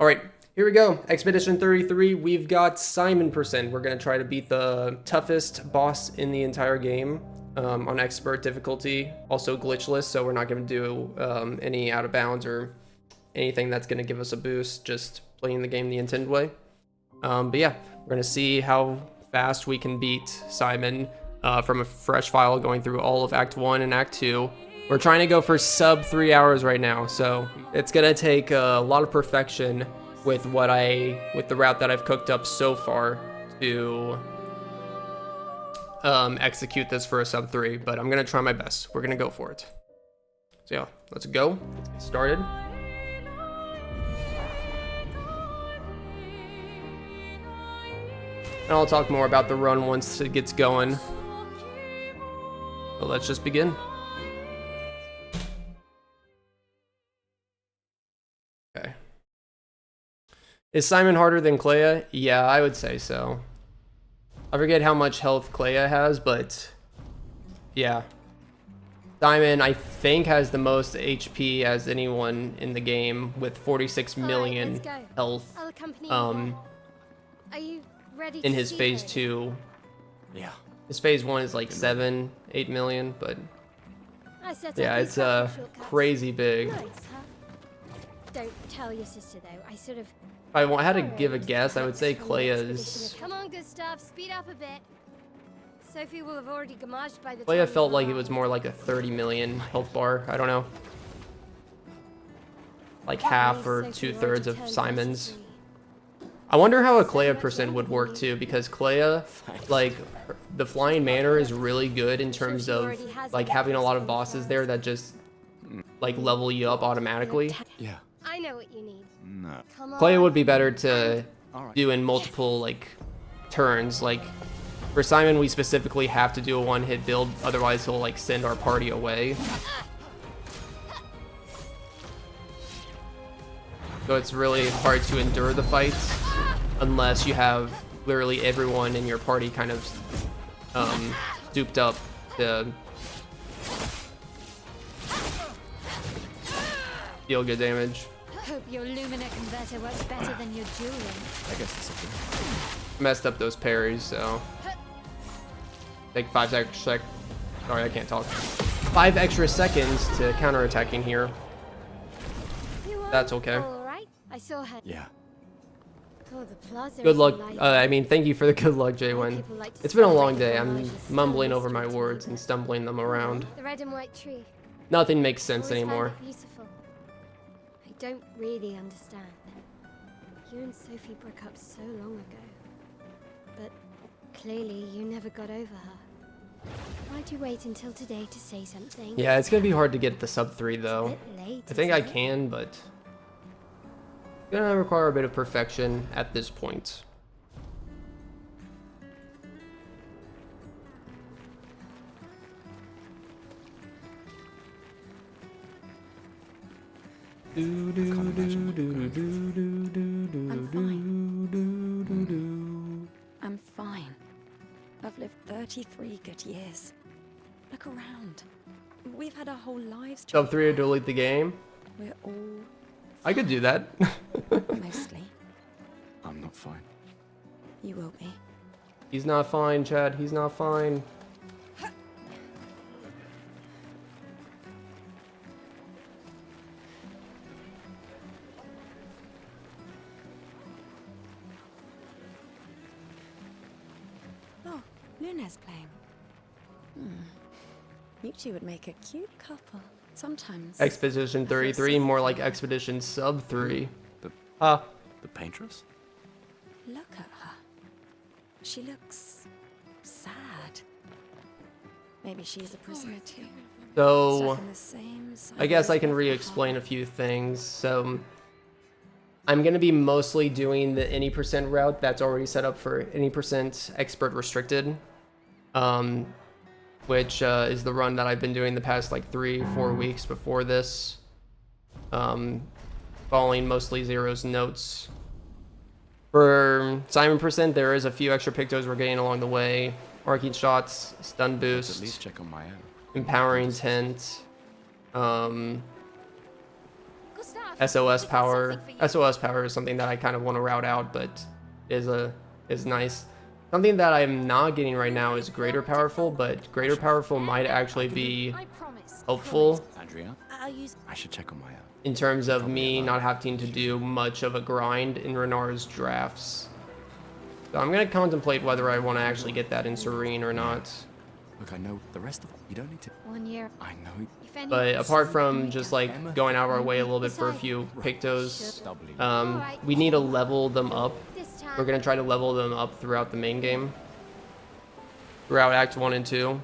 All right, here we go. Expedition 33. We've got Simon %. We're gonna try to beat the toughest boss in the entire game on expert difficulty, also glitchless. So we're not gonna do any out of bounds or anything that's gonna give us a boost. Just playing the game the intended way. But yeah, we're gonna see how fast we can beat Simon from a fresh file, going through all of Act 1 and Act 2. We're trying to go for sub 3 hours right now, so it's gonna take a lot of perfection with the route that I've cooked up so far to execute this for a sub 3. But I'm gonna try my best. We're gonna go for it. So yeah, let's go. Let's get started. And I'll talk more about the run once it gets going. But let's just begin. Okay. Is Simon harder than Clair? Yeah, I would say so. I forget how much health Clair has, but yeah. Simon, I think, has the most HP as anyone in the game with 46 million health. Are you ready in his phase 2. Yeah. His phase 1 is like 7-8 million, but yeah, it's crazy big. Nice, huh? Don't tell your sister though. I sort of. If I had to give a guess, I would say Clair's. Come on, Gustav, speed up a bit. Sophie will have already gamaged by the Clair time. felt like it was more like a 30 million health bar. I don't know. Like half or 2/3 of Simon's. I wonder how a Clair % would work too, because Clair, like, the Flying Manor is really good in terms of like having a lot of bosses there that just like level you up automatically. Yeah. I know what you need. No. Come on. Clair would be better to Alright. do in multiple like turns. Like for Simon, we specifically have to do a one-hit build, otherwise he'll like send our party away. So it's really hard to endure the fights unless you have literally everyone in your party kind of souped up to deal good damage. Hope your Lumina converter works better than your dueling. I guess it's okay. Messed up those parries, so take 5 extra sorry, I can't talk. 5 extra seconds to counterattacking here. That's okay. All right. I saw her. Yeah. Oh, the plaza Good is luck. alive. I mean, thank you for the good luck, Jaywin. It's been a long day. I'm mumbling over my words and stumbling them around. The red and white tree. Nothing makes sense Always found anymore. it beautiful. I don't really understand. You and Sophie broke up so long ago. But clearly you never got over her. Why'd you wait until today to say something? Yeah, it's gonna be hard to get the sub 3 though. It's a bit late, I think I isn't it? can, but gonna require a bit of perfection at this point. I'm fine. I've lived 33 good years. Look around. We've had our whole lives. Sub 3 to delete the game? We're all I could do that. mostly. I'm not fine. You will be. He's not fine, Chad. He's not fine. Oh, Luna's playing. You two would make a cute couple. Sometimes. Expedition 33, more like Expedition sub 3. The Ah, the paintress? Look at her. She looks sad. Maybe she's a prisoner too. so Stuck in the same I guess I can cycle of re-explain a few things. So I'm gonna be mostly doing the any % route that's already set up for any % expert restricted, which is the run that I've been doing the past like 3-4 weeks before this, following mostly Zero's notes. For Simon %, there is a few extra pictos we're getting along the way. Arcing shots, stun Let's boost, at least check on Maelle. empowering tent, Gustav, SOS power. SOS power is something that I kind of want to route out, but is nice. Something that I'm not getting right now is greater powerful, but greater powerful might actually be helpful Andrea, I'll use. I should check on Maelle. in terms of me not having to do much of a grind in Renoir's drafts. So I'm gonna contemplate whether I want to actually get that in Serene or not. Look, I know the rest of you don't need to. 1 year. I know. If any But apart from just like going out of our way a little bit for a few Pictos, we need to level them up. this time. We're gonna try to level them up throughout the main game, throughout Act 1 and 2.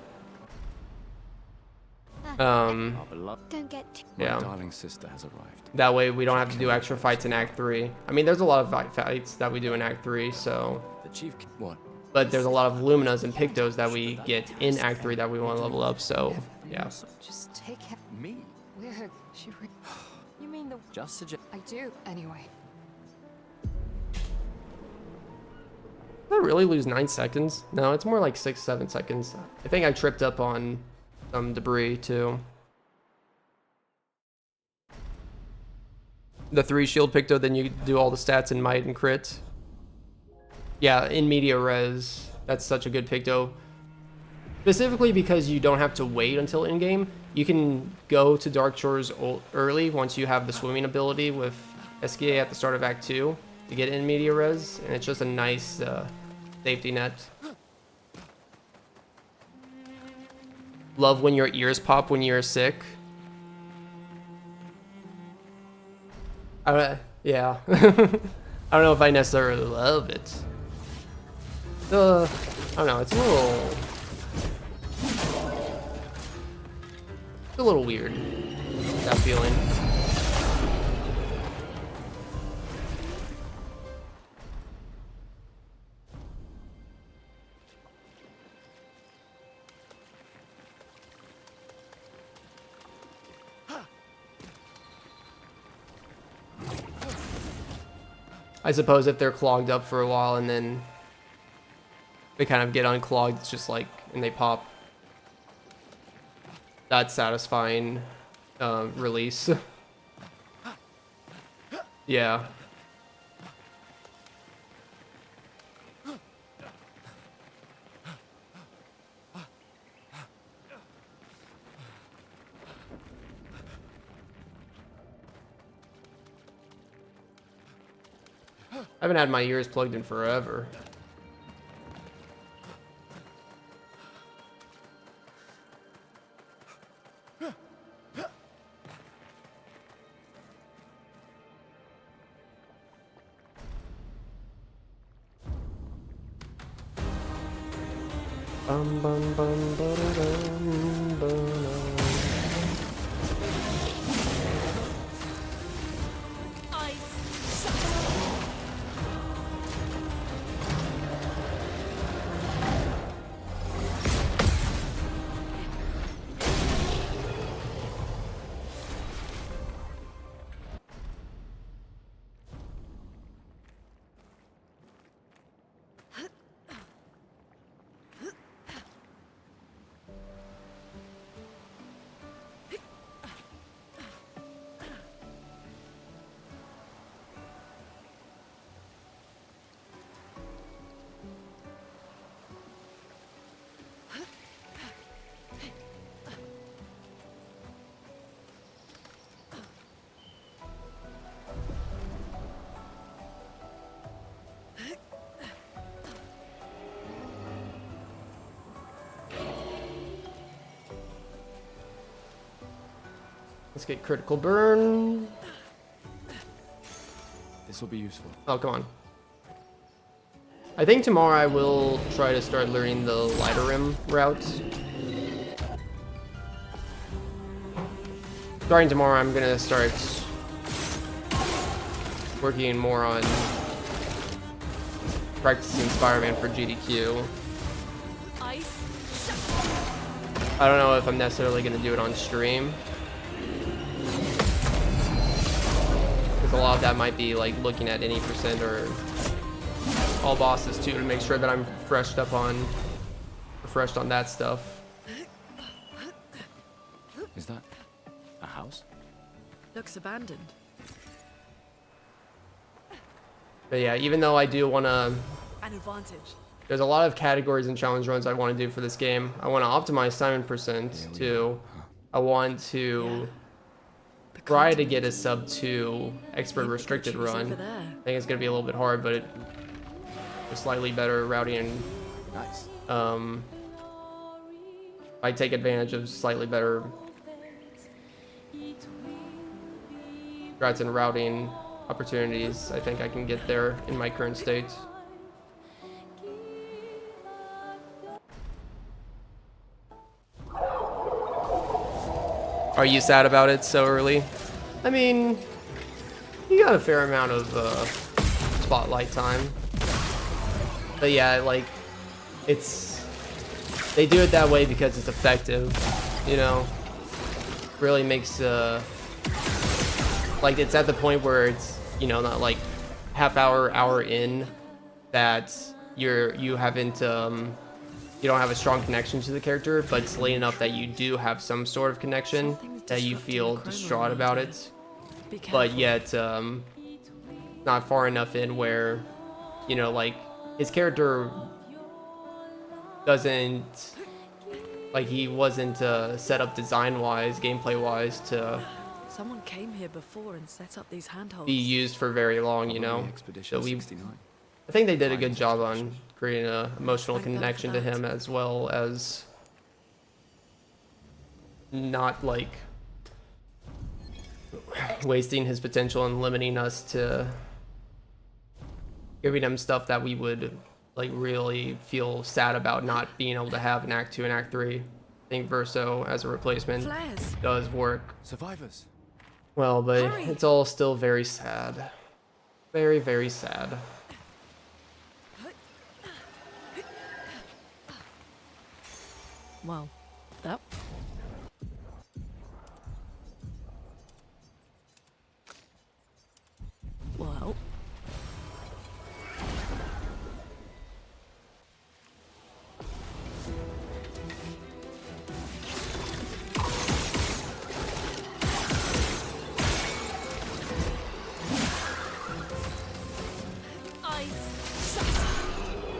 Our beloved, Don't get too Yeah. my darling sister has arrived. That way we don't have to do extra fights in Act 3. I mean, there's a lot of fights that we do in Act 3, so... The chief. What? But there's a lot of Luminas and Pictos that we get in Act 3 that we want to level up, so... Yeah. Just take care. Me? Weird. You mean the? Just suggest. I do. Anyway. Did I really lose 9 seconds? No, it's more like 6, 7 seconds. I think I tripped up on some debris, too. The 3 shield Picto, then you do all the stats in Might and Crit. Yeah, in Media Res. That's such a good Picto. Specifically because you don't have to wait until in-game. You can go to Dark Shores early once you have the swimming ability with Esquie at the start of Act 2 to get in Media Res, and it's just a nice safety net. Love when your ears pop when you're sick. Yeah. I don't know if I necessarily love it. I don't know, it's a little weird, that feeling. I suppose if they're clogged up for a while and then they kind of get unclogged, it's just like, and they pop. That's satisfying release. Yeah. I haven't had my ears plugged in forever. Bum bum bum ba-da-dum, ba-dum. Let's get critical burn. This will be useful. Oh, come on. I think tomorrow I will try to start learning the lighter rim route. Starting tomorrow, I'm gonna start working more on practicing Spider-Man for GDQ. I don't know if I'm necessarily gonna do it on stream. A lot of that might be like looking at any percent or all bosses too to make sure that I'm refreshed on that stuff. Is that a house? Looks abandoned. But yeah, even though I do want to, An advantage. there's a lot of categories and challenge runs I want to do for this game. I want to optimize Simon percent too. I want to try to get a sub 2 expert restricted run. I think it's gonna be a little bit hard, but it's slightly better routing and Nice. I take advantage of slightly better strats and routing opportunities. I think I can get there in my current state. Are you sad about it so early? I mean, you got a fair amount of spotlight time. But yeah, like, they do it that way because it's effective, you know? Really makes, like, it's at the point where it's, you know, not like hour in that you haven't, you don't have a strong connection to the character, but it's late enough that you do have some sort of connection, that you feel distraught about it, but yet not far enough in where, you know, like, his character doesn't, like, he wasn't set up design-wise, gameplay-wise to Someone came here before and set up these handholds. be used for very long, you know? Expedition So 69. I think they did a good job on creating an emotional connection to him, as well as not, like, wasting his potential and limiting us to giving him stuff that we would, like, really feel sad about not being able to have in Act 2 and Act 3. I think Verso as a replacement Flares. does work Survivors. well, but Hurry. it's all still very sad. Very, very sad. Well, that. Well.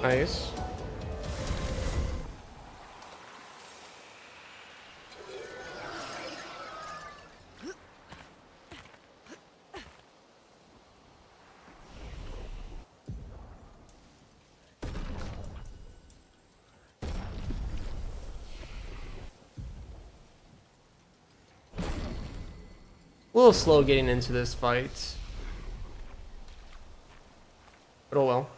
Nice. A little slow getting into this fight, but oh well.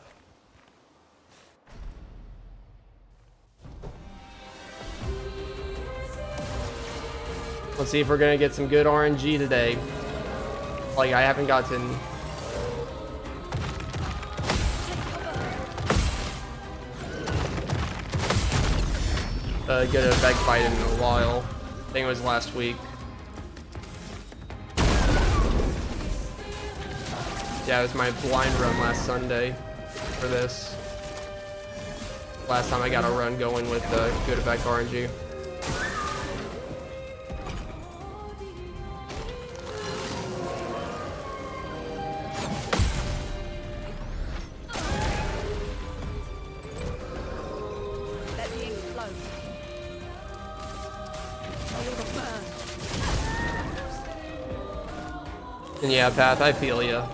Let's see if we're gonna get some good RNG today. Like, I haven't gotten a good effect fight in a while. I think it was last week. Yeah, it was my blind run last Sunday for this. Last time I got a run going with good effect RNG. Let the ink flow. Feel the burn. And yeah, Path, I feel ya.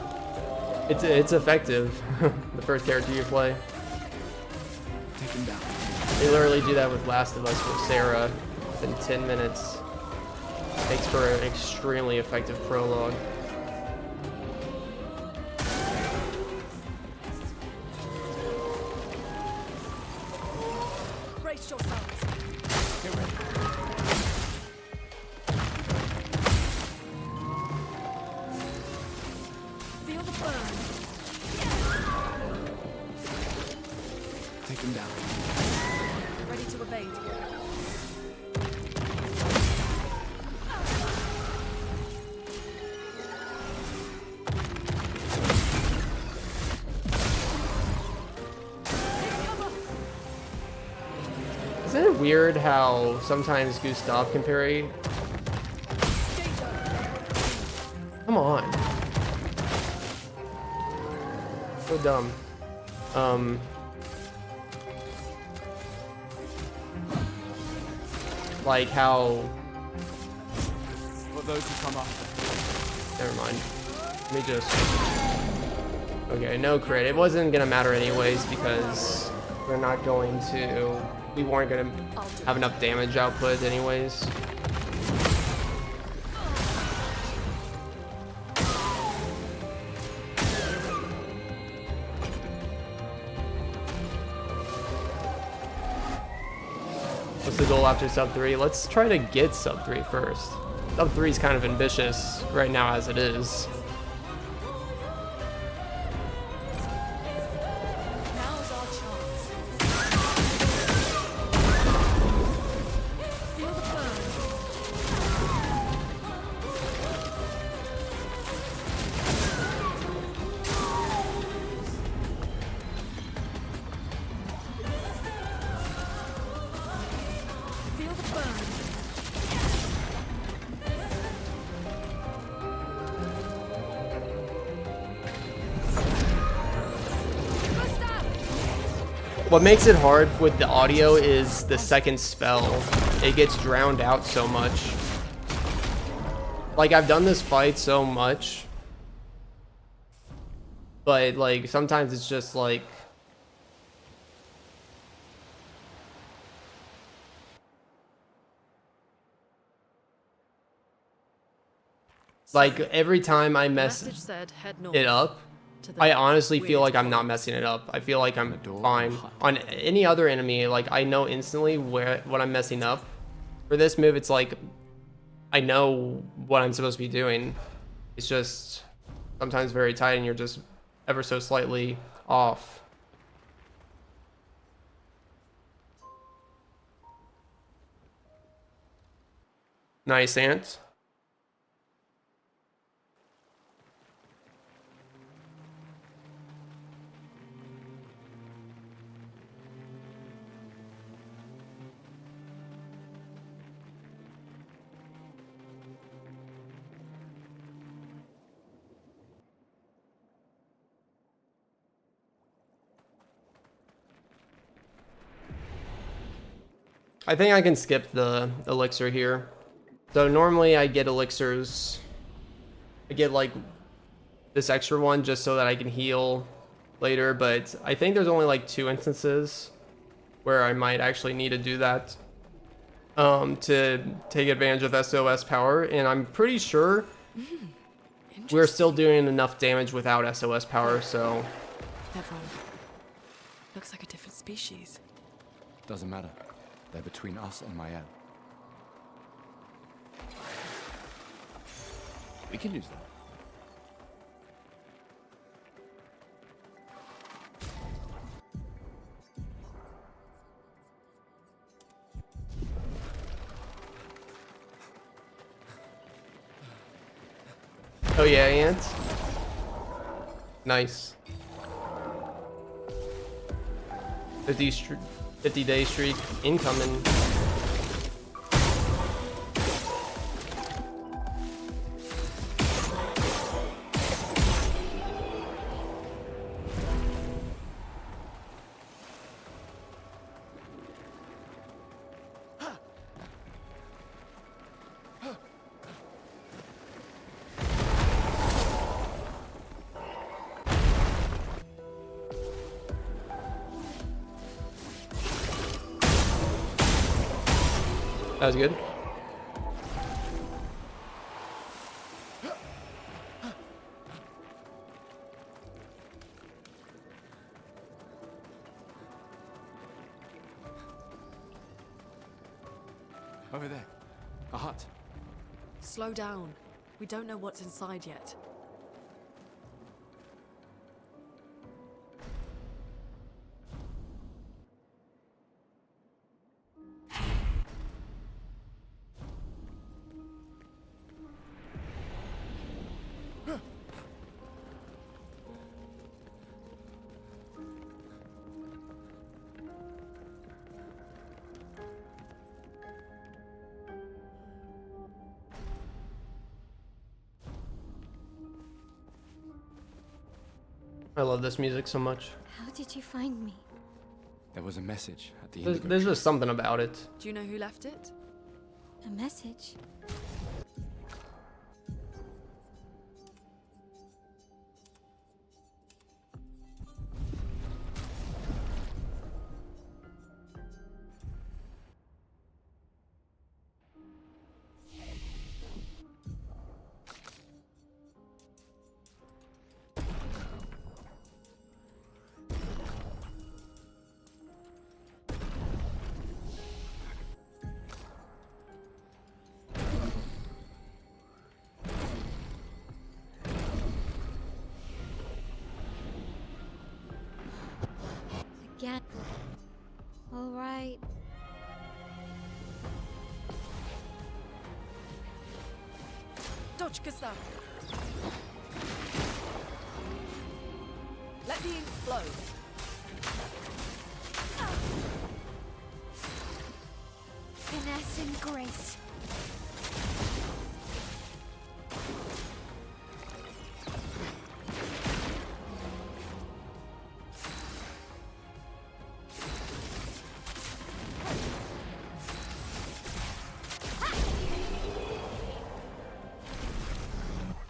It's effective. The first character you play. Take him down. They literally do that with Last of Us with Sarah within 10 minutes. Makes for an extremely effective prologue. Brace yourselves. Get ready. Feel the burn. Take him down. Ready to evade. Isn't it weird how sometimes Gustav can parry? Come on. So dumb. Like how... For those who come after. Never mind. Let me just... Okay, no crit. It wasn't gonna matter anyways because we're not going to... We weren't gonna have enough damage output anyways. What's the goal after sub 3? Let's try to get sub 3 first. Sub 3 is kind of ambitious right now as it is. Now's our chance. Feel the burn. Feel the burn. What makes it hard with the audio is the second spell. It gets drowned out so much. Like, I've done this fight so much, but like sometimes it's just like every time I mess Message said head north. it up, To the I honestly feel weird like I'm not corridors. messing it up. I feel like I'm fine. On any other enemy, like I know instantly what I'm messing up. For this move, it's like I know what I'm supposed to be doing. It's just sometimes very tight and you're just ever so slightly off. Nice, Ant. I think I can skip the elixir here. So normally I get elixirs. I get like this extra one just so that I can heal later, but I think there's only like 2 instances where I might actually need to do that to take advantage of SOS power, and I'm pretty sure we're still doing enough damage without SOS power, so Never. Looks like a different species. Doesn't matter. They're between us and Maelle. We can use that. oh yeah, Ant. Nice. 50-day streak incoming. That was good. Over there. A hut. Slow down. We don't know what's inside yet. I love this music so much. How did you find me? There was a message at the There's, Indigo there's tree. just something about it. Do you know who left it? A message? Again. All right. Dodge, Gustav. Let the ink flow. Finesse and grace.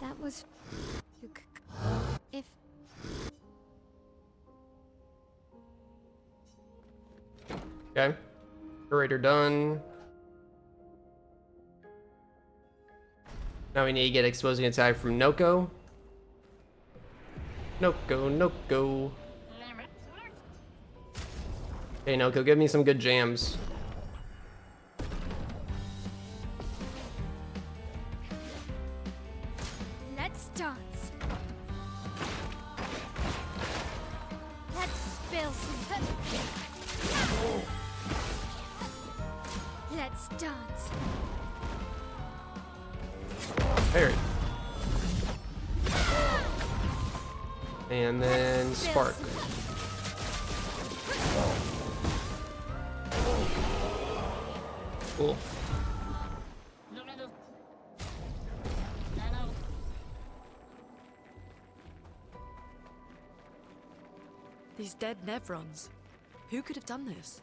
That was... If... Okay. Curator done. Now we need to get exposing attack from Noko. Noko. Okay, Noko, give me some good jams. Let's dance. Let's spill some... Let's dance. Parry. And then Spark. Cool. These dead Nevrons. Who could have done this?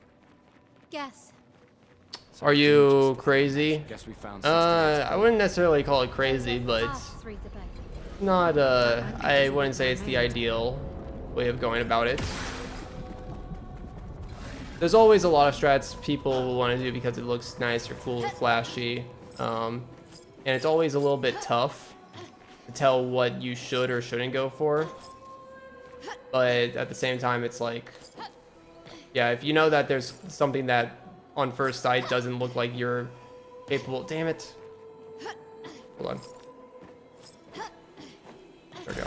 Guess. Are you crazy? Guess we found I wouldn't necessarily call it crazy, but Pass through the bank. not, I wouldn't say it's the ideal way of going about it. There's always a lot of strats people will want to do because it looks nice or cool or flashy. And it's always a little bit tough to tell what you should or shouldn't go for. But at the same time, it's like, yeah, if you know that there's something that on first sight doesn't look like you're capable, damn it. Hold on. There we go.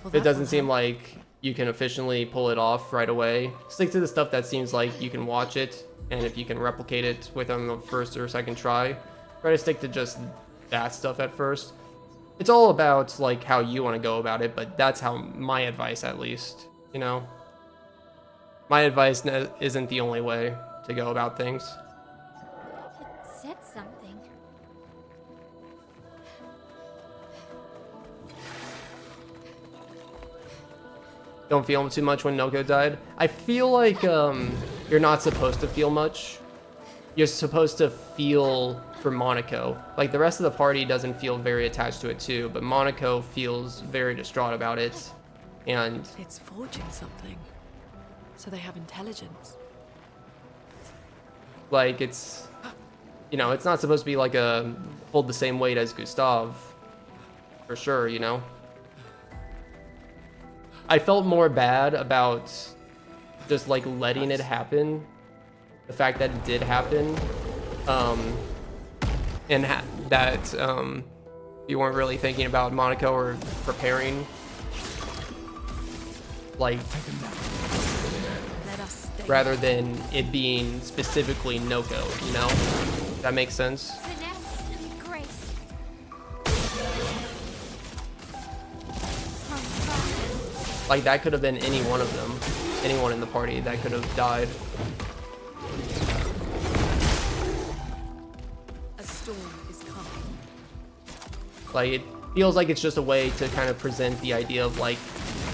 Well, It that doesn't was seem like you can efficiently pull it off right away. Stick to the stuff that seems like you can watch it, and if you can replicate it within the first or second try, try to stick to just that stuff at first. It's all about like how you want to go about it, but that's how my advice, at least, you know. My advice isn't the only way to go about things. It said something. Don't feel too much when Noko died. I feel like you're not supposed to feel much. You're supposed to feel for Monaco. Like the rest of the party doesn't feel very attached to it too, but Monaco feels very distraught about it. And It's forging something. So they have intelligence. like it's, you know, it's not supposed to be like a hold the same weight as Gustav, for sure, you know. I felt more bad about just like letting it happen, the fact that it did happen, and that you weren't really thinking about Monaco or preparing, like, Let us stay. rather than it being specifically Noko, you know? That makes sense? Finesse and grace. Like, that could have been any one of them. Anyone in the party that could have died. A storm is coming. Like, it feels like it's just a way to kind of present the idea of, like,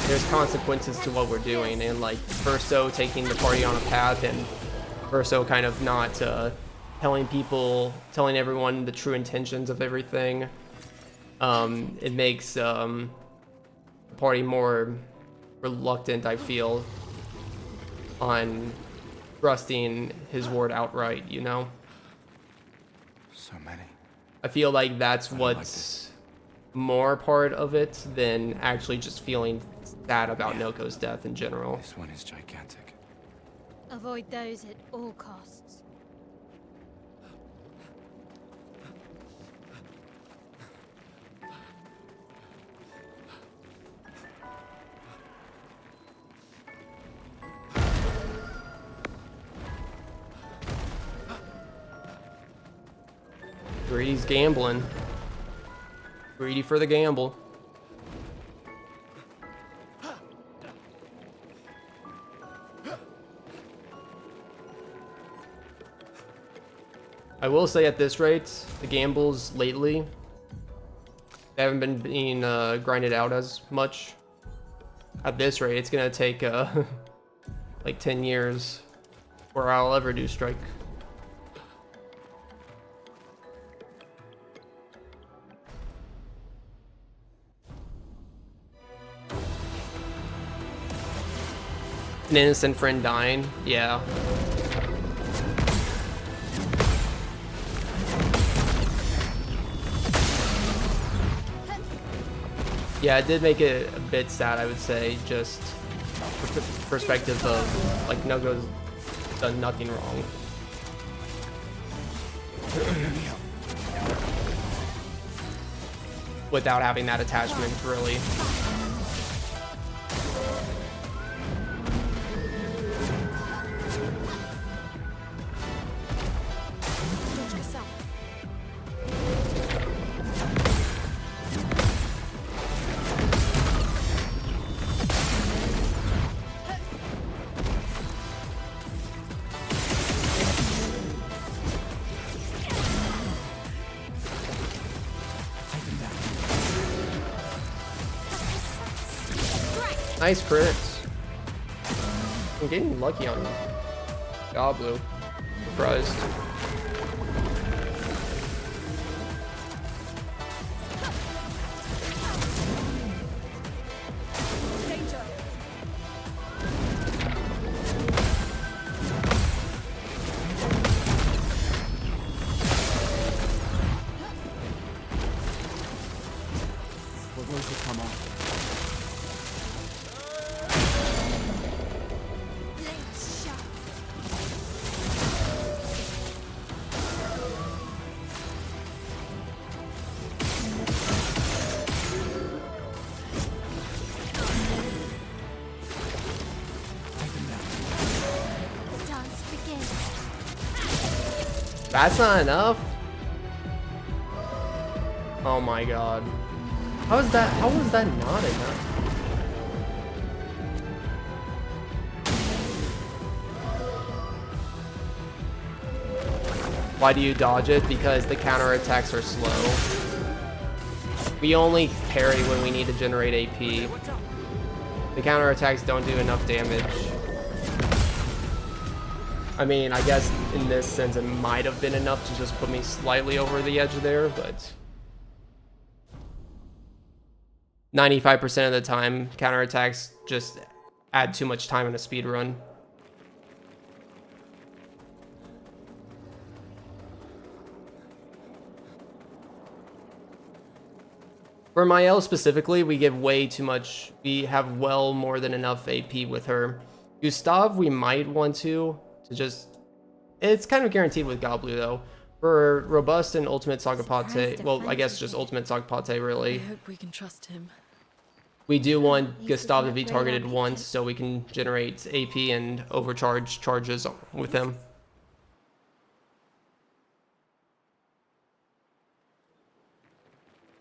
there's consequences to what we're doing, and like Verso taking the party on a path, and Verso kind of not telling everyone the true intentions of everything. It makes the party more reluctant, I feel, on trusting his word outright, you know? So many. I feel like that's I don't like what's more part of it than actually just feeling sad about Noko's death in general. This one is gigantic. Avoid those at all costs. Greedy's gambling. Greedy for the gamble. I will say at this rate, the gambles lately, they haven't been being grinded out as much. At this rate, it's gonna take like 10 years before I'll ever do strike. An innocent friend dying, yeah. Yeah, it did make it a bit sad, I would say, just perspective of, like, Nogo's done nothing wrong. Without having that attachment, really. Nice crits. I'm getting lucky on Goblu. Surprised. We're going to come off. That's not enough? Oh my god. How was that not enough? Why do you dodge it? Because the counterattacks are slow. We only parry when we need to generate AP. The counterattacks don't do enough damage. I mean, I guess in this sense it might have been enough to just put me slightly over the edge there, but 95% of the time, counterattacks just add too much time in a speed run. For Maelle specifically, we give way too much. We have well more than enough AP with her. Gustav, we might want to just... It's kind of guaranteed with Goblu, though. For Robust and Ultimate Sagapate, well, I guess just Ultimate Sagapate, I really. hope we can trust him. We do want Gustav to be targeted once so we can generate AP and overcharge charges with him.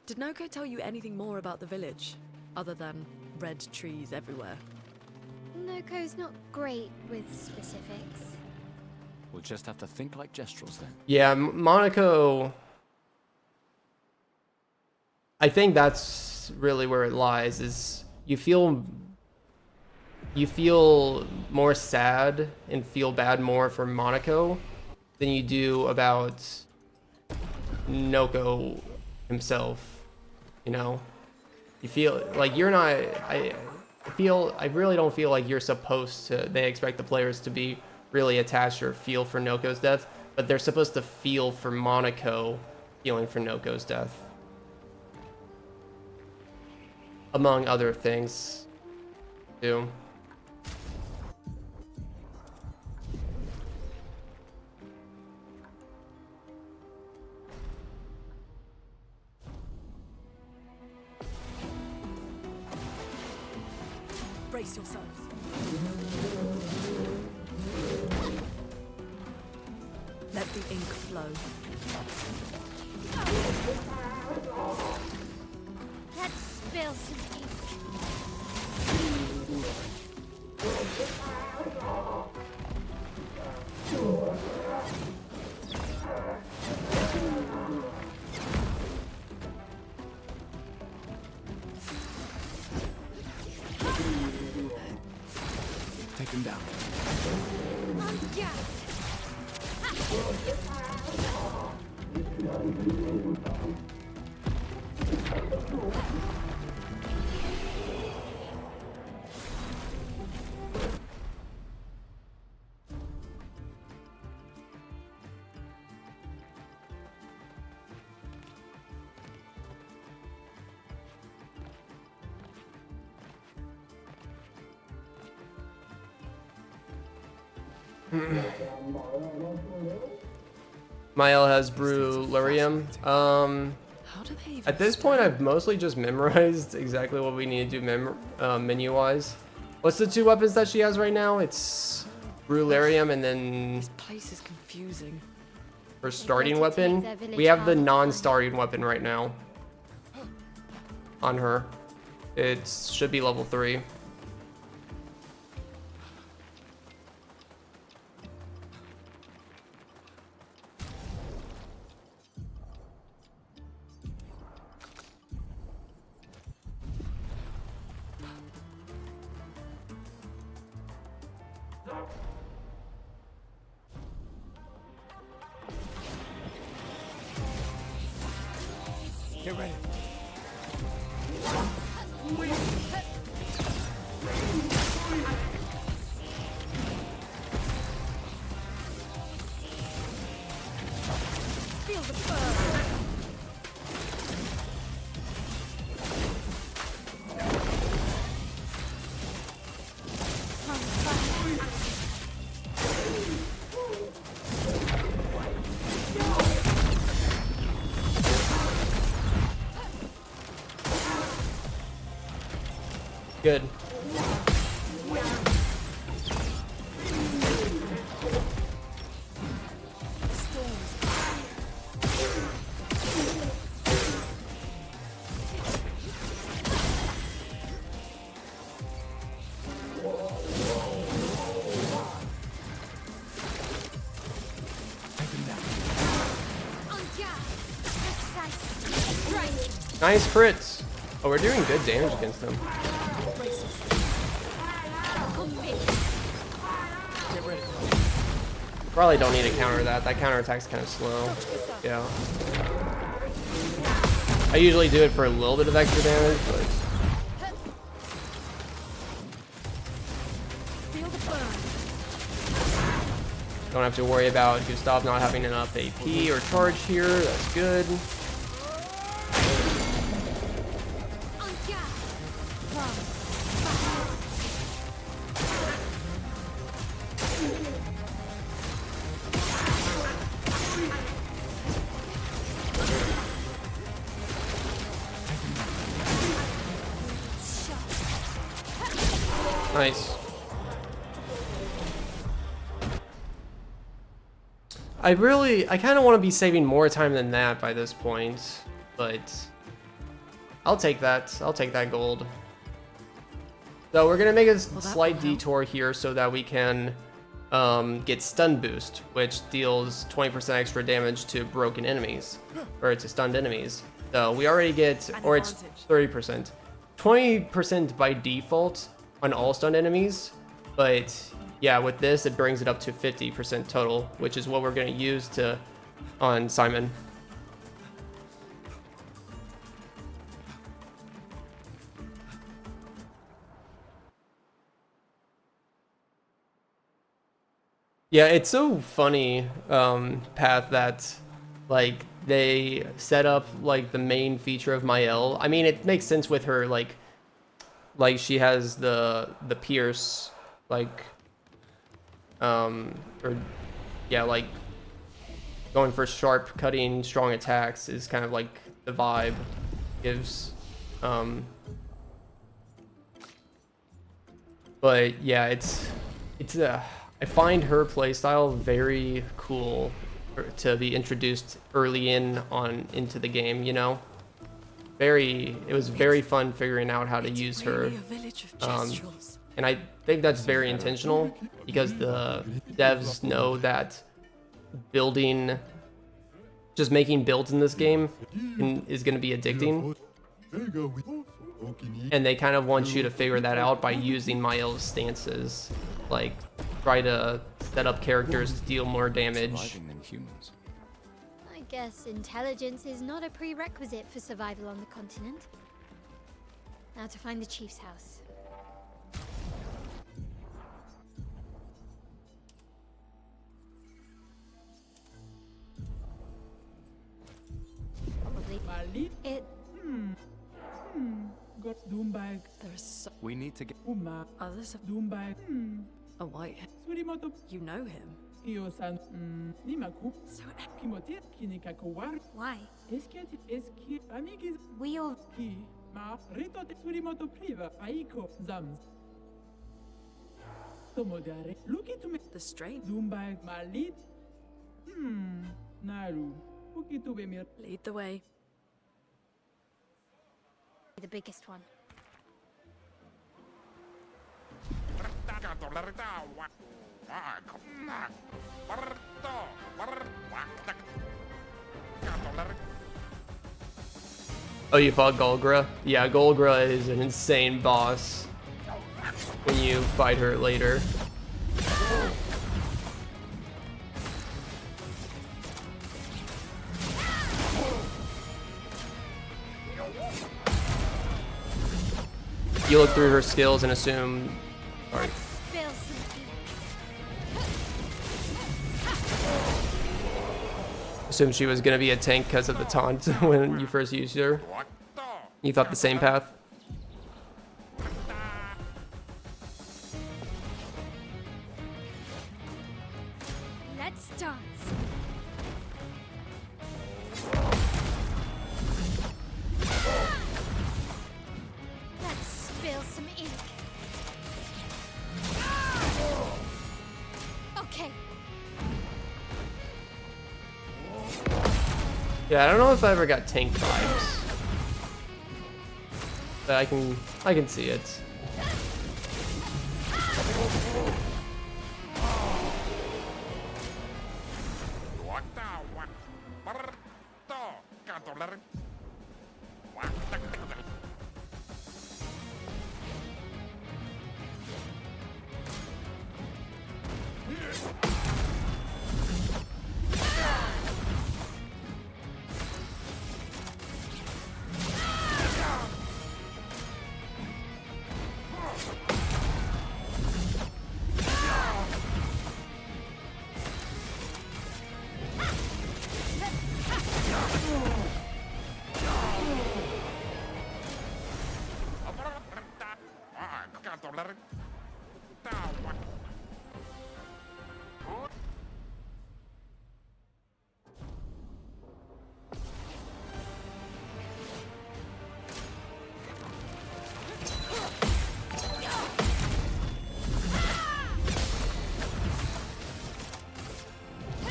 Did Noko tell you anything more about the village, other than red trees everywhere? Noko's not great with specifics. We'll just have to think like Gestrels then. Yeah, Monaco... I think that's really where it lies, is you feel you feel more sad and feel bad more for Monaco than you do about Noko himself, you know? You feel like you're not, I really don't feel like you're supposed to, they expect the players to be really attached or feel for Noko's death, but they're supposed to feel for Monaco feeling for Noko's death. Among other things, too. Brace yourselves. Let the ink flow. Let's spill some ink. Take him down. Yeah. Maelle has Brulurium. How do they even At this point, I've mostly just memorized exactly what we need to do menu-wise. What's the two weapons that she has right now? It's Brulurium and then This place is confusing. her starting weapon. We have the non-starting weapon right now on her. It should be level 3. Get ready. Feel the burn. Good. Nice crits. Oh, we're doing good damage against them. Probably don't need to counter that. That counter attack's kind of slow. Yeah. I usually do it for a little bit of extra damage, but don't have to worry about Gustav not having enough AP or charge here. That's good. Nice. I kind of want to be saving more time than that by this point, but I'll take that. I'll take that gold. So we're going to make a slight detour here so that we can get stun boost, which deals 20% extra damage to broken enemies, or to stunned enemies. So we already get, or it's 30%. 20% by default on all stunned enemies, but yeah, with this it brings it up to 50% total, which is what we're going to use to on Simon. Yeah, it's so funny, Path, that like they set up like the main feature of Maelle. I mean, it makes sense with her, like she has the pierce, like or yeah, like going for sharp, cutting, strong attacks is kind of like the vibe gives. But yeah, it's I find her playstyle very cool to be introduced early into the game, you know? It was very fun figuring out how to use her. Really a village of gestrels. And I think that's very intentional because the devs know that just making builds in this game is going to be addicting. And they kind of want you to figure that out by using Maelle's stances. Like, try to set up characters to deal more damage. Surviving than humans. I guess intelligence is not a prerequisite for survival on the continent. Now to find the chief's house. Probably. It. Got Doombag. There's so We need to get. Uma. others of Doombag. a whitehead. Surimoto. You know him. Iyo-san. Nimaku. So Kimote. Kinikakawar. Why? Esquie. Amigis. We all. Ki. Ma. Ritote. Surimoto priva. Aiko. Zams. Tomodare. Look at me. the strain. Doombag. Malit. Naru. Ukito bemir. Lead the way. The biggest one. Oh, you fought Golgra? Yeah, Golgra is an insane boss when you fight her later. You look through her skills and assume... Sorry. Spill some Assume she was gonna be a tank because of the taunt when you first used her. You thought the same path? Let's dance. Let's spill some ink. Okay. Yeah, I don't know if I ever got tank vibes. But I can see it.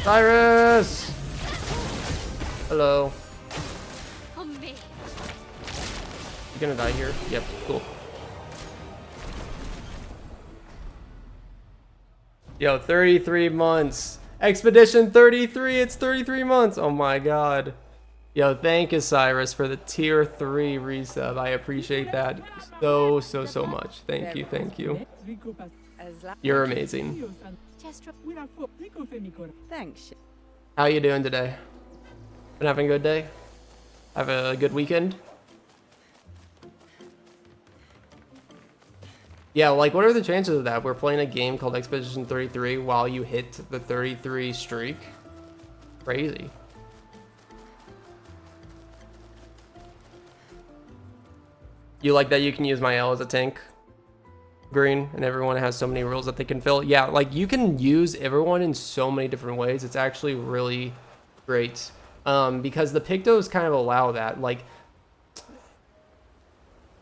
Cyrus! Hello. On me. You gonna die here? Yep, cool. Yo, 33 months. Expedition 33, it's 33 months. Oh my god. Yo, thank you, Cyrus, for the tier 3 resub. I appreciate that so much. Thank you, thank you. You're amazing. Thanks. How you doing today? Been having a good day? Have a good weekend? Yeah, like, what are the chances of that? We're playing a game called Expedition 33 while you hit the 33 streak. Crazy. You like that you can use Maelle as a tank? Green, and everyone has so many rules that they can fill. Yeah, like, you can use everyone in so many different ways. It's actually really great. Because the Pictos kind of allow that. Like,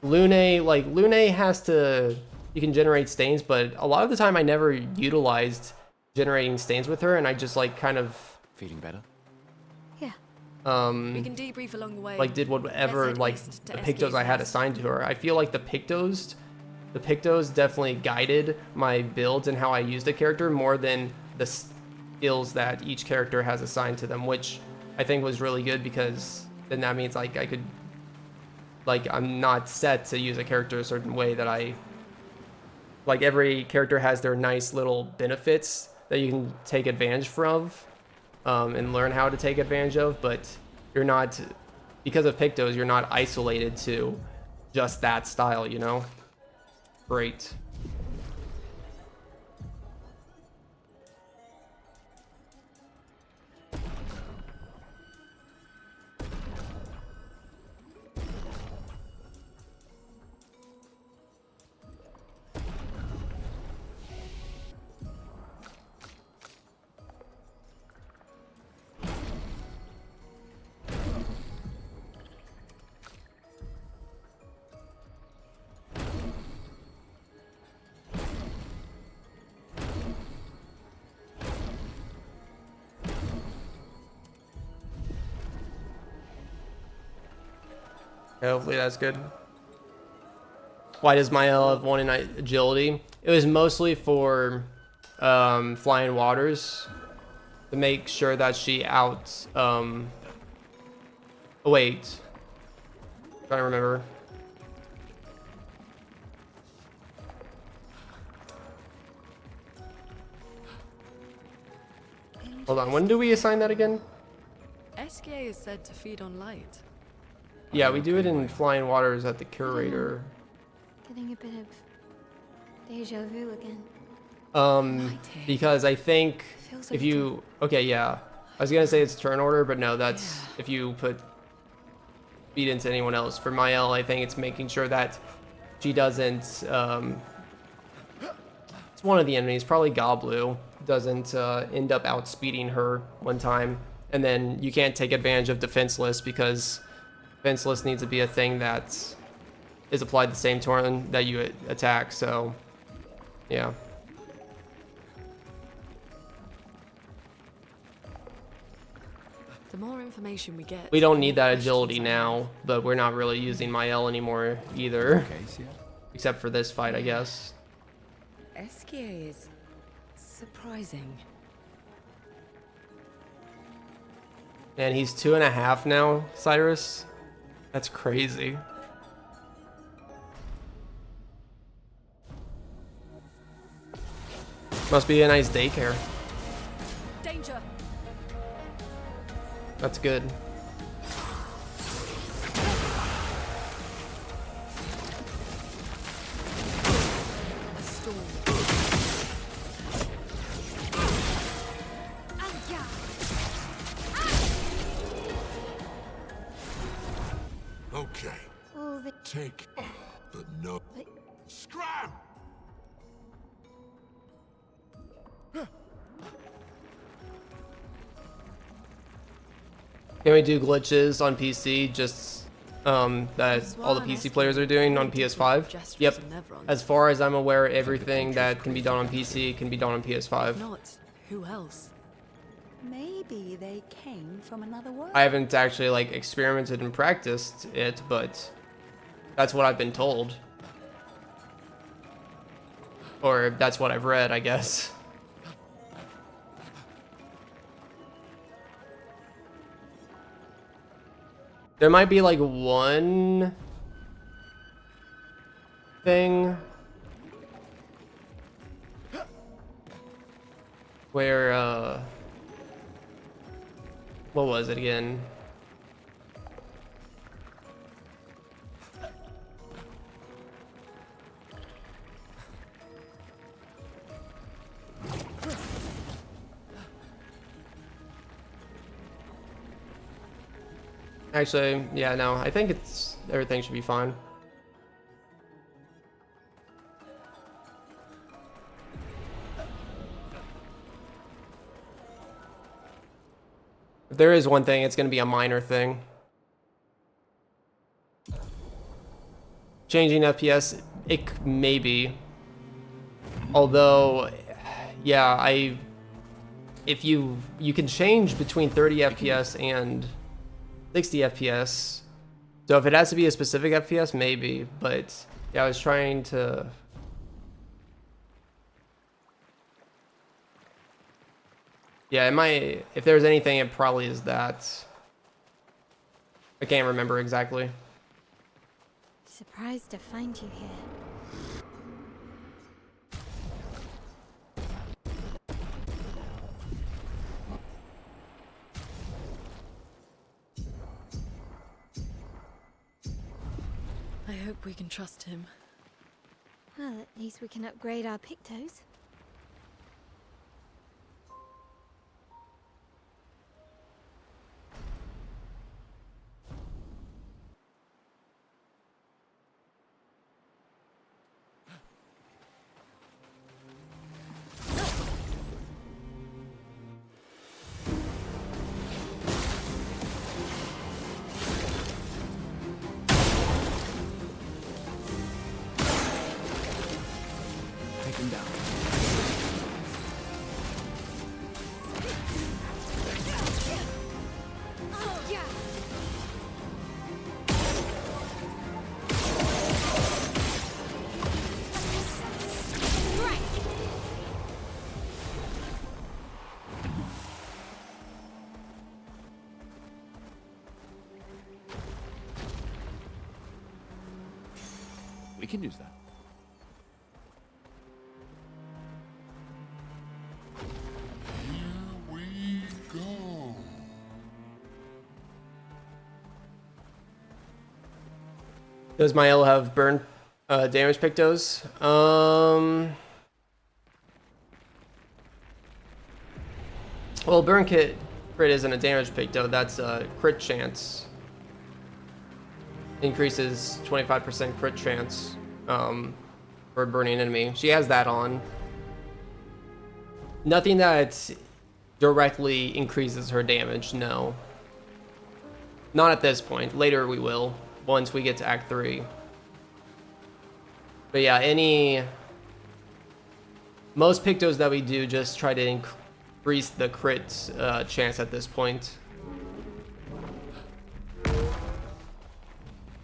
Lune has to... You can generate stains, but a lot of the time I never utilized generating stains with her, and I just, like, kind of... Feeling better? Yeah. We can debrief along the way. Like, did whatever, Let's head like, east to the Pictos I had Esquie's assigned to her. I feel like the Pictos definitely guided my builds and how I used the character more than the skills that each character has assigned to them, which I think was really good, because then that means, like, I could, like, I'm not set to use a character a certain way that I, like, every character has their nice little benefits that you can take advantage from, and learn how to take advantage of, but you're not, because of Pictos, you're not isolated to just that style, you know? Great. Hopefully that's good. Why does Maelle have 1 in agility? It was mostly for flying waters, to make sure that she out... oh, wait. I'm trying to remember. Hold on, when do we assign that again? Esquie is said to feed on light. Yeah, we do it in flying waters at the curator. Getting a bit of deja vu again. Because I think Feels if a you... Okay, yeah. I was gonna say it's turn order, but no, that's if you put feed into anyone else. For Maelle, I think it's making sure that she doesn't... it's one of the enemies, probably Goblu, doesn't end up outspeeding her one time. And then you can't take advantage of defenseless, because defenseless needs to be a thing that is applied the same turn that you attack, so yeah. The more information we get... We don't the need more that questions agility I have. now, but we're not really using Maelle anymore either. Case, yeah? Except for this fight, I guess. Esquie is surprising. And he's 2.5 now, Cyrus. That's crazy. Must be a nice daycare. Danger! That's good. A storm. Okay, All the... take the no. But Scram! Can we do glitches on PC? Just that all the PC players are doing on PS5? Yep. As far as I'm aware, everything that can be done on PC can be done on If PS5. not, who else? Maybe they came from another world. I haven't actually like experimented and practiced it, but that's what I've been told. Or that's what I've read, I guess. There might be like one thing where what was it again? Actually, yeah, no, I think it's everything should be fine. If there is one thing, it's going to be a minor thing. Changing FPS, it may be. Although, yeah, if you can change between 30 FPS and 60 FPS. So if it has to be a specific FPS, maybe. But yeah, I was trying to. Yeah, it might. If there's anything, it probably is that. I can't remember exactly. Surprised to find you here. I hope we can trust him. Well, at least we can upgrade our Pictos. Take him down. We can use that. Here we go. Does Maelle have burn damage pictos? Well, burn crit isn't a damage picto. That's a crit chance. Increases 25% crit chance for a burning enemy. She has that on. Nothing that directly increases her damage, no. Not at this point. Later we will, once we get to Act 3. But yeah, most pictos that we do just try to increase the crit chance at this point.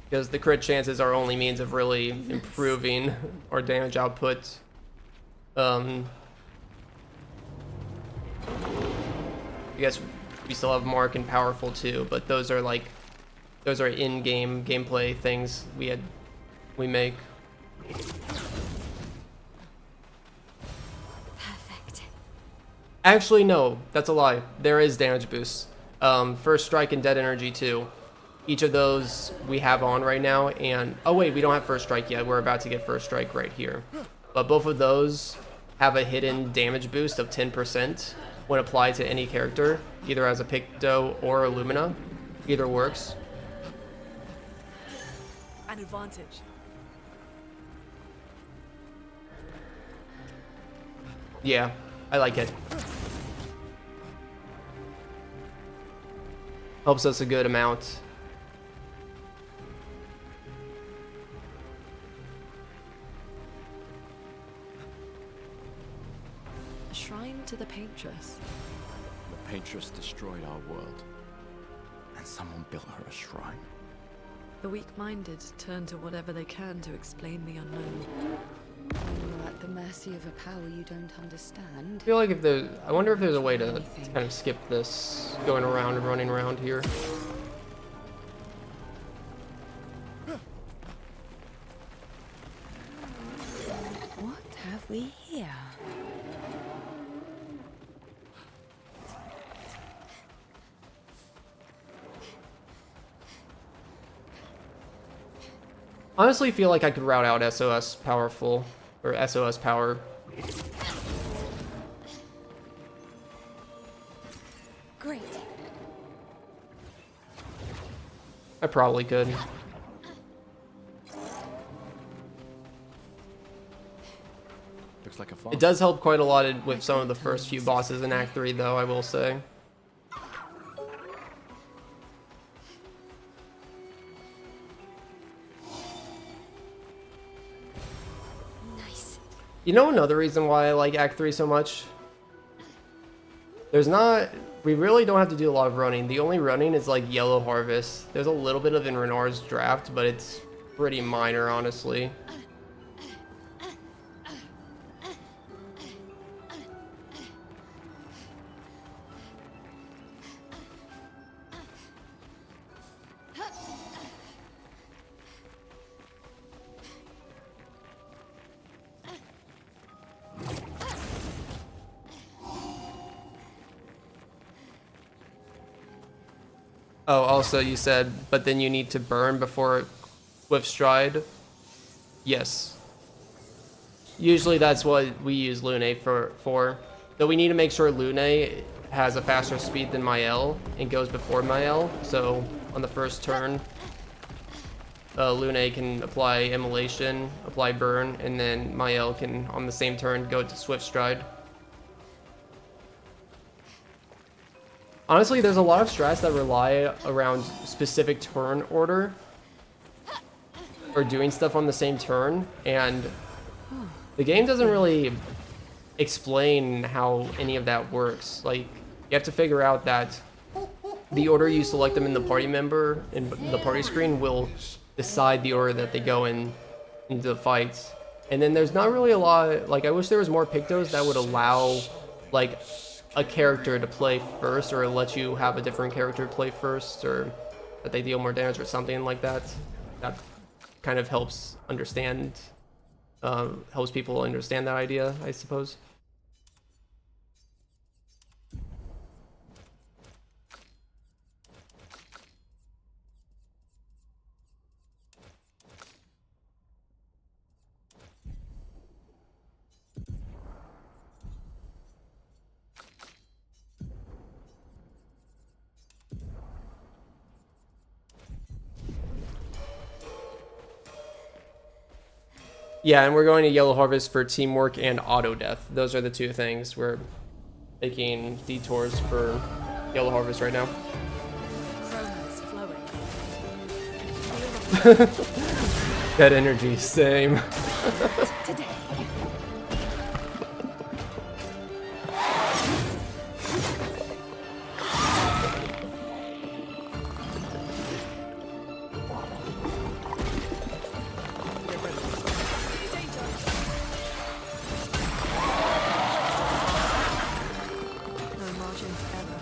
Because the crit chances are only means of really improving our damage output. I guess we still have Mark and Powerful too, but those are in-game gameplay things we make. Perfect. Actually, no, that's a lie. There is damage boosts. First Strike and Dead Energy too. Each of those we have on right now, and oh wait, we don't have First Strike yet. We're about to get First Strike right here. But both of those have a hidden damage boost of 10% when applied to any character, either as a Picto or a Lumina. Either works. An advantage. Yeah, I like it. Helps us a good amount. A shrine to the Paintress. The Paintress destroyed our world, and someone built her a shrine. The weak-minded turn to whatever they can to explain the unknown. When you're at the mercy of a power you don't understand. I feel like I wonder if there's a way to kind of skip this going around and running around here. we here? Honestly, feel like I could route out SOS powerful or SOS power. Great. I probably could. Looks like a farm. It does help quite a lot with some of the first few bosses in Act 3, though, I will say. Nice. You know another reason why I like Act 3 so much? We really don't have to do a lot of running. The only running is like Yellow Harvest. There's a little bit of in Renoir's draft, but it's pretty minor, honestly. Oh, also you said, but then you need to burn before with stride. Yes. Usually that's what we use Lune for. Though we need to make sure Lune has a faster speed than Maelle and goes before Maelle. So on the first turn, Lune can apply immolation, apply burn, and then Maelle can on the same turn go to swift stride. Honestly, there's a lot of strats that rely around specific turn order or doing stuff on the same turn, and the game doesn't really explain how any of that works. Like, you have to figure out that the order you select them in the party member in the party screen will decide the order that they go into the fights. And then there's not really a lot, like, I wish there was more pictos that would allow, like, a character to play first, or let you have a different character play first, or that they deal more damage or something like that. That kind of helps people understand that idea, I suppose. Yeah, and we're going to Yellow Harvest for teamwork and auto death. Those are the two things. We're making detours for Yellow Harvest right now. Chroma's flowing. That energy, same. Today. No margins ever.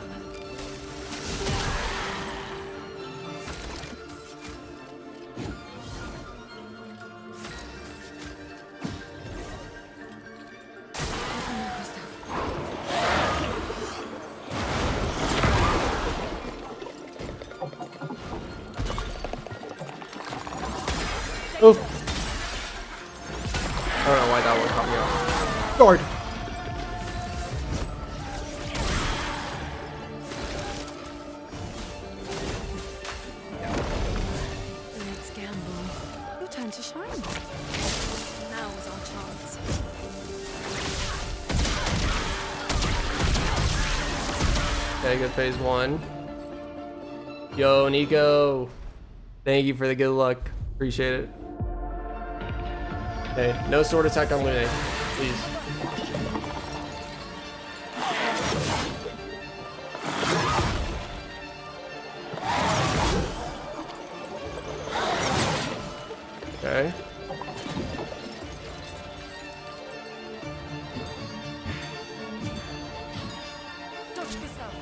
Oh. I don't know why that one caught me off guard. Let's gamble. Your turn to shine. Now is our chance. Okay, good phase one. Yo, Nico. Thank you for the good luck. Appreciate it. Okay, no sword attack on Lune, please. Okay. Dodge yourself.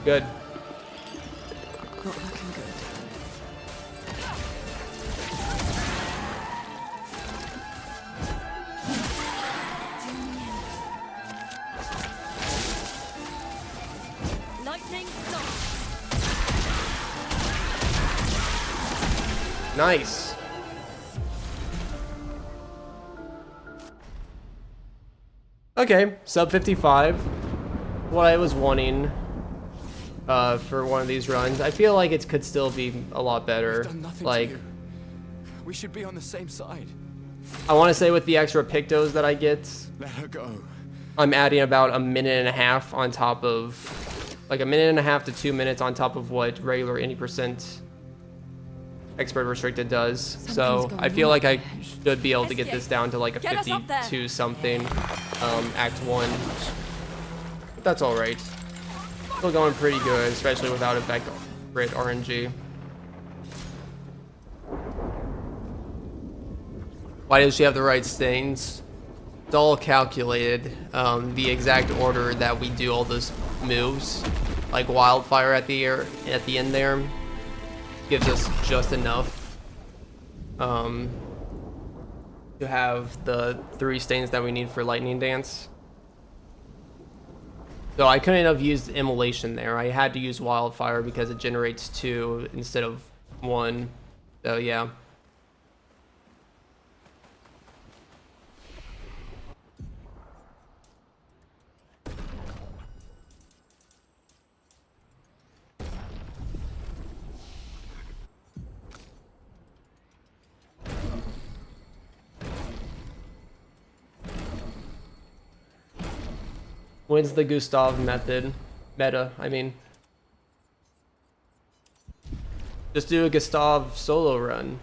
Good. Not looking good. Nice. Okay, sub 55. What I was wanting for one of these runs. I feel like it could still be a lot better. Done nothing Like, to you. We should be on the same side. I want to say with the extra pictos that I get, Let her go. I'm adding about a minute and a half on top of, like a minute and a half to 2 minutes on top of what regular 80% expert restricted does. So I feel like I should be able to get this down to like a 52 something, Act 1. But that's all right. Still going pretty good, especially without effect crit RNG. Why does she have the right stains? It's all calculated. The exact order that we do all those moves, like wildfire at the end there, gives us just enough to have the 3 stains that we need for lightning dance. So I couldn't have used immolation there. I had to use wildfire because it generates 2 instead of 1. So yeah. When's the Gustav meta, I mean. Just do a Gustav solo run.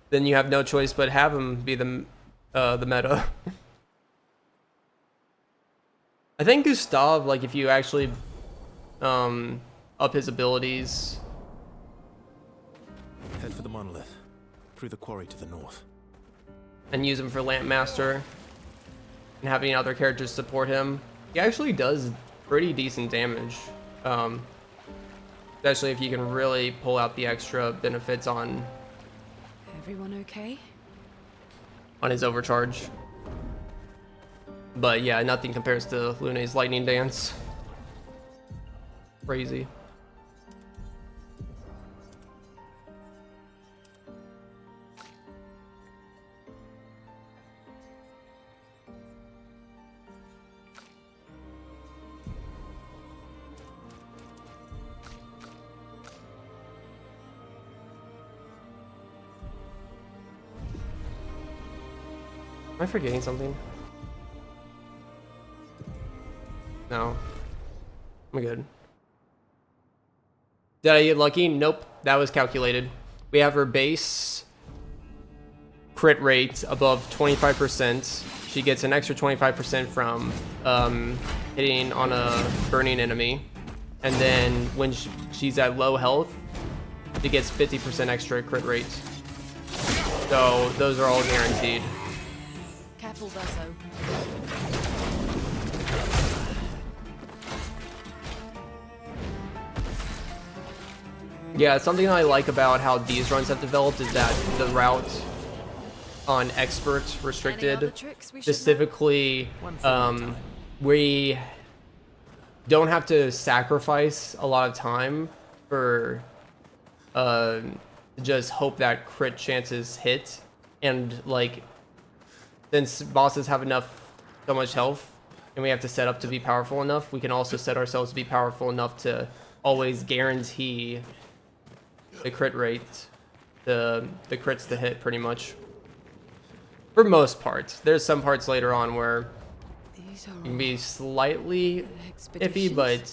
Then you have no choice but have him be the meta. I think Gustav, like if you actually up his abilities. Head for the monolith, through the quarry to the north. And use him for Lampmaster and having other characters support him. He actually does pretty decent damage, especially if you can really pull out the extra benefits on Everyone okay? his overcharge. But yeah, nothing compares to Lune's lightning dance. Crazy. Am I forgetting something? No. I'm good. Did I get lucky? Nope. That was calculated. We have her base crit rate above 25%. She gets an extra 25% from hitting on a burning enemy. And then when she's at low health, she gets 50% extra crit rate. So those are all guaranteed. Careful, Verso. Yeah, something I like about how these runs have developed is that the route on expert restricted, specifically, we don't have to sacrifice a lot of time for just hope that crit chances hit, and like since bosses have so much health and we have to set up to be powerful enough, we can also set ourselves to be powerful enough to always guarantee the crit rate, the crits to hit pretty much. For most parts. There's some parts later on where it can be slightly iffy, but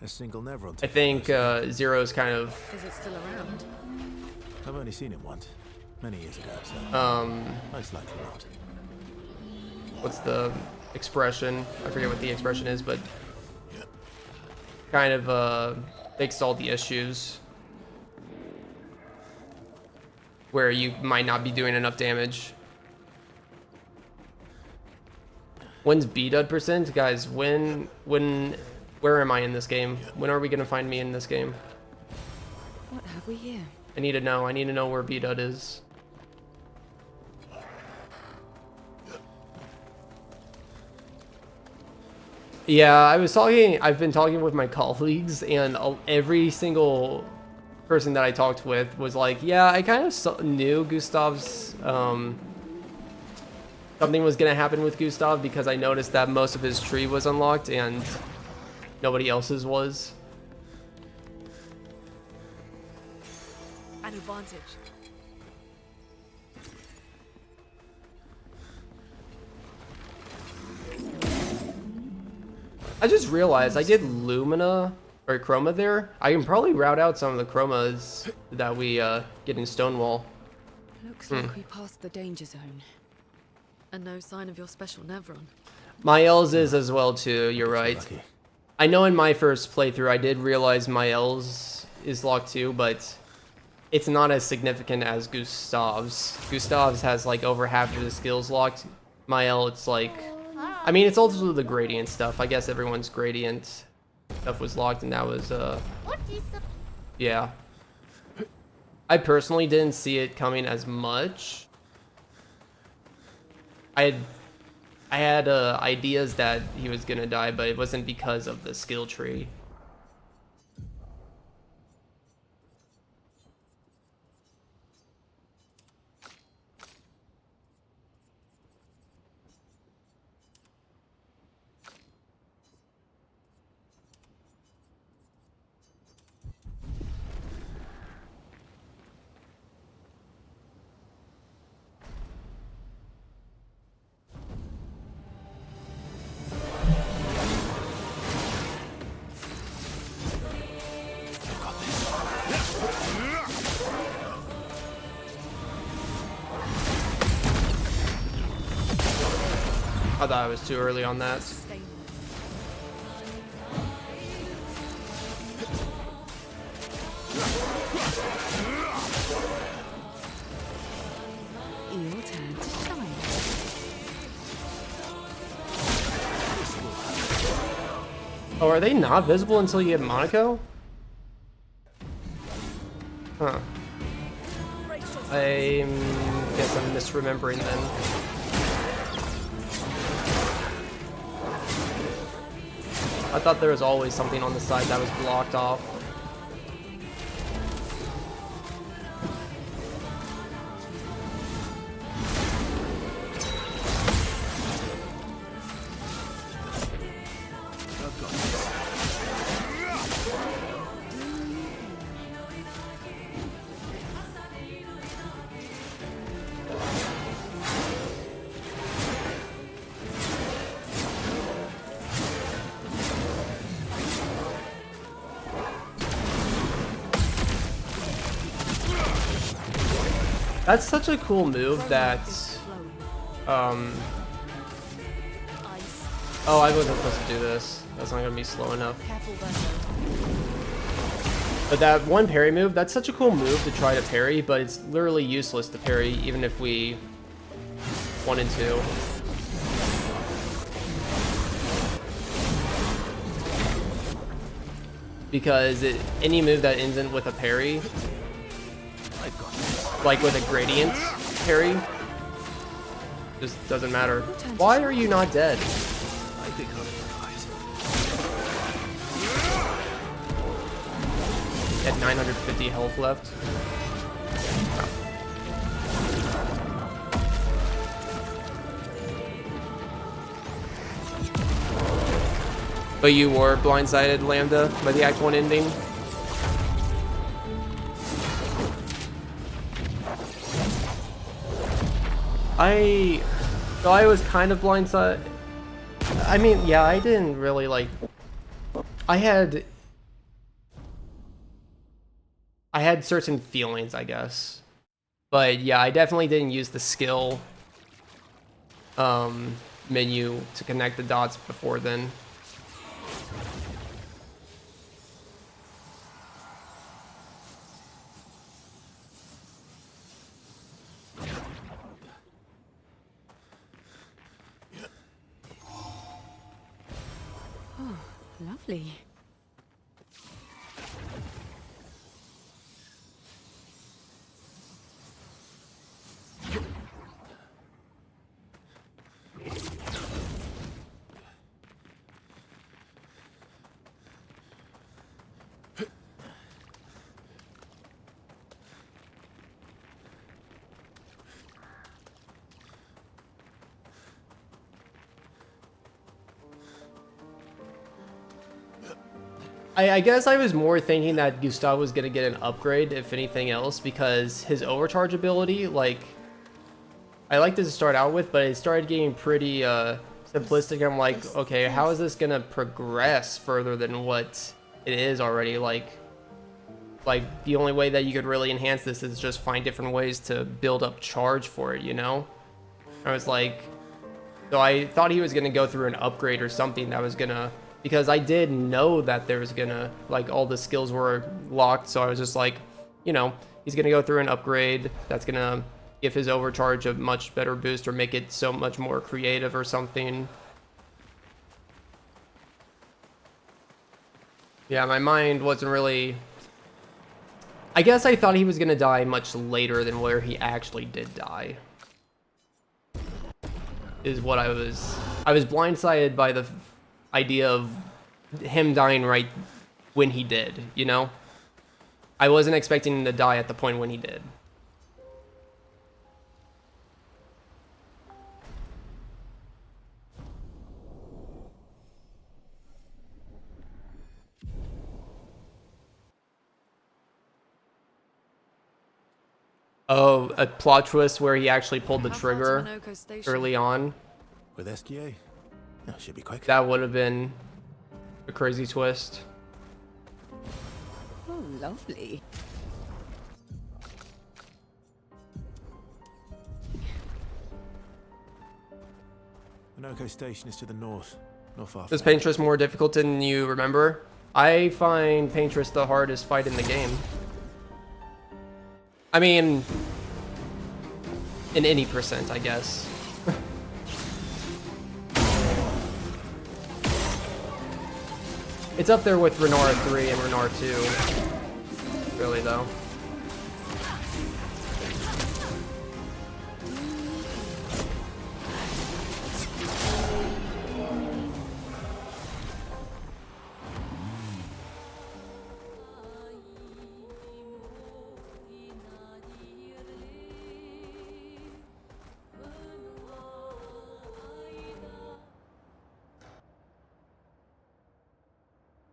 A single Nevron. I think Zero's kind of Is it still around? I've only seen him once, many years ago, so most likely not. what's the expression? I forget what the expression is, but kind of fixed all the issues where you might not be doing enough damage. When's B-Dud percent? Guys, where am I in this game? When are we gonna find me in this game? What have we here? I need to know where B-Dud is. Yeah, I've been talking with my colleagues, and every single person that I talked with was like, yeah, I kind of knew Gustav's, something was going to happen with Gustav because I noticed that most of his tree was unlocked and nobody else's was. An advantage. I just realized I did Lumina or Chroma there. I can probably route out some of the Chromas that we get in Stonewall. Looks like we passed the danger zone. And no sign of your special Nevron. Maelle's is as well too, you're right. Lucky. I know in my first playthrough I did realize Maelle's is locked too, but it's not as significant as Gustav's. Gustav's has like over half of the skills locked. Maelle, it's like, I mean, it's also the gradient stuff. I guess everyone's gradient stuff was locked, and that was, yeah. I personally didn't see it coming as much. I had ideas that he was gonna die, but it wasn't because of the skill tree. I thought I was too early on that. Your turn to shine. Oh, are they not visible until you get Monaco? Huh. I guess I'm misremembering then. I thought there was always something on the side that was blocked off. That's such a cool move that, oh, I wasn't supposed to do this. That's not gonna be slow enough. But that one parry move, that's such a cool move to try to parry, but it's literally useless to parry even if we wanted to. Because any move that ends in with a parry, like with a gradient parry, just doesn't matter. Why are you not dead? I think I'm right. At 950 health left. But you were blindsided, Lambda, by the Act 1 ending? So I was kind of blindsided. I mean, yeah, I didn't really like. I had certain feelings, I guess, but yeah, I definitely didn't use the skill menu to connect the dots before then. Lovely. I guess I was more thinking that Gustave was gonna get an upgrade, if anything else, because his overcharge ability, like, I liked it to start out with, but it started getting pretty simplistic. I'm like, okay, how is this gonna progress further than what it is already? Like the only way that you could really enhance this is just find different ways to build up charge for it, you know? I was like, so I thought he was gonna go through an upgrade or something that was gonna, because I did know that there was gonna, like, all the skills were locked, so I was just like, you know, he's gonna go through an upgrade that's gonna give his overcharge a much better boost or make it so much more creative or something. Yeah, my mind wasn't really... I guess I thought he was gonna die much later than where he actually did die. Is what I was blindsided by the idea of him dying right when he did, you know? I wasn't expecting him to die at the point when he did. Oh, a plot twist where he actually pulled the trigger early on. With Esquie? That should be quick. That would have been a crazy twist. Oh, lovely. Minoko Station is to the north. Not far. Is Paintress more difficult than you remember? I find Paintress the hardest fight in the game. I mean, in any percent, I guess. It's up there with Renoir 3 and Renoir 2. Really, though.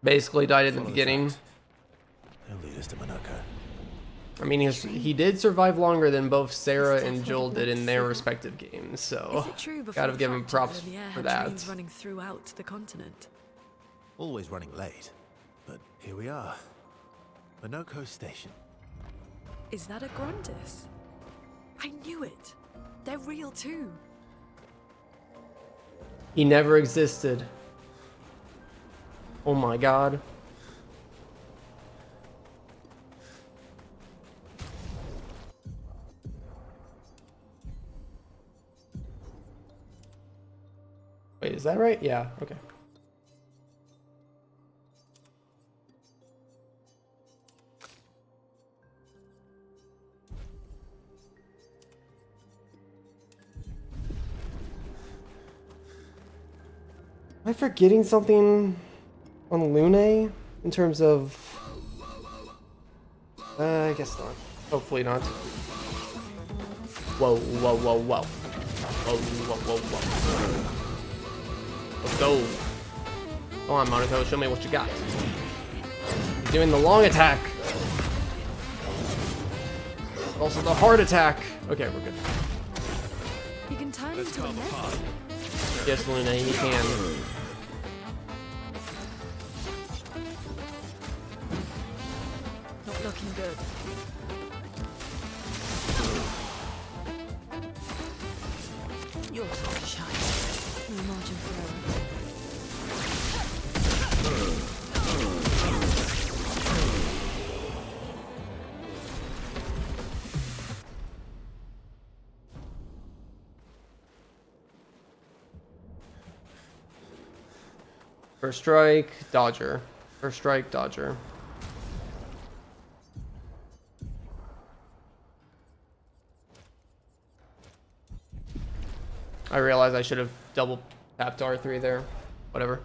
Basically died at the beginning. They'll lead us to Minoko. I mean, he did survive longer than both Sarah and Joel did in their respective games, so gotta give him props for that. Running throughout the continent. Always running late, but here we are. Minoko Station. Is that a Grundis? I knew it. They're real too. He never existed. Oh my god. Wait, is that right? Yeah, okay. Am I forgetting something on Lune in terms of... I guess not. Hopefully not. Whoa, whoa, whoa, whoa. Whoa, whoa, whoa, whoa. Let's go. Come on, Monaco, show me what you got. He's doing the long attack. Also the hard attack. Okay, we're good. He can turn into a net. Yes, Lune, he can. Not looking good. You're so shy. No margin for error. First strike, dodger. First strike, dodger. I realize I should have double tapped R3 there. Whatever.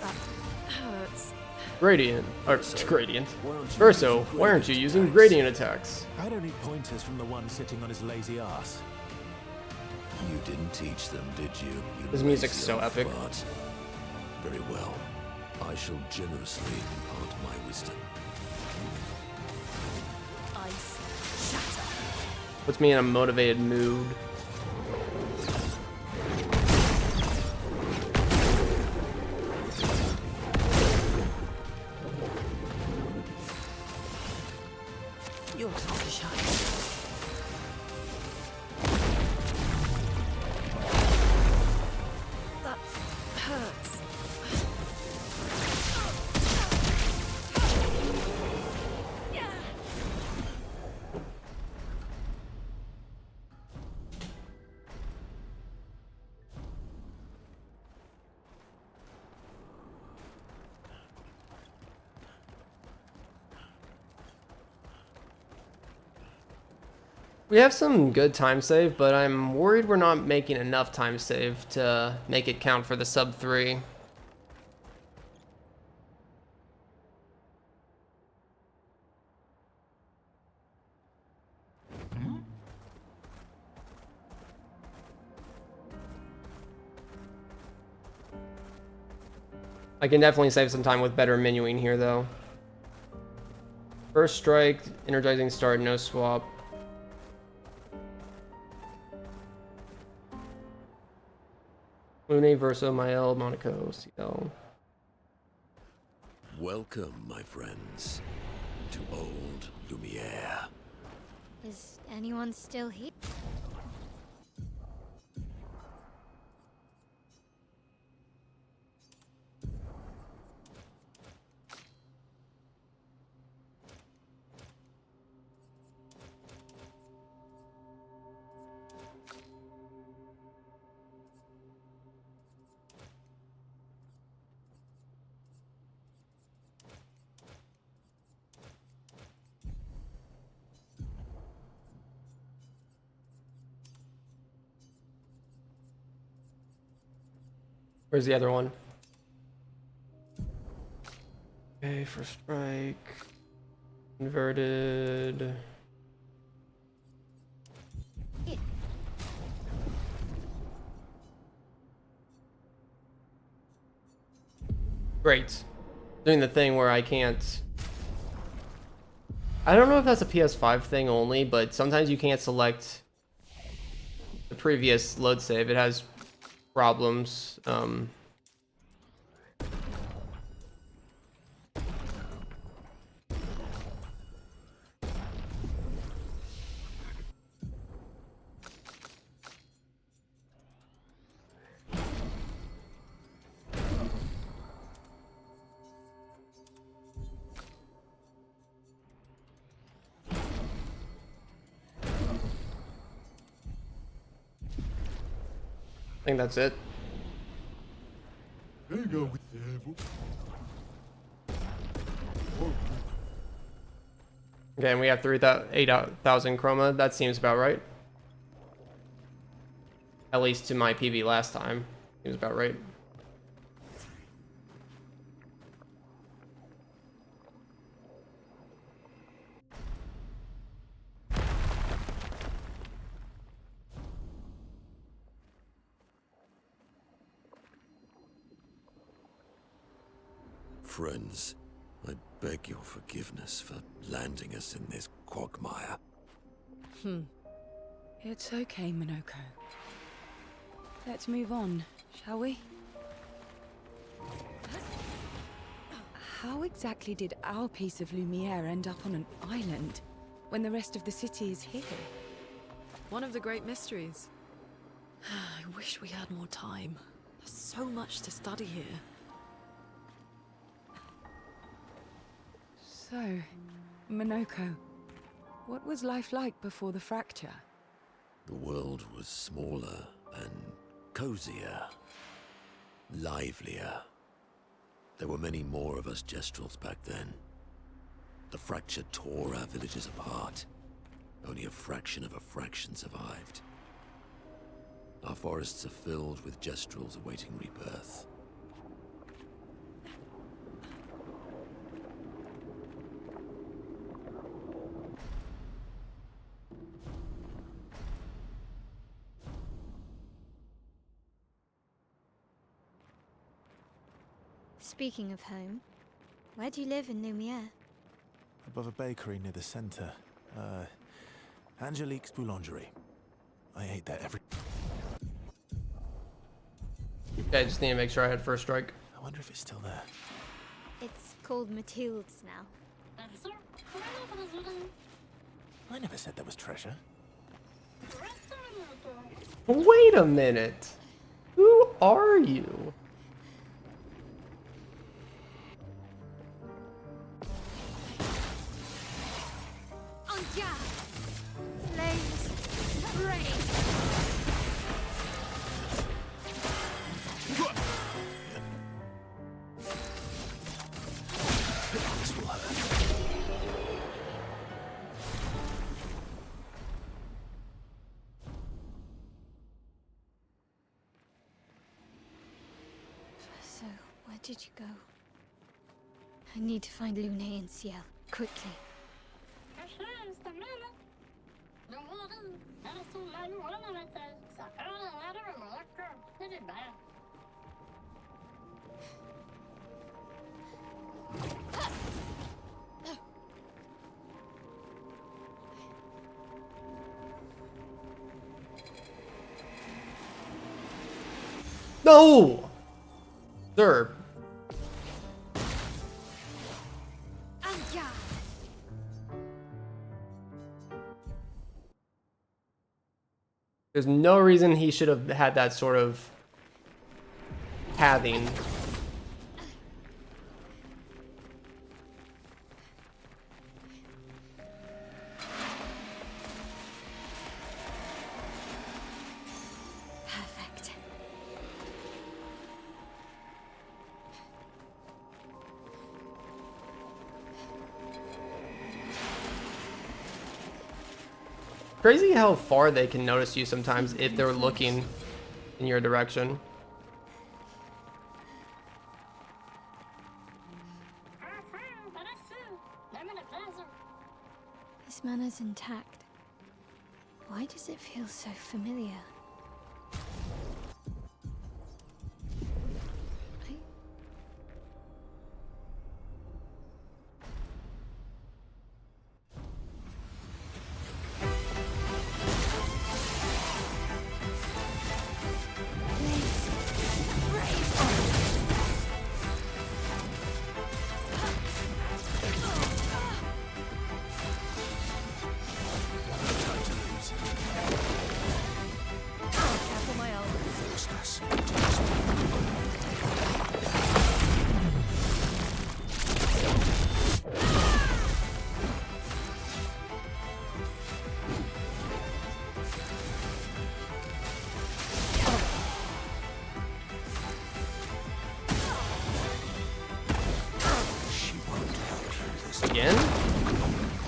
That hurts. Gradient. Or gradient. Verso, why aren't you using gradient attacks? I don't need pointers from the one sitting on his lazy ass. You didn't teach them, did you? This music's so epic. Fart. Very well. I shall generously impart my wisdom. Ice shatter. Puts me in a motivated mood. Your time to shine. That hurts. We have some good time save, but I'm worried we're not making enough time save to make it count for the sub 3. I can definitely save some time with better menuing here, though. First strike, energizing start, no swap. Lune, Verso, Maelle, Monaco, CL. Welcome, my friends, to old Lumiere. Is anyone still here? Where's the other one? Okay, first strike. Inverted. Great. Doing the thing where I can't... I don't know if that's a PS5 thing only, but sometimes you can't select the previous load save. It has problems. I think that's it. There you go. Okay, and we have 8,000 chroma. That seems about right. At least to my PV last time. Seems about right. Friends, I beg your forgiveness for landing us in this quagmire. It's okay, Monoko. Let's move on, shall we? How exactly did our piece of Lumiere end up on an island when the rest of the city is here? One of the great mysteries. I wish we had more time. There's so much to study here. So, Monoko, what was life like before the fracture? The world was smaller and cozier, livelier. There were many more of us Gestrels back then. The fracture tore our villages apart. Only a fraction of a fraction survived. Our forests are filled with Gestrels awaiting rebirth. Speaking of home, where do you live in Lumiere? Above a bakery near the center. Angelique's Boulangerie. I ate there every... Okay, I just need to make sure I had first strike. I wonder if it's still there. It's called Mathilde's now. I never said there was treasure. Wait a minute. Who are you? On gas! Flames! Rain! This will hurt. So, where did you go? I need to find Lune and Ciel, quickly. No! Sir. There's no reason he should have had that sort of pathing. Perfect. Crazy how far they can notice you sometimes if they're looking in your direction. This manner's intact. Why does it feel so familiar? Careful, Maelle. Again?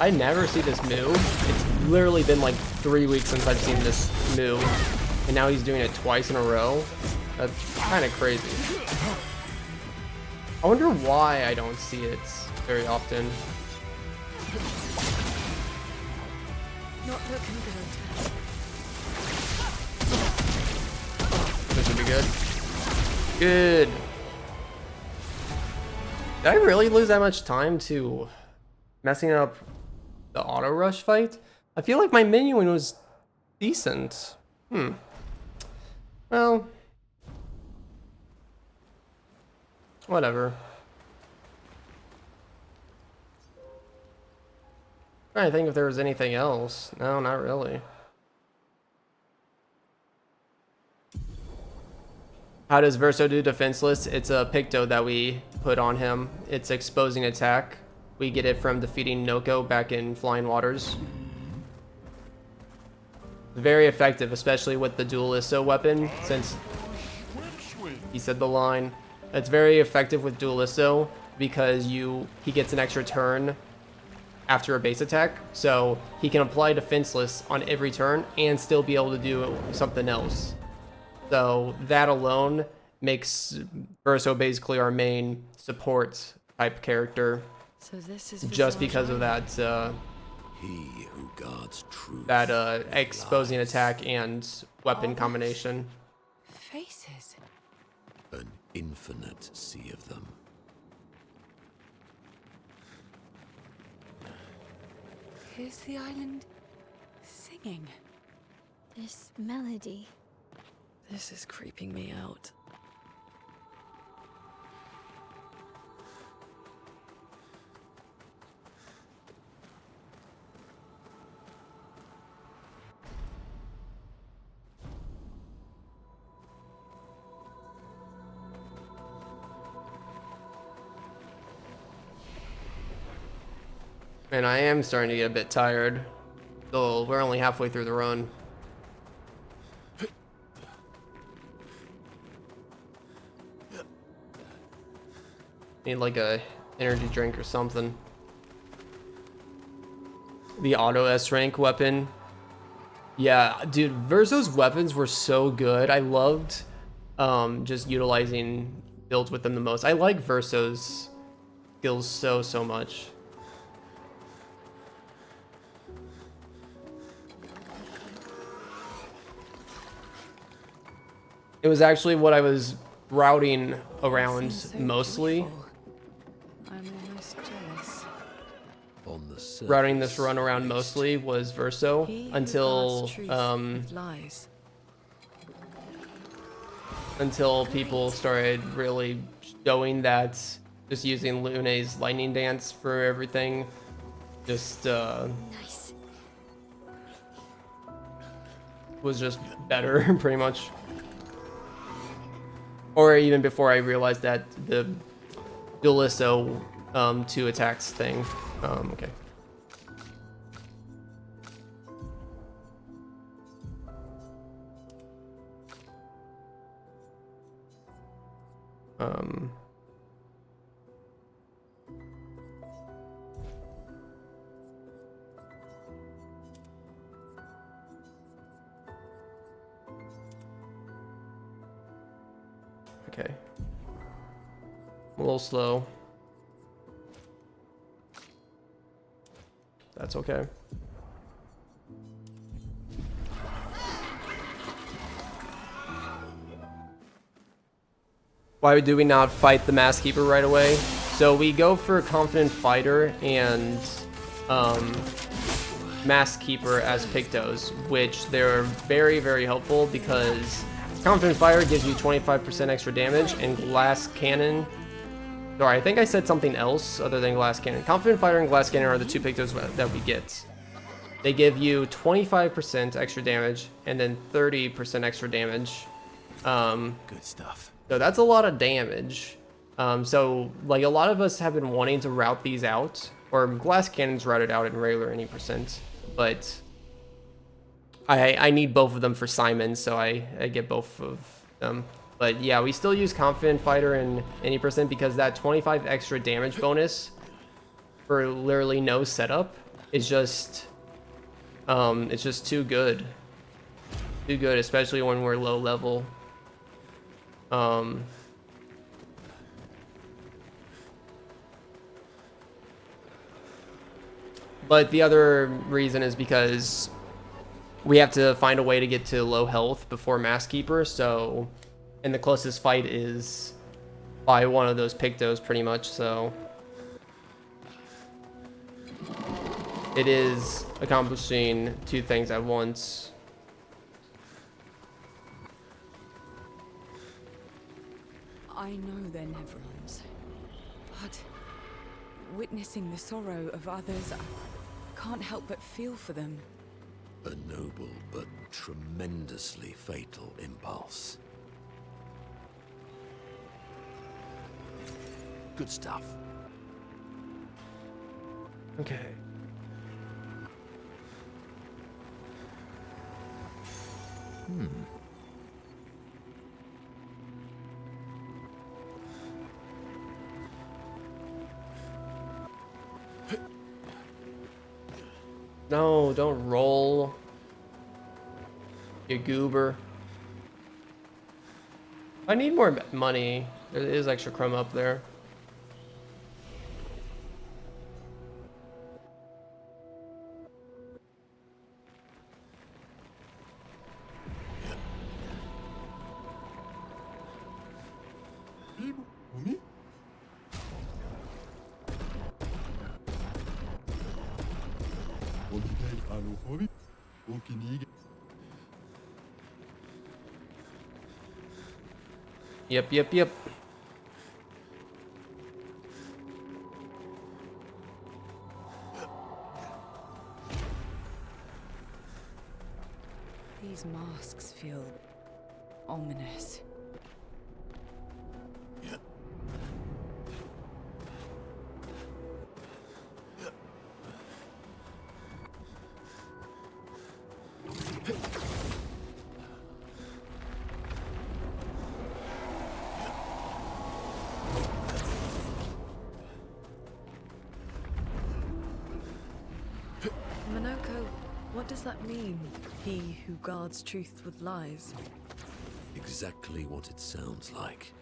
I never see this move. It's literally been like 3 weeks since I've seen this move. And now he's doing it twice in a row. That's kind of crazy. I wonder why I don't see it very often. Not looking good. This would be good. Good. Did I really lose that much time to messing up the auto rush fight? I feel like my minuing was decent. Well, whatever. Trying to think if there was anything else. No, not really. How does Verso do defenseless? It's a Picto that we put on him. It's exposing attack. We get it from defeating Noko back in Flying Waters. Very effective, especially with the Duelisto weapon, since he said the line. It's very effective with Duelisto because he gets an extra turn after a base attack, so he can apply defenseless on every turn and still be able to do something else. So that alone makes Verso basically our main support type character. So this is Just because of that He who guards truth. that exposing attack and weapon combination. faces. An infinite sea of them. Is the island singing? This melody. This is creeping me out. And I am starting to get a bit tired. So we're only halfway through the run. Need like a energy drink or something. The auto S rank weapon. Yeah, dude, Verso's weapons were so good. I loved just utilizing builds with them the most. I like Verso's skills so much. It was actually what I was routing around mostly. I'm almost jealous. On the surface, Routing this run around mostly was Verso until people started really showing that just using Lune's lightning dance for everything just Nice. was just better pretty much. Or even before I realized that the Duelisto 2 attacks thing. Okay. Okay. I'm a little slow. That's okay. Why do we not fight the Mask Keeper right away? So we go for Confident Fighter and Mask Keeper as Pictos, which they're very helpful because Confident Fire gives you 25% extra damage, and Glass Cannon... Sorry, I think I said something else other than Glass Cannon. Confident Fire and Glass Cannon are the two Pictos that we get. They give you 25% extra damage, and then 30% extra damage. Good stuff. So that's a lot of damage. So, like, a lot of us have been wanting to route these out, or Glass Cannon's routed out in regular any percent, but... I need both of them for Simon, so I get both of them. But yeah, we still use Confident Fighter in any percent because that 25 extra damage bonus for literally no setup is just it's just too good. Too good, especially when we're low level. But the other reason is because we have to find a way to get to low health before Mask Keeper, so... And the closest fight is by one of those Pictos, pretty much, so... It is accomplishing two things at once. I know they're never ends, but witnessing the sorrow of others, I can't help but feel for them. A noble but tremendously fatal impulse. Good stuff. Okay. No, don't roll. You goober. I need more money. There is extra chrome up there. Yep, yep, yep. These masks feel ominous. Minoko, what does that mean? He who guards truth with lies. Exactly what it sounds like.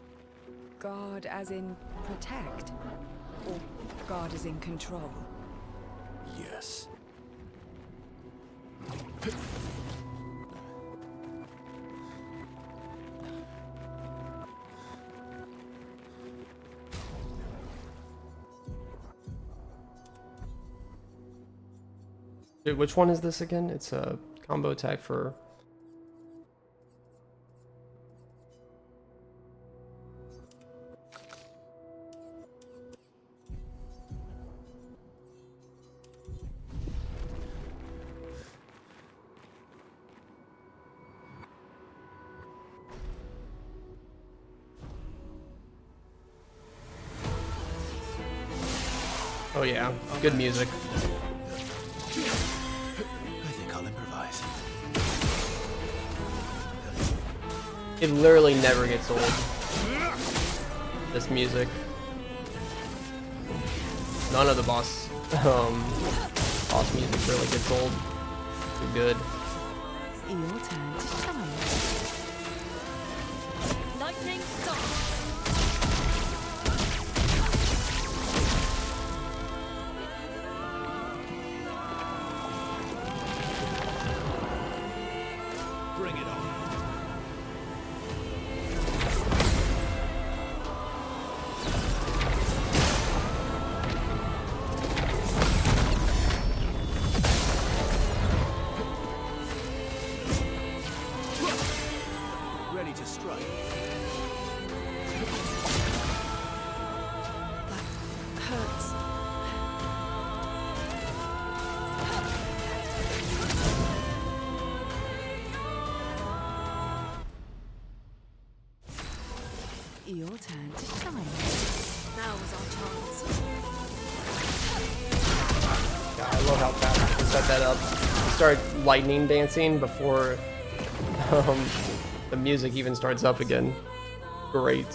Guard as in protect? Or guard as in control? Yes. Dude, which one is this again? It's a combo attack for... Oh yeah, good music. I think I'll improvise. It literally never gets old. This music. None of the boss music really gets old. Too good. Your turn to shine. Lightning storm. Bring it on. Ready to strike. That hurts. Your turn to shine. Now was our chance. God, I love how fast I can set that up. Start lightning dancing before the music even starts up again. Great.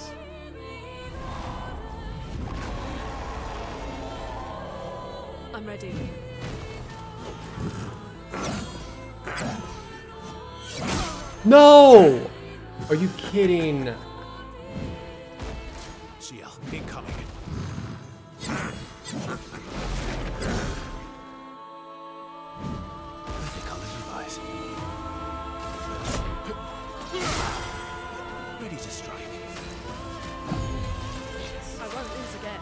I'm ready. No! Are you kidding? Shield incoming. I think I'll improvise. Ready to strike. I won't lose again.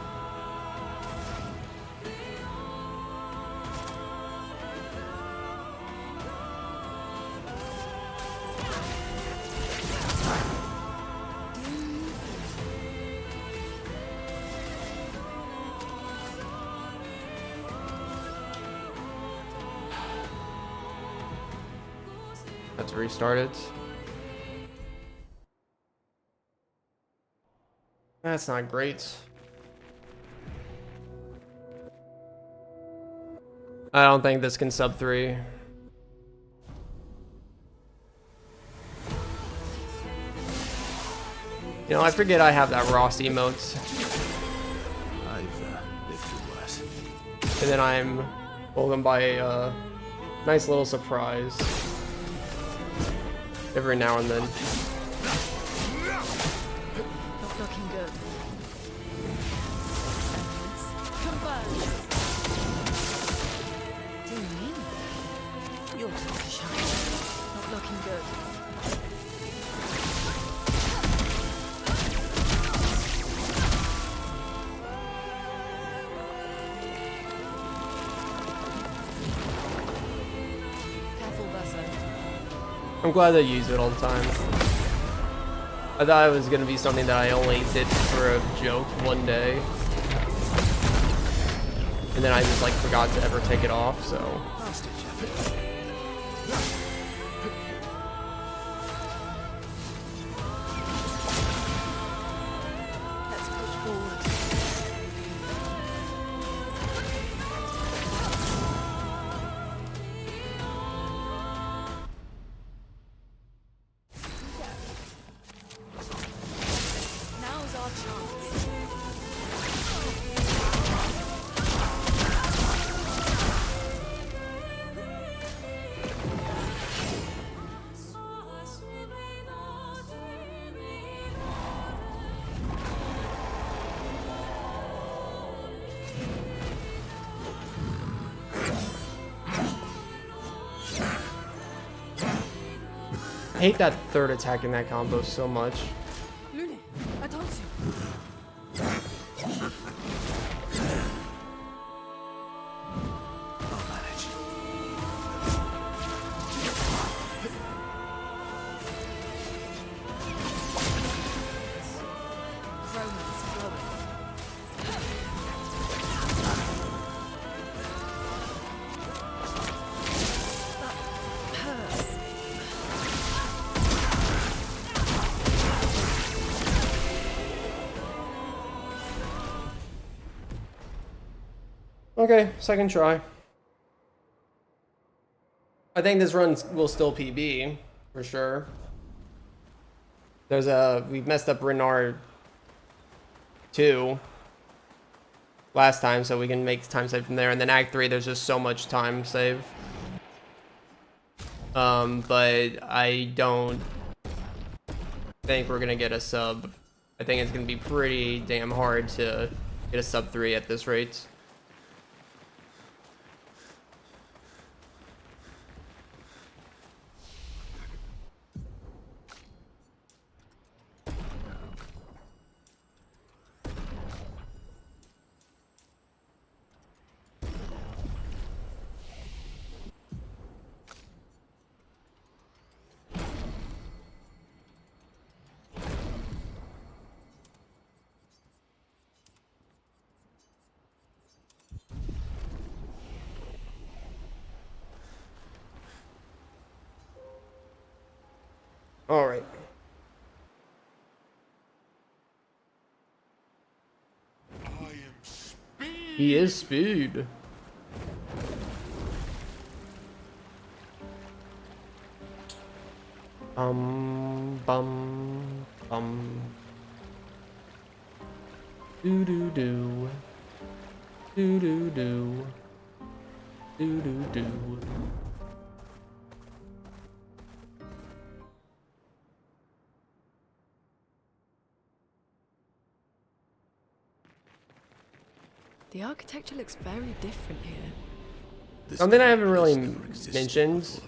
Let's restart it. That's not great. I don't think this can sub 3. You know, I forget I have that Ross emote. I've lived through worse. And then I'm welcomed by a nice little surprise. Every now and then. Not looking good. Converge. Do you mean? Your turn to shine. Not looking good. I'm glad I use it all the time. I thought it was gonna be something that I only did for a joke one day. And then I just like forgot to ever take it off, so. Let's push forward. Now's our chance. I hate that third attack in that combo so much. Lune, attention. I'll manage. Romance flowing. Okay, second try. I think this run will still PB, for sure. We messed up Renoir 2 last time, so we can make time save from there. And then Act 3, there's just so much time save. But I don't think we're gonna get a sub. I think it's gonna be pretty damn hard to get a sub 3 at this rate. All right. I am Speed. He is Speed. Bum bum. Do do do. Do do do. Do do do. The architecture looks very different here. Something I haven't really mentioned,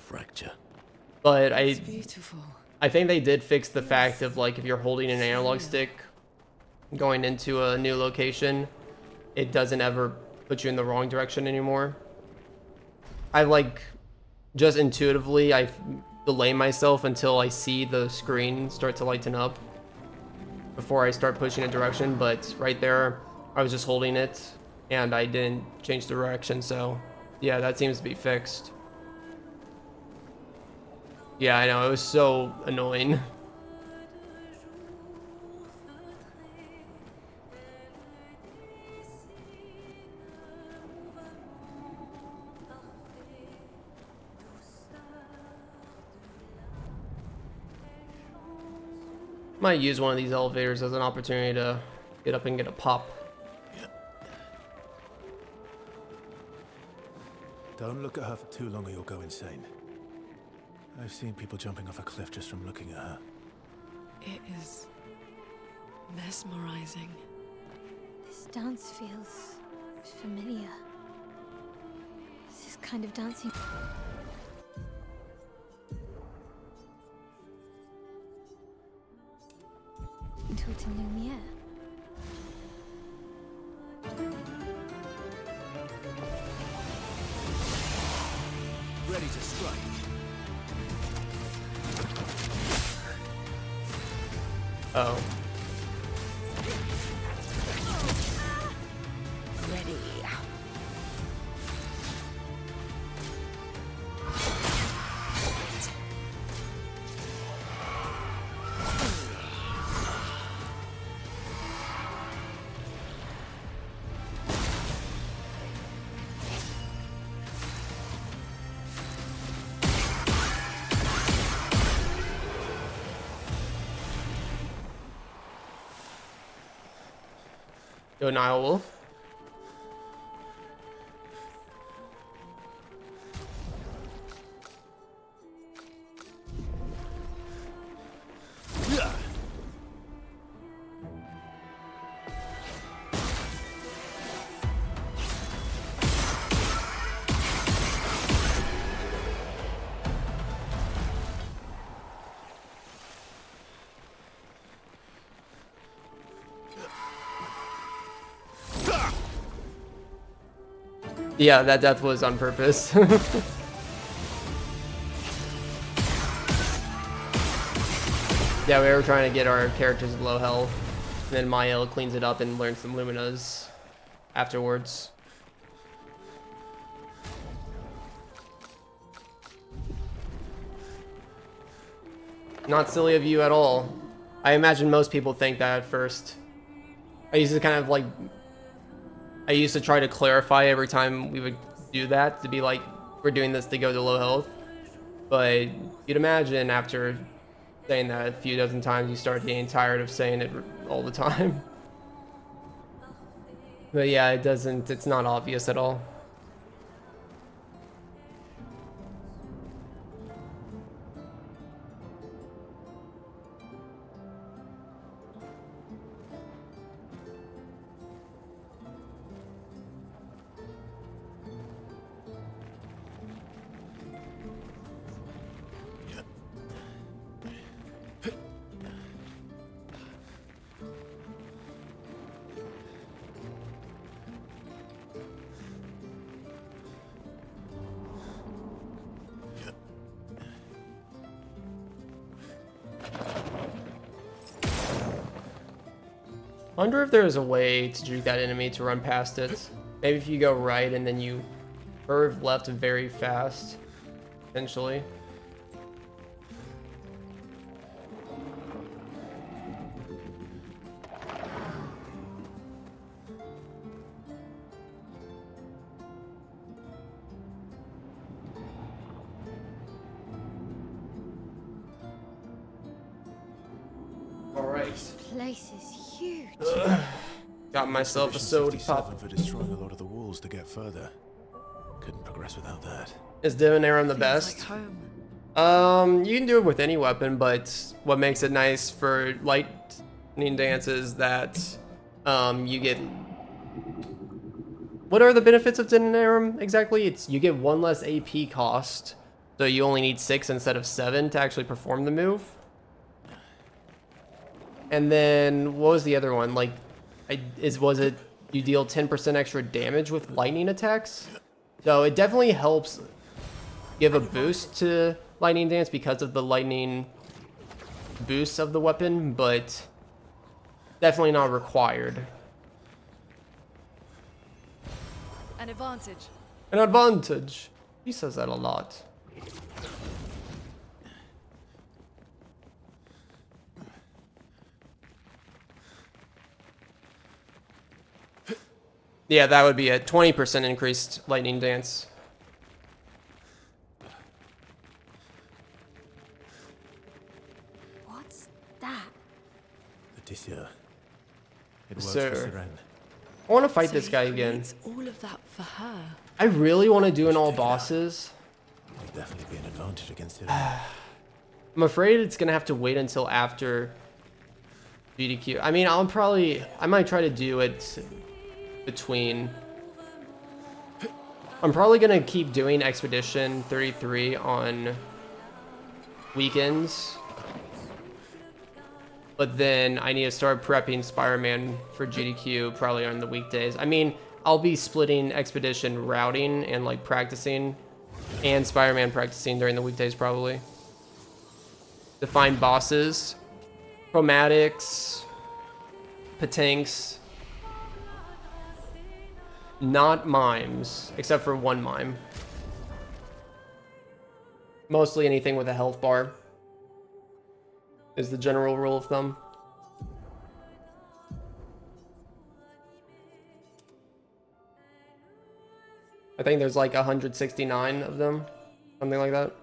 but It's beautiful. I think they did fix the fact of like if you're holding an analog stick going into a new location, it doesn't ever put you in the wrong direction anymore. I like just intuitively I delay myself until I see the screen start to lighten up before I start pushing a direction, but right there I was just holding it and I didn't change the direction, so yeah, that seems to be fixed. Yeah, I know, it was so annoying. Might use one of these elevators as an opportunity to get up and get a pop. Don't look at her for too long or you'll go insane. I've seen people jumping off a cliff just from looking at her. It is mesmerizing. This dance feels familiar. This is kind of dancing. Tout en lumière. Ready to strike. Oh. Ready. Go Nile Wolf. Yeah, that death was on purpose. Yeah, we were trying to get our characters low health. And then Maelle cleans it up and learns some Luminas afterwards. Not silly of you at all. I imagine most people think that at first. I used to kind of like... I used to try to clarify every time we would do that, to be like, we're doing this to go to low health. But you'd imagine after saying that a few dozen times, you start getting tired of saying it all the time. But yeah, it's not obvious at all. I wonder if there's a way to juke that enemy to run past it. Maybe if you go right and then you curve left very fast, potentially. All right. This place is huge. Got myself a soda pop. For destroying a lot of the walls to get further. Couldn't progress without that. Is Divin Aram the best? Like home. You can do it with any weapon, but what makes it nice for lightning dance is that you get... What are the benefits of Divin Aram exactly? It's you get 1 less AP cost, so you only need 6 instead of 7 to actually perform the move. And then what was the other one? Like, was it you deal 10% extra damage with lightning attacks? So it definitely helps give a boost to lightning dance because of the lightning boost of the weapon, but definitely not required. An advantage. An advantage. He says that a lot. Yeah, that would be a 20% increased lightning dance. What's that? Odysseus. It works Sir. for Siren. I want to fight So this he guy again. creates all of that for her. I really want to do an all bosses. It'll definitely be an advantage against Siren. I'm afraid it's gonna have to wait until after GDQ. I mean, I might try to do it between. I'm probably gonna keep doing Expedition 33 on weekends, but then I need to start prepping Spider-Man for GDQ probably on the weekdays. I mean, I'll be splitting Expedition routing and like practicing, and Spider-Man practicing during the weekdays probably. To find bosses Chromatics, Patanks, not mimes, except for one mime. Mostly anything with a health bar is the general rule of thumb. I think there's like 169 of them, something like that.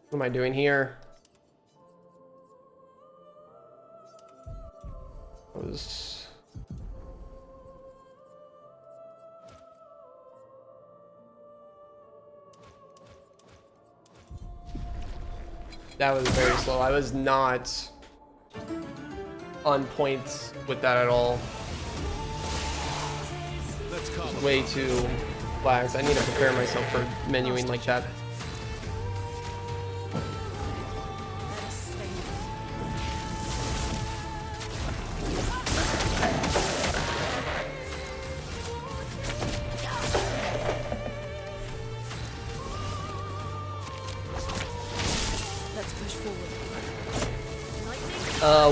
What am I doing here? That was very slow. I was not on point with that at all. Way too lax. I need to prepare myself for menuing like that.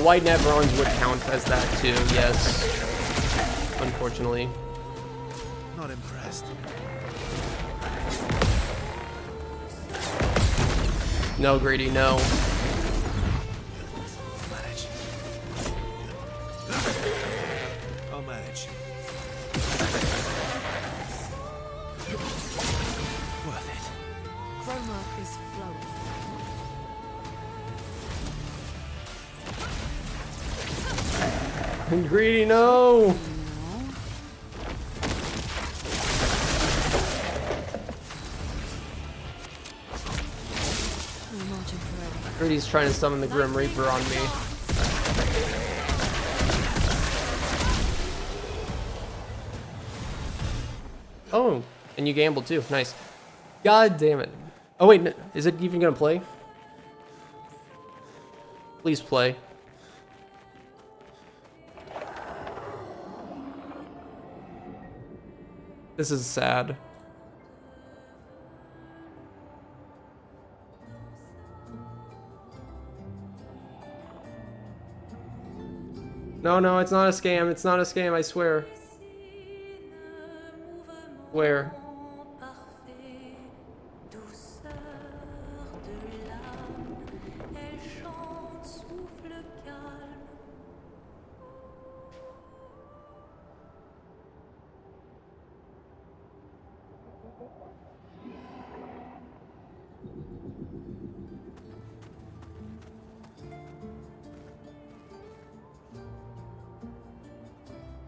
White Neverons would count as that too, yes. Unfortunately. Not impressed. No, Greedy, no. Manage. I'll manage. Worth it. Chroma is flowing. Greedy, no! Greedy's trying to summon the Grim Reaper on me. Oh, and you gambled too. Nice. God damn it. Oh wait, is it even gonna play? Please play. This is sad. No, no, it's not a scam. It's not a scam, I swear. Where?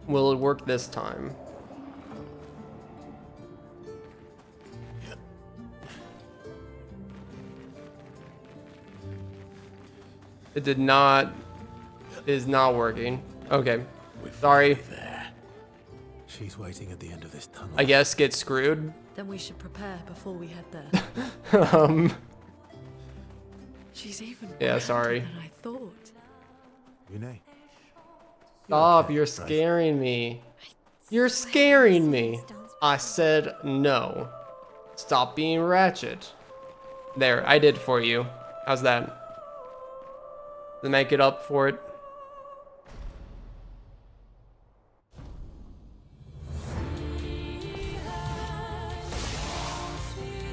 Will it work this time? It did not. It is not working. Okay. Sorry. She's waiting at the end of this tunnel. I guess get screwed. Then we should prepare before we head there. She's even Yeah, sorry. than I thought. Renee. Stop, you're scaring me. You're scaring me. I said no. Stop being ratchet. There, I did for you. How's that? To make it up for it.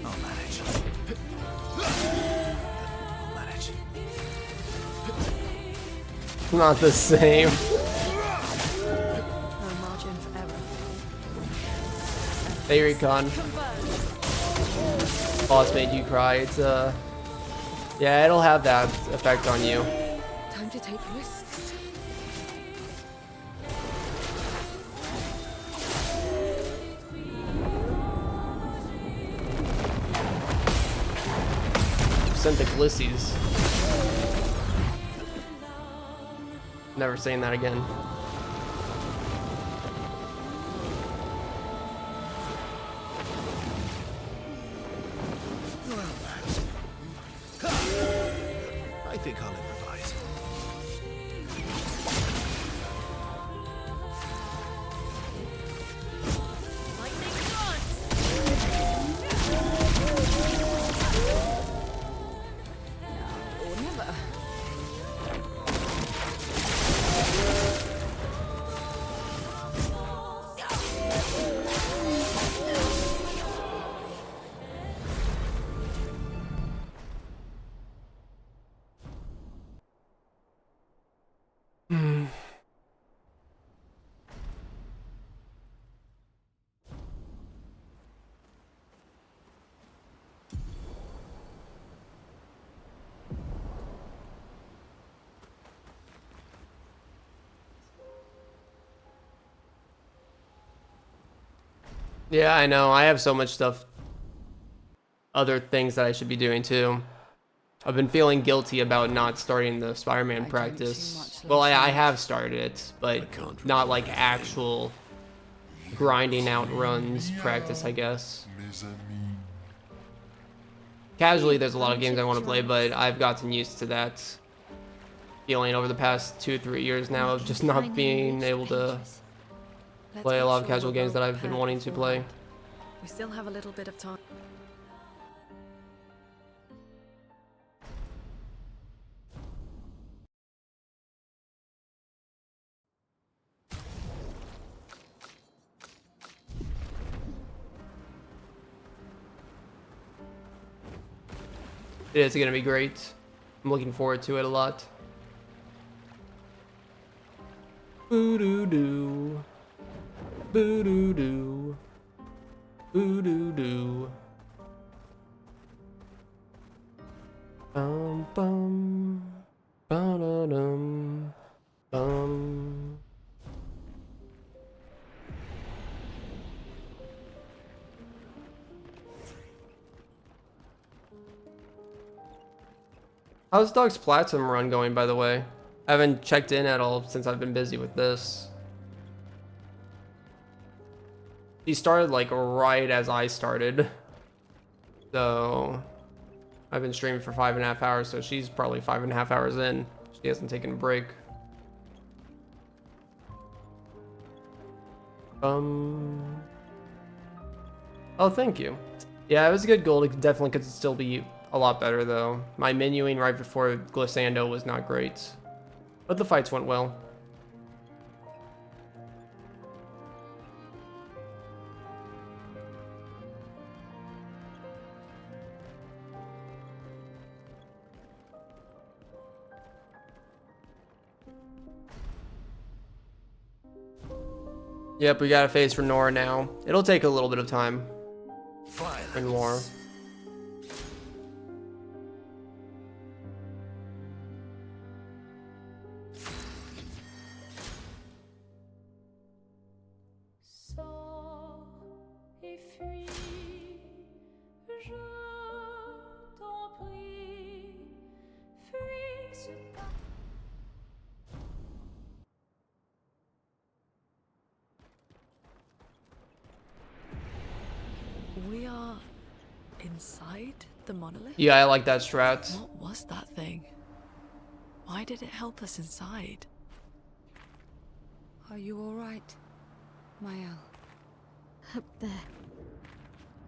I'll manage. Not the same. No margin for error. Hey, Recon. Boss made you cry. It's yeah, it'll have that effect on you. Time to take risks. Sent the glissies. Never saying that again. I think I'll improvise. Yeah, I know. I have so much stuff, other things that I should be doing too. I've been feeling guilty about not starting the Spider-Man practice. Well, I have started it, but not like actual grinding out runs practice, I guess. Casually, there's a lot of games I want to play, but I've gotten used to that feeling over the past 2-3 years now of just not being able to play a lot of casual games that I've been wanting to play. We still have a little bit of time. It is gonna be great. I'm looking forward to it a lot. Boo doo doo. Boo doo doo. Boo doo doo. Bum. Ba-da-dum. Bum. How's Dog's Platinum run going, by the way? I haven't checked in at all since I've been busy with this. He started like right as I started. So I've been streaming for 5.5 hours, so she's probably 5.5 hours in. She hasn't taken a break. Oh, thank you. Yeah, it was a good goal. It definitely could still be a lot better though. My menuing right before Glissando was not great, but the fights went well. Yep, we gotta face Renoir now. It'll take a little bit of time. Renoir. We are inside the monolith? Yeah, I like that strat. What was that thing? Why did it help us inside? Are you all right, Maelle? Up there.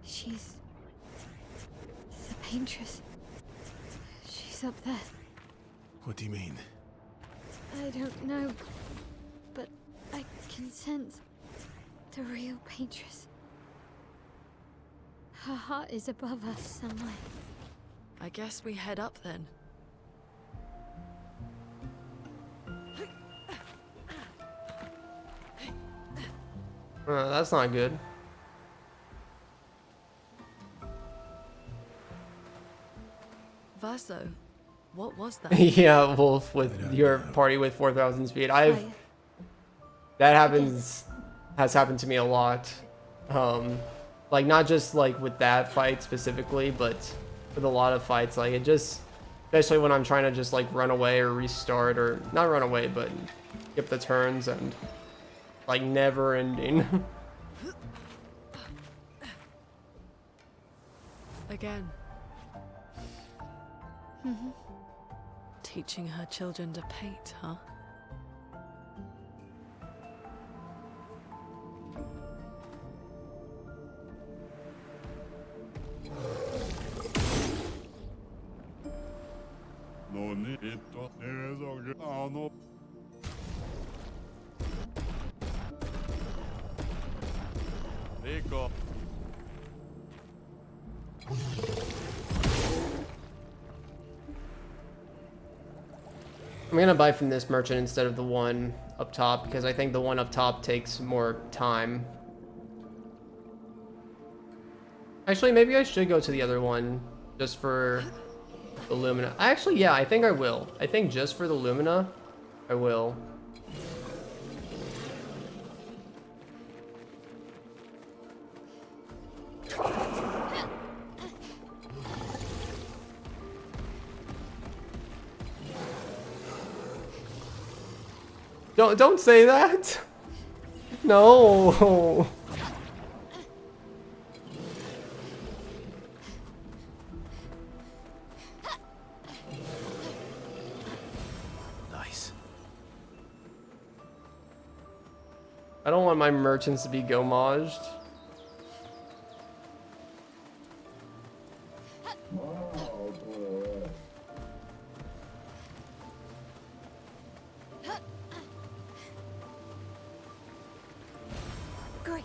She's the paintress. She's up there. What do you mean? I don't know, but I can sense the real paintress. Her heart is above us somewhere. I guess we head up then. That's not good. Verso, what was that? Yeah, Wolf with your party with 4,000 speed. That has happened to me a lot. Like not just like with that fight specifically, but with a lot of fights, like it just, especially when I'm trying to just like run away or restart, or not run away, but skip the turns, and like never ending. Again. Teaching her children to paint, huh? I'm gonna buy from this merchant instead of the one up top, because I think the one up top takes more time. Actually, maybe I should go to the other one just for the Lumina. Actually, yeah, I think I will. I think just for the Lumina, I will. Don't say that. No. Nice. I don't want my merchants to be gomaged. Great.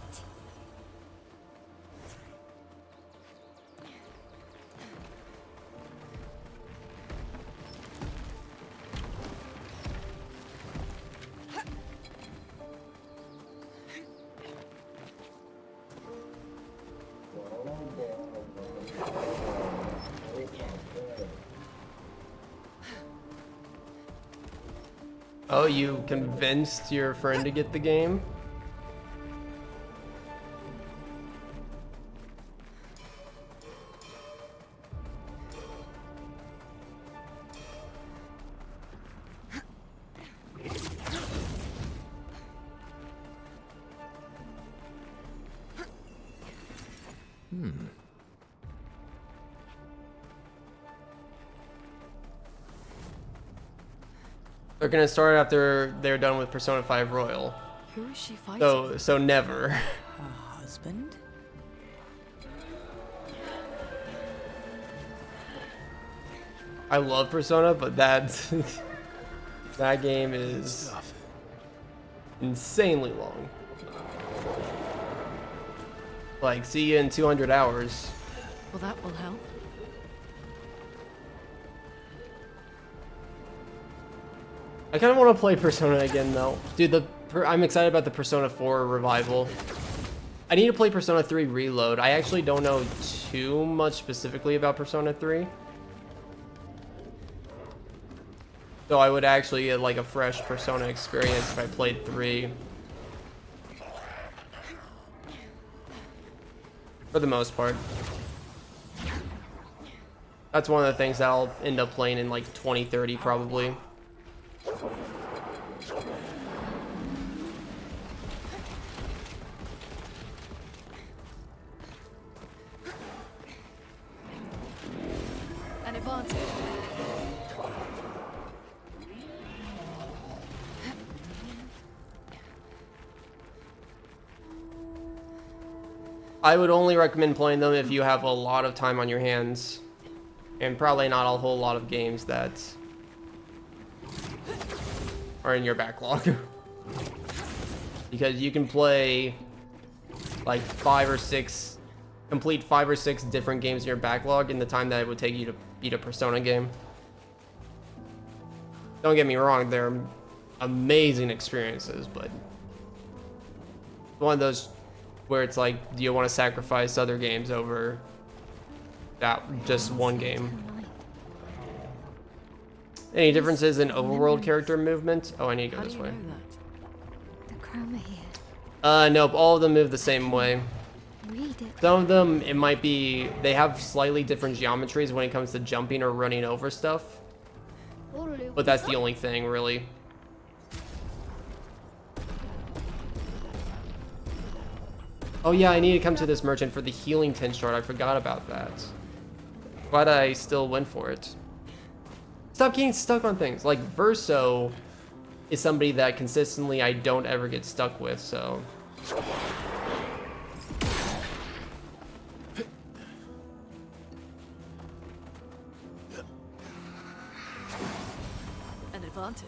Oh, you convinced your friend to get the game? They're gonna start after they're done with Persona 5 Royal. Who is she fighting? So never. Her husband? I love Persona, but that that game is insanely long. Like, see you in 200 hours. Well, that will help. I kind of want to play Persona again, though. Dude, I'm excited about the Persona 4 revival. I need to play Persona 3 Reload. I actually don't know too much specifically about Persona 3. So I would actually get like a fresh Persona experience if I played 3. For the most part. That's one of the things that I'll end up playing in like 2030 probably. An advantage. I would only recommend playing them if you have a lot of time on your hands. And probably not a whole lot of games that are in your backlog. Because you can play like complete 5 or 6 different games in your backlog in the time that it would take you to beat a Persona game. Don't get me wrong, they're amazing experiences, but one of those where it's like, do you want to sacrifice other games over that just one game? Any differences in overworld character movement? Oh, I need to go this way. The chroma here. Nope, all of them move the same way. Read it. Some of them, it might be, they have slightly different geometries when it comes to jumping or running over stuff. But that's the only thing, really. Oh yeah, I need to come to this merchant for the healing 10 shard. I forgot about that. Glad I still went for it. Stop getting stuck on things. Like, Verso is somebody that consistently I don't ever get stuck with, so... An advantage.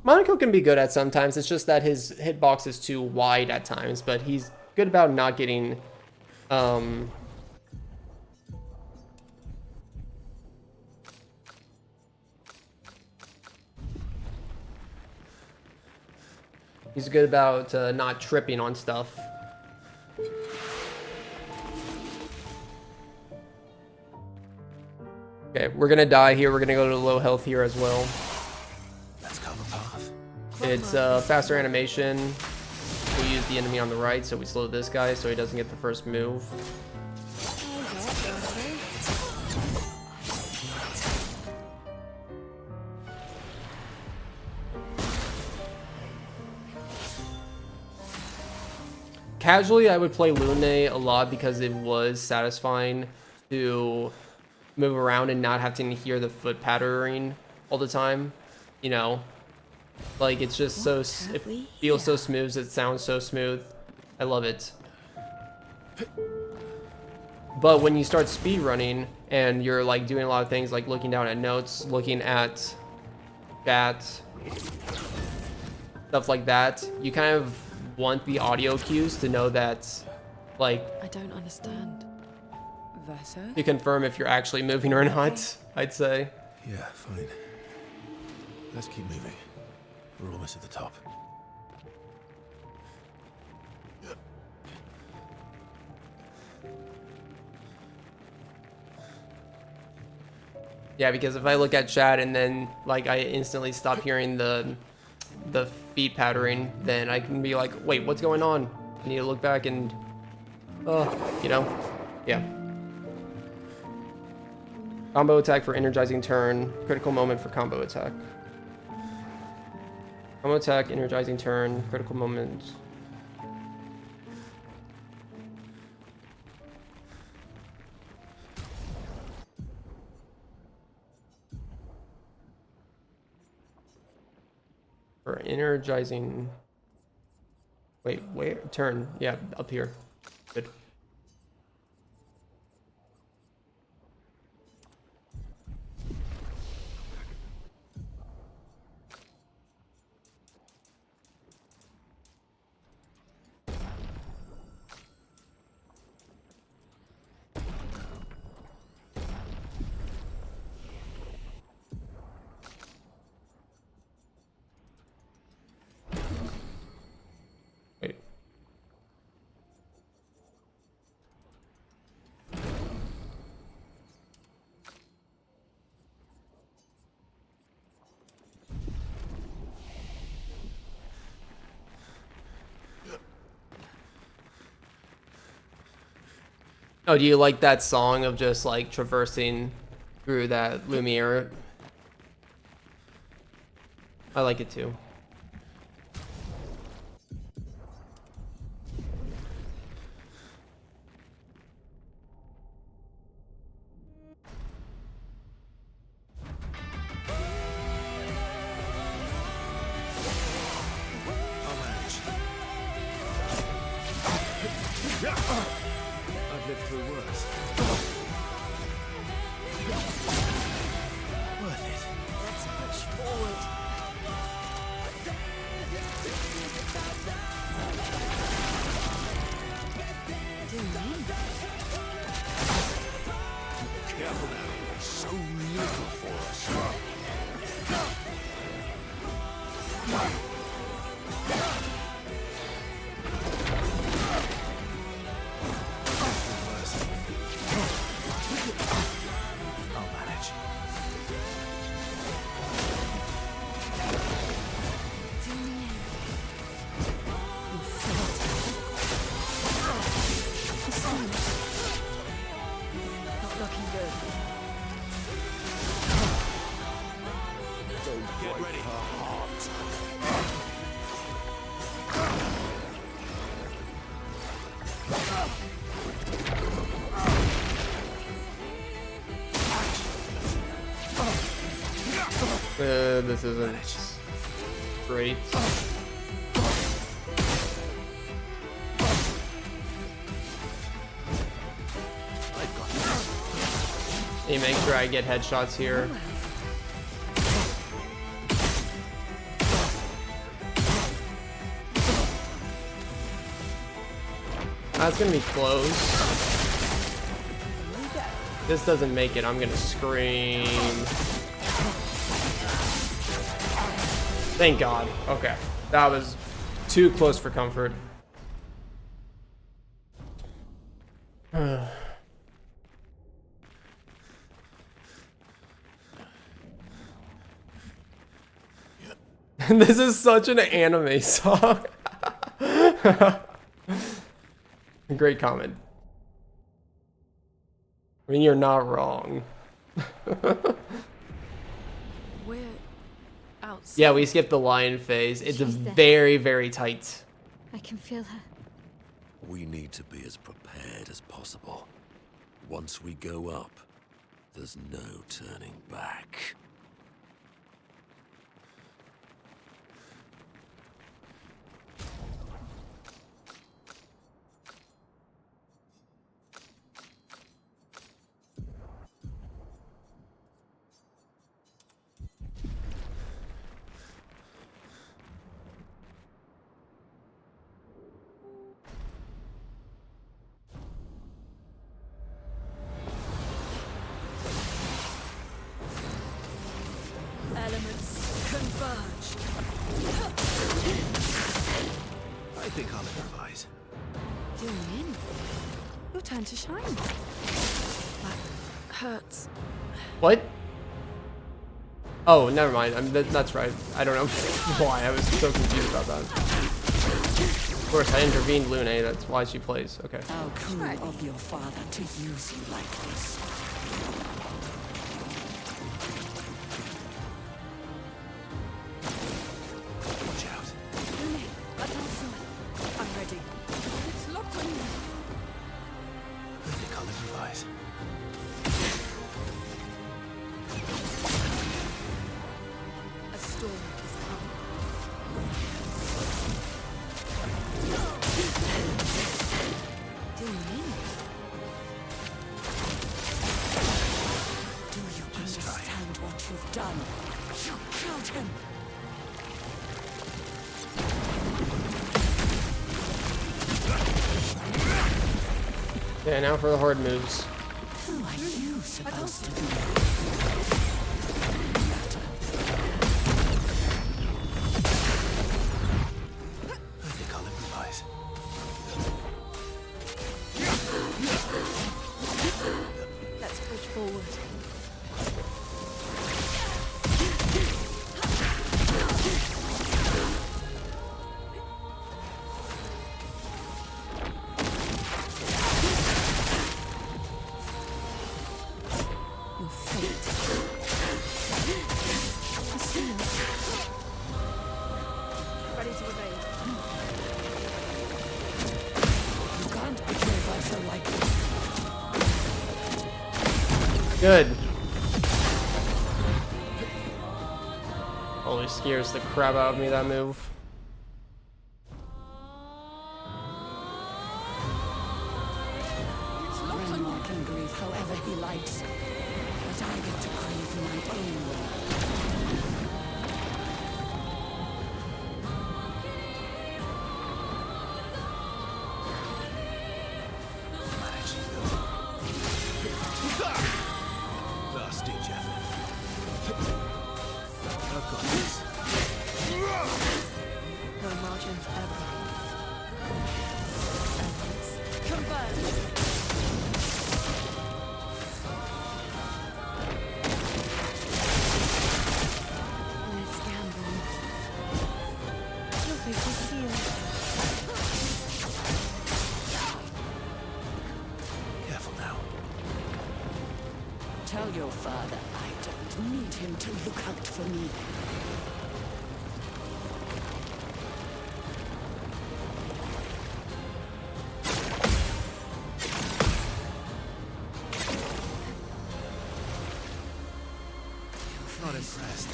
Monaco can be good at sometimes. It's just that his hitbox is too wide at times, but he's good about not getting he's good about not tripping on stuff. Okay, we're gonna die here. We're gonna go to low health here as well. Let's cover path. It's faster animation. We use the enemy on the right, so we slow this guy so he doesn't get the first move. Casually, I would play Lune a lot because it was satisfying to move around and not have to hear the foot pattering all the time. You know, like it's just so, it feels so smooth, it sounds so smooth. I love it. But when you start speedrunning and you're like doing a lot of things like looking down at notes, looking at chat, stuff like that, you kind of want the audio cues to know that, like, I don't understand. Verso? to confirm if you're actually moving or not, I'd say. Yeah, fine. Let's keep moving. We're almost at the top. Yeah, because if I look at chat and then like I instantly stop hearing the feet pattering, then I can be like, wait, what's going on? I need to look back and, you know, yeah. Combo attack for energizing turn. Critical moment for combo attack. Combo attack, energizing turn, critical moment. For energizing. Wait, where? Turn. Yeah, up here. Good. Wait. Oh, do you like that song of just like traversing through that Lumiere? I like it too. I've lived through worse. Worth it. Let's push forward. Careful now. So little for us. I'll manage. Not looking good. Get ready. This isn't great. Hey, make sure I get headshots here. That's gonna be close. This doesn't make it, I'm gonna scream. Thank God. Okay. That was too close for comfort. This is such an anime song. Great comment. I mean, you're not wrong. We're outside. Yeah, we skipped the lion phase. It's She's there. very, very tight. I can feel her. We need to be as prepared as possible. Once we go up, there's no turning back. Elements converge. I think I'll improvise. Doing in. Your turn to shine. That hurts. What? Oh, never mind. That's right. I don't know why. I was so confused about that. Of course, I intervened Lune. That's why she plays. Okay. How cruel of your father to use you like this. Watch out. I'm ready. It's locked on you. I think I'll improvise. A storm is coming. Doing in. Do you understand what you've done? You killed him. Yeah, now for the hard moves. Who are you supposed to be? I think I'll improvise. Let's push forward. Your fate. Ready to evade. You can't betray Vicer like this. Good. Always scares the crap out of me, that move. Renoir can grieve however he likes, but I get to grieve my own way. Last ditch effort. I've got this. No margins ever. Elements converge. Let's gamble. Your fate is sealed. Careful now. Tell your father I don't need him to look out for me. Not impressed.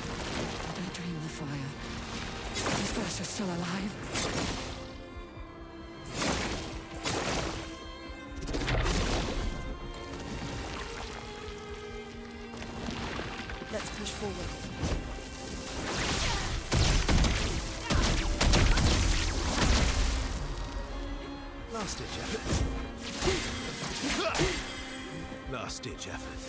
Don't dream the fire. These birds are still alive. Let's push forward. Last ditch effort. Last ditch effort.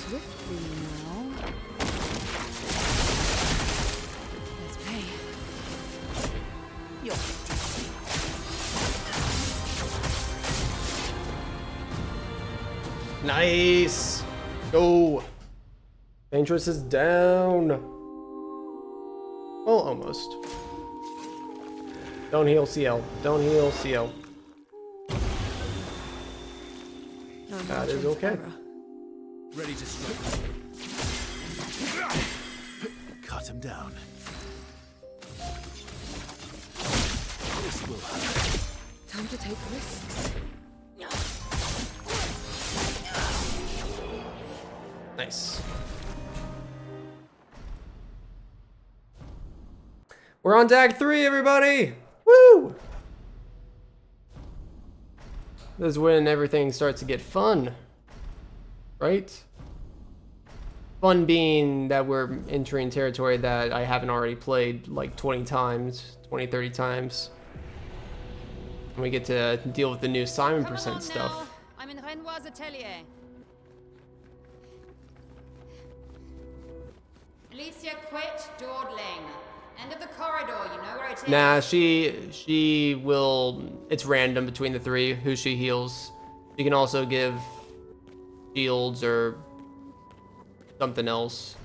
Swiftly now. Let's pay. Your fate is sealed. Nice. Go. Dangerous is down. Well, almost. Don't heal CL. Don't heal CL. That is okay. Ready to strike. Cut him down. This will hurt. Time to take risks. Nice. We're on Dag 3, everybody! Woo! This is when everything starts to get fun. Right? Fun being that we're entering territory that I haven't already played like 20 times, 20, 30 times. And we get to deal with the new Simon percent stuff. I'm in Renoir's atelier. Alicia, quit dawdling. End of the corridor, you know where it is? Nah, she will, it's random between the three who she heals. She can also give shields or something else.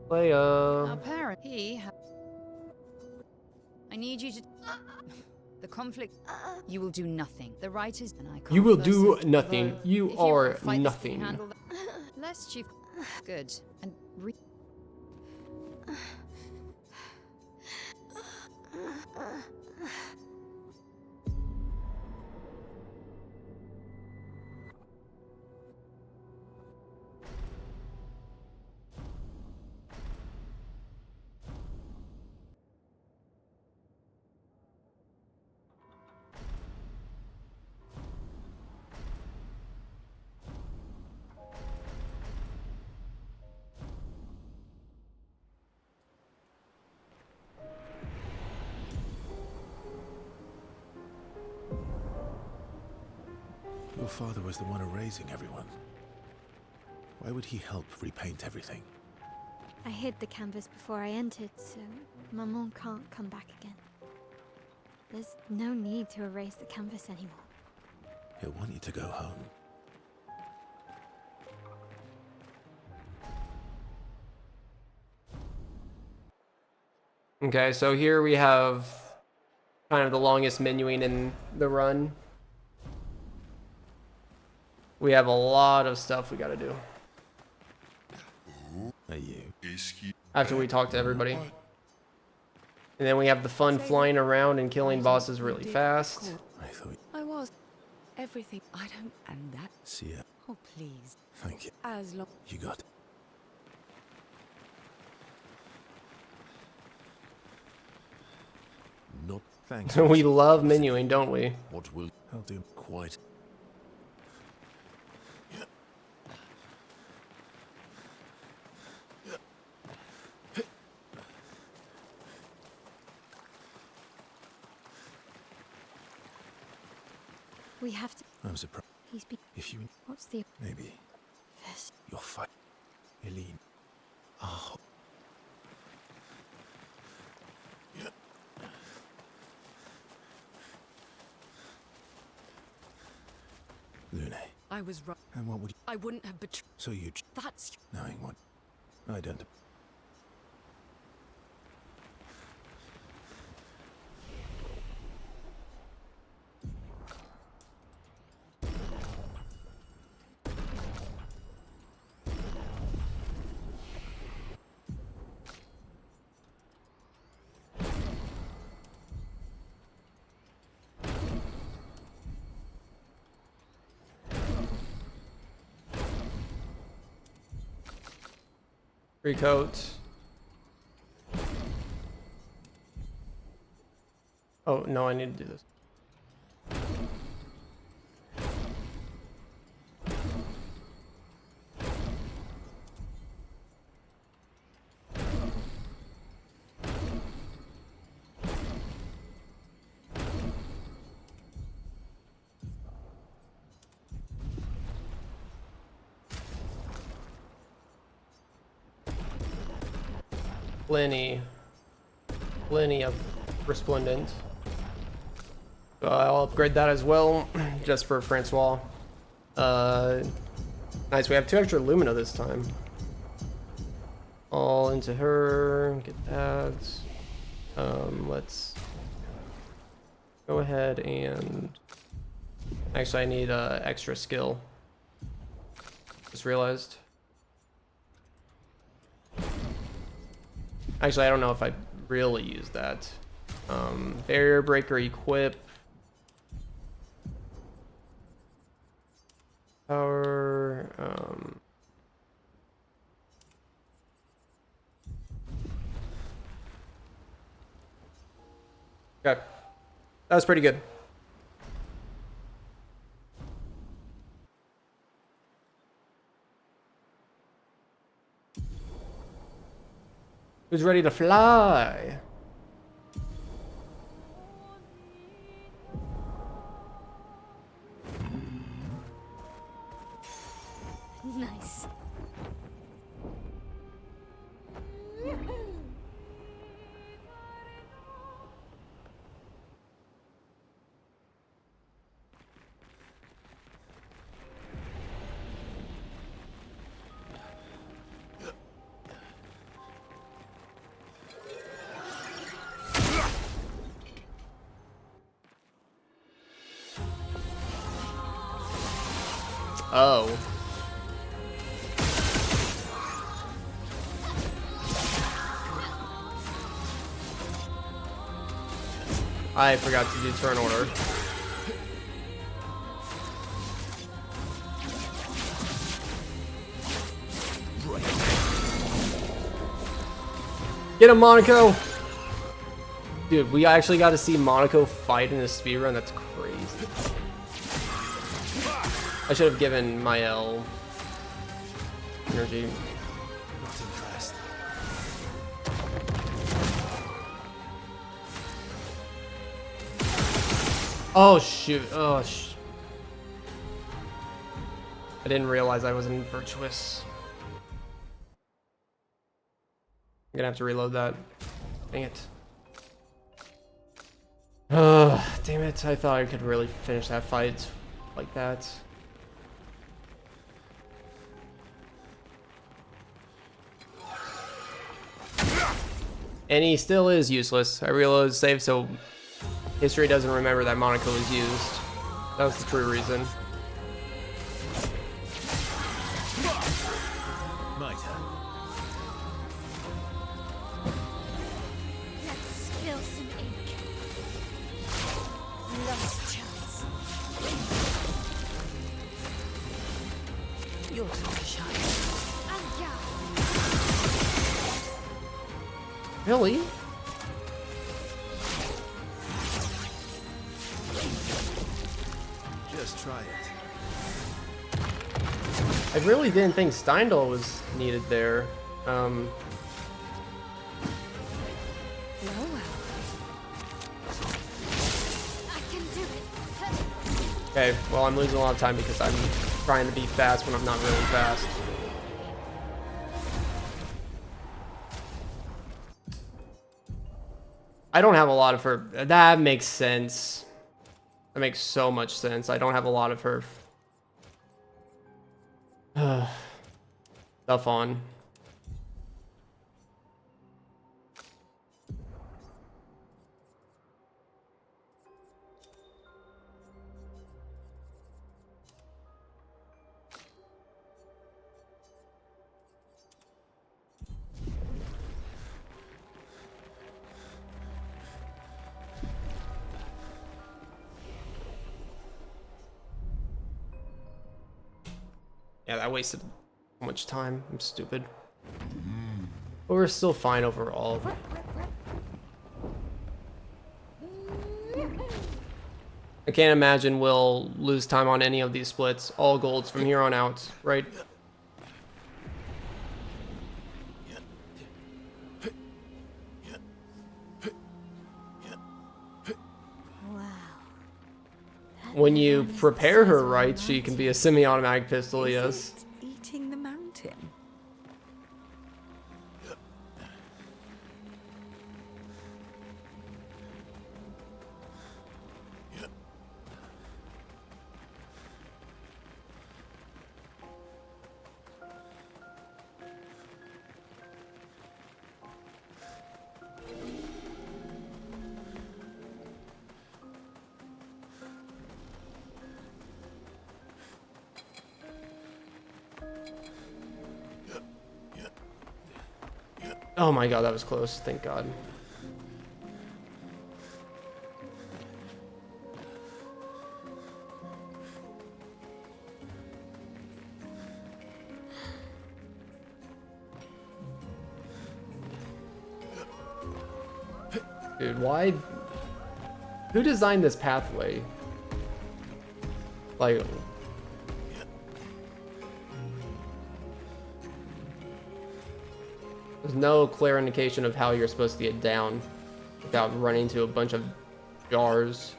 Play Apparently, I need you to. The conflict. You will do nothing. The writers and I can't. You will do nothing. You are nothing. Lest you. Good. And Your father was the one erasing everyone. Why would he help repaint everything? I hid the canvas before I entered, so Maman can't come back again. There's no need to erase the canvas anymore. He'll want you to go home. Okay, so here we have kind of the longest menuing in the run. We have a lot of stuff we gotta do. After we talk to everybody. And then we have the fun flying around and killing bosses really fast. I was. Everything. I don't. And that. See ya. Oh, please. Thank you. As long. You got it. Not thanks. We love menuing, don't we? What will I'll do quite. We have to. I'm surprised. He's be. If you What's the? maybe Yes. you're fine. Eileen. Oh. Lune. I was right. And what would you... I wouldn't have betrayed. So you... That's. Knowing what? I don't... Recoat. Oh, no, I need to do this. Plenty of resplendent. So I'll upgrade that as well, just for Francois. Nice, we have 2 extra Lumina this time. All into her, get that. Let's go ahead and... Actually, I need extra skill. Just realized. Actually, I don't know if I really use that. Barrier breaker equip. Power. Okay. That was pretty good. Who's ready to fly? Nice. Oh. I forgot to do turn order. Get him, Monaco! Dude, we actually got to see Monaco fight in a speedrun. That's crazy. I should have given Maelle energy. Not impressed. Oh shoot! Oh I didn't realize I was in virtuous. I'm gonna have to reload that. Dang it. Damn it! I thought I could really finish that fight like that. And he still is useless. I reloaded save so history doesn't remember that Monaco was used. That was the true reason. My turn. Let's spill some ink. Last chance. Your time to shine. And yeah. Really? Just try it. I really didn't think Steindl was needed there. Well, I can do it. Okay, well I'm losing a lot of time because I'm trying to be fast when I'm not really fast. I don't have a lot of her. That makes sense. That makes so much sense. I don't have a lot of her stuff on. Yeah, that wasted so much time. I'm stupid. But we're still fine overall. I can't imagine we'll lose time on any of these splits. All golds from here on out, right? When you prepare her right, she can be a semi-automatic pistol, yes. Eating the mountain. Oh my god, that was close. Thank god. Dude, why? Who designed this pathway? Like, there's no clear indication of how you're supposed to get down without running into a bunch of jars.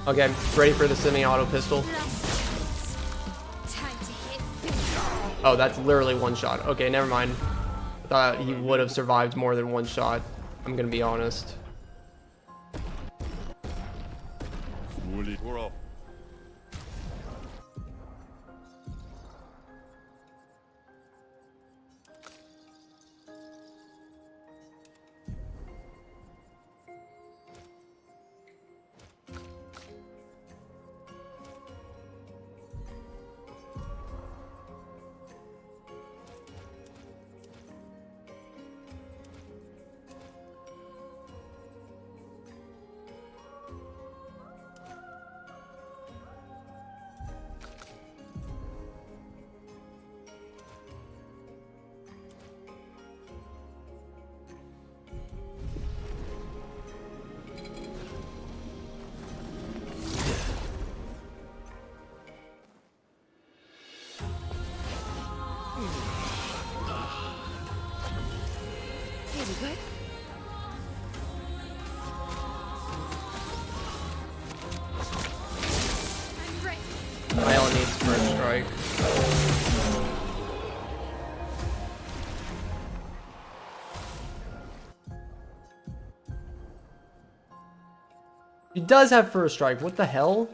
Okay, ready for the semi-auto pistol. Oh, that's literally one shot. Okay, never mind. I thought he would have survived more than one shot. I'm gonna be honest. We're off. Maelle needs first strike. He does have first strike. What the hell?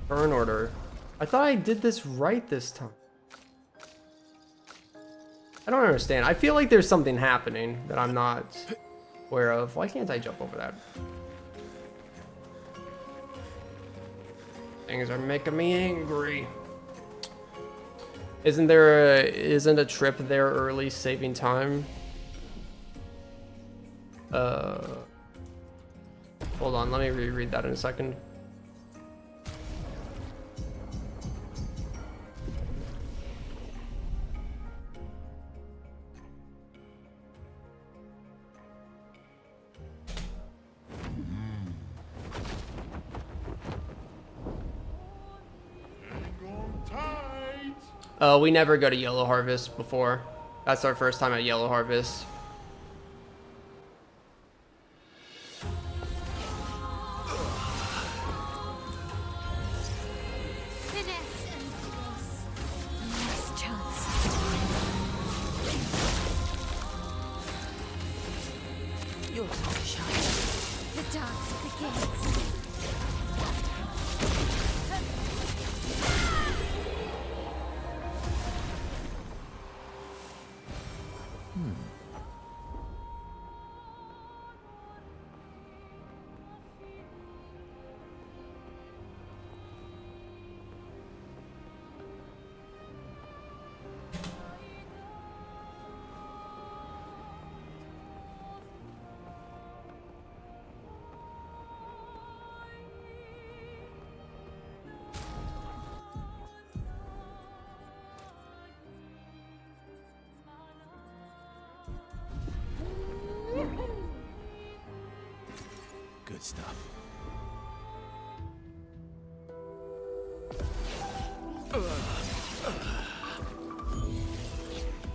Burn order. I thought I did this right this time. I don't understand. I feel like there's something happening that I'm not aware of. Why can't I jump over that? Things are making me angry. Isn't a trip there early saving time? Hold on, let me reread that in a second. We never go to Yellow Harvest before. That's our first time at Yellow Harvest. Good stuff.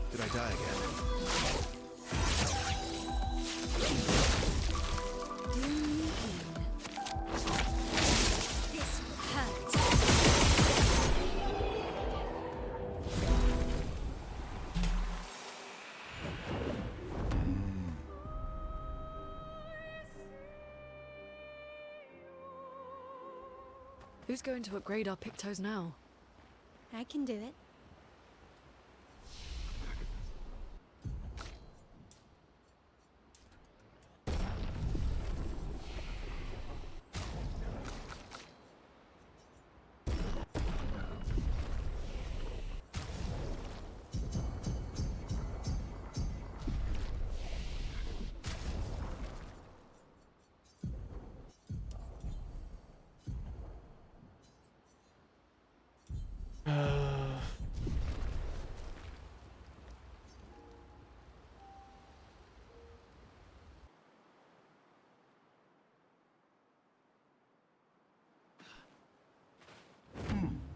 Did I die again? This will hurt. Who's going to upgrade our Pictos now? I can do it.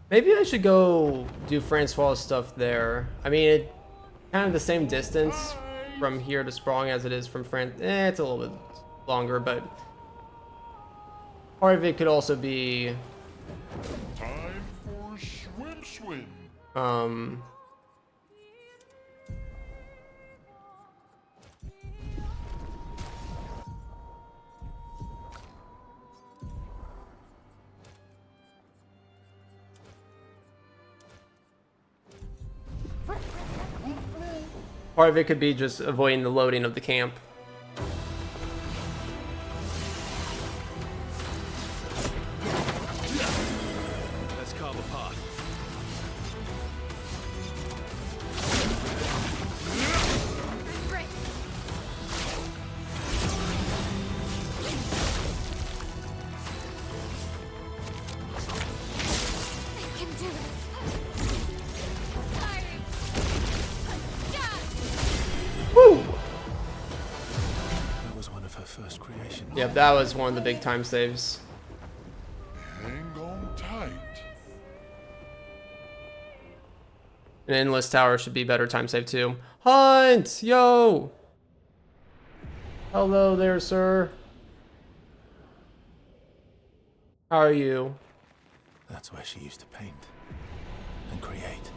Maybe I should go do Francois' stuff there. I mean, it kind of the same distance from here to Sprong as it is from France. It's a little bit longer, but part of it could also be Time for swim. part of it could be just avoiding the loading of the camp. Let's carve a path. Woo! That was one of her first creations. Yep, that was one of the big time saves. Hang on tight. An endless tower should be better time save too. Hunt! Yo! Hello there, sir. How are you? That's where she used to paint and create.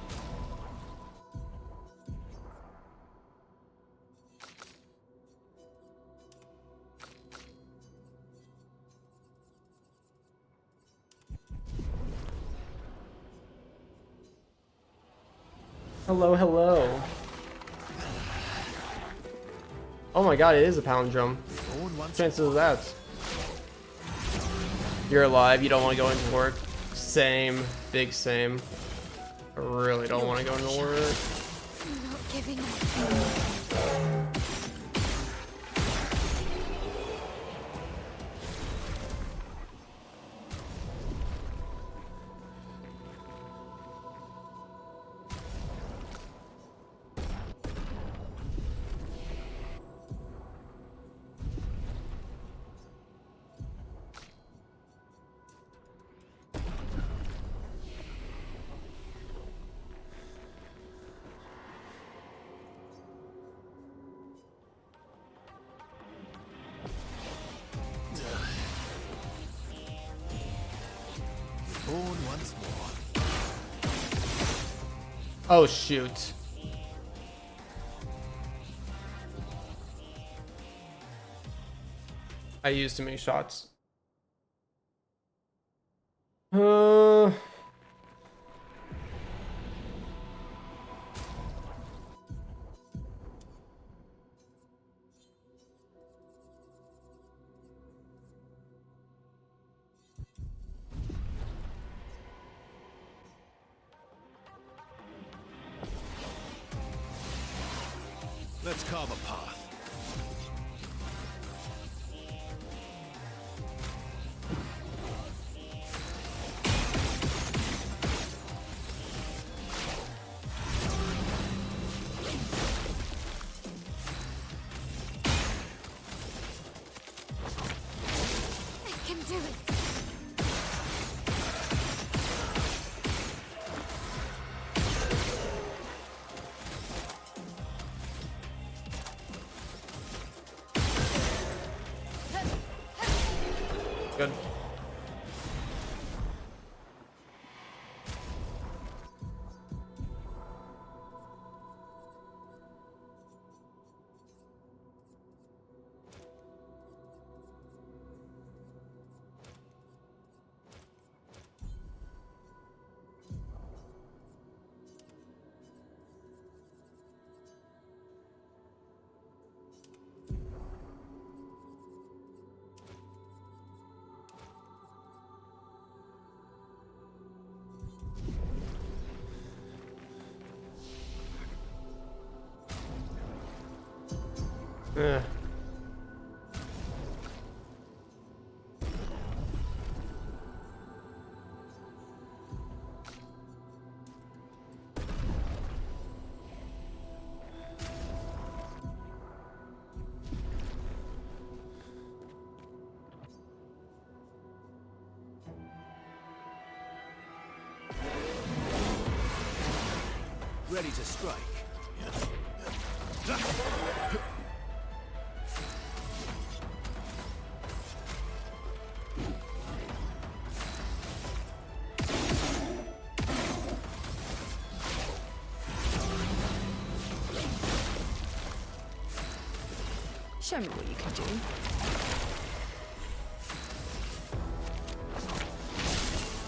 Hello, hello. Oh my god, it is a palindrome. Chances of that. You're alive, you don't want to go into work. Same, big same. I really don't want to go into work. I'm not giving up. Born once more. Oh shoot. I used too many shots. Let's carve a path. I can do it. Eh. Ready to strike. Show me what you can do.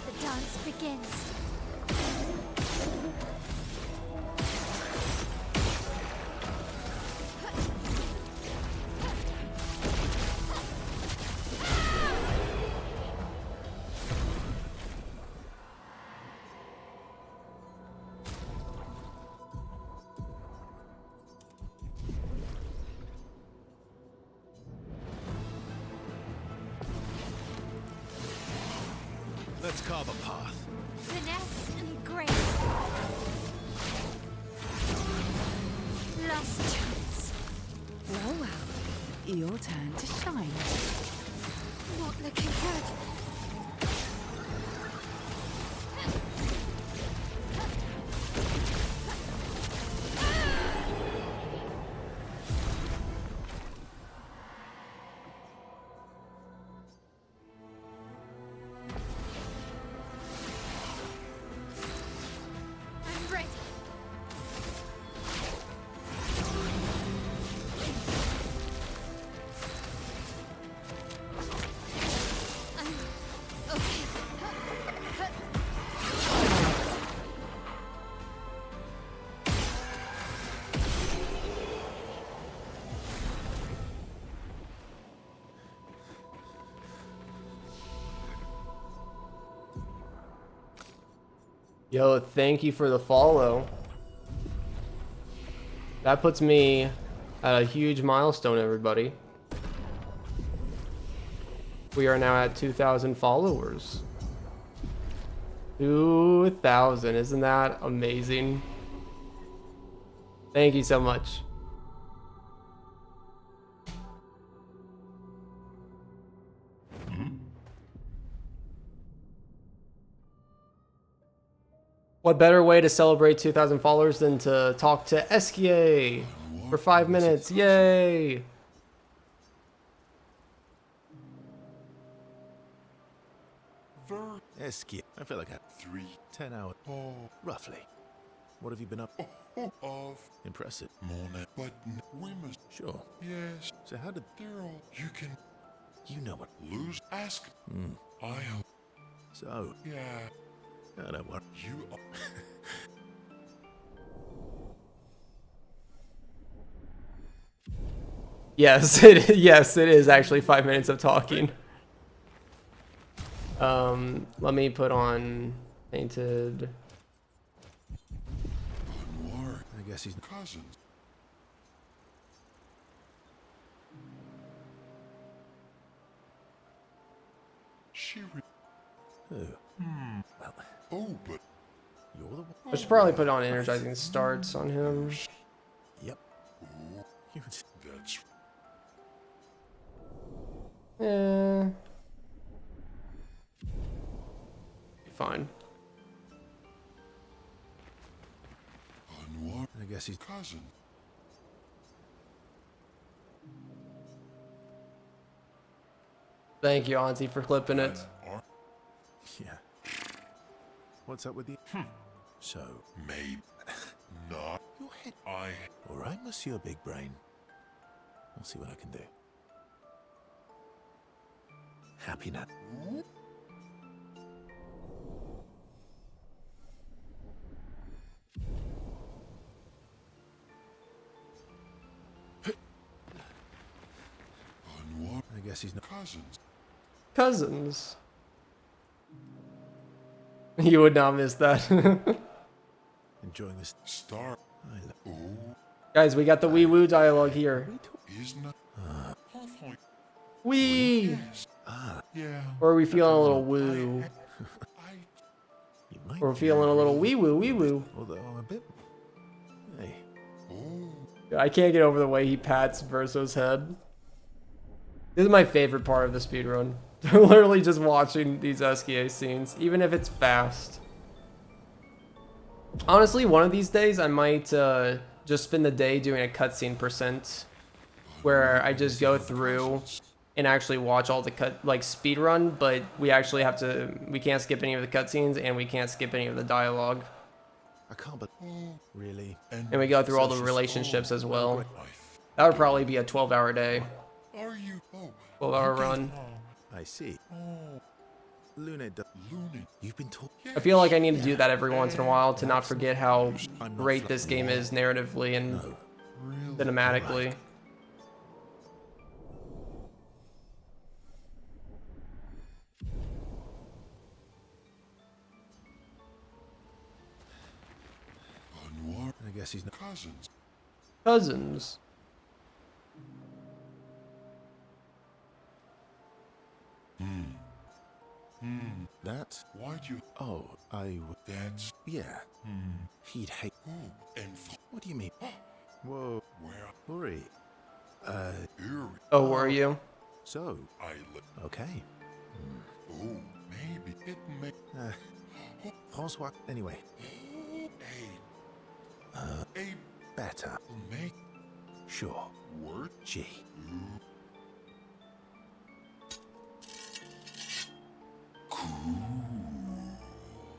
The dance begins. Let's carve a path. Finesse and grace. Last chance. Well, well. Your turn to shine. Not looking good. I'm ready. Okay. Yo, thank you for the follow. That puts me at a huge milestone, everybody. We are now at 2,000 followers. 2,000, isn't that amazing? Thank you so much. What better way to celebrate 2,000 followers than to talk to Esquie for 5 minutes? Yay! Esquie. I feel like I 10 hours. Roughly. What have you been up? Impressive. But we must. Sure. Yes. So how did Daryl, you can you know what? lose? Ask. I hope. So Yeah. I don't worry. You are. Yes, yes, it is actually 5 minutes of talking. Let me put on painted. Renoir. I guess he's Cousins. She. Well. Oh, but You're the one. I should probably put on energizing starts on him. Yep. That's. Eh. Fine. Renoir. I guess he's Cousin. Thank you, Auntie, for clipping it. yeah. What's up with you? So Maybe not. your head. I. All right, Monsieur Big Brain. I'll see what I can do. Happy nut. Renoir. I guess he's not. Cousins. Cousins. You would not miss that. Enjoying this. Star. I love. Oh. Guys, we got the wee woo dialogue here. Wee! Yeah. Or are we feeling a little woo? Or we're feeling a little wee woo, wee woo. Although I'm a bit. Hey. I can't get over the way he pats Verso's head. This is my favorite part of the speedrun. Literally just watching these Esquie scenes, even if it's fast. Honestly, one of these days I might just spend the day doing a cutscene percent, where I just go through and actually watch all the speedrun, but we can't skip any of the cutscenes and we can't skip any of the dialogue. I can't but really. And we go through all the relationships as well. That would probably be a 12-hour day. 12-hour run. I see. Lune, you've been talking. I feel like I need to do that every once in a while to not forget how great this game is narratively and cinematically. I guess he's not. Cousins. That? Why'd you? Oh, That's. Yeah. He'd hate. And What do you mean? Whoa. where? Worry. Here. Oh, were you? So. I Okay. Oh, maybe it may. Francois. Anyway. A Better. make Sure. word. Gee.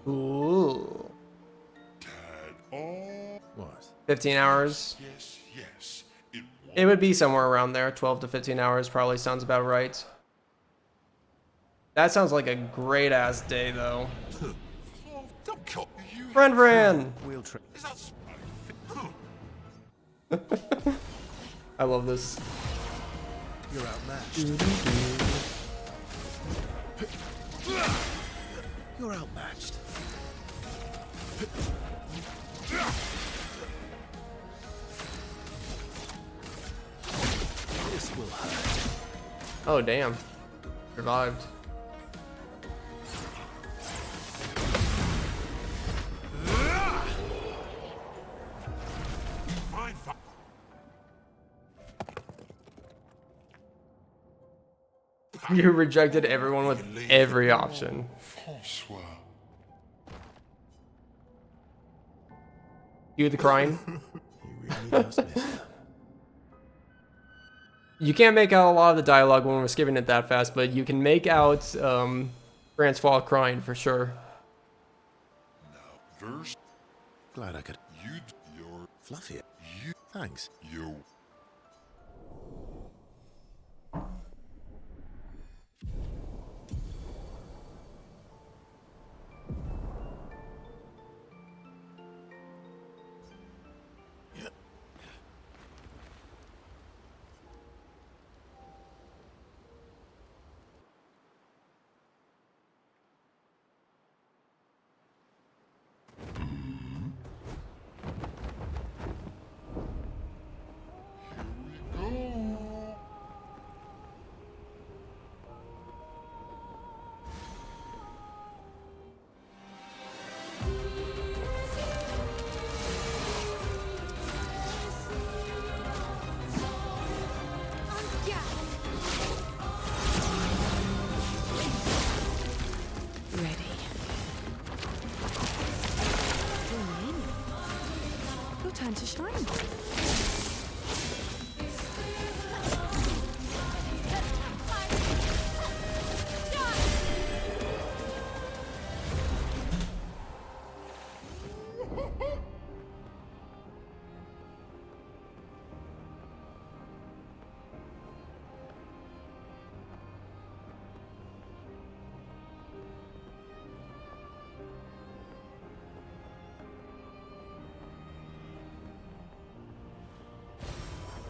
Ooh. What? 15 hours. Yes, yes. It would be somewhere around there. 12 to 15 hours probably sounds about right. That sounds like a great ass day though. Don't kill you. Fran! We'll try. I love this. You're outmatched. You're outmatched. This will hurt. Oh damn. Survived. You rejected everyone with every option. Francois. You the crying? He really does miss her. You can't make out a lot of the dialogue when we're skipping it that fast, but you can make out Francois crying for sure. Now, verse. Glad I could. Your. Fluffy. You. Thanks. You. Time to shine.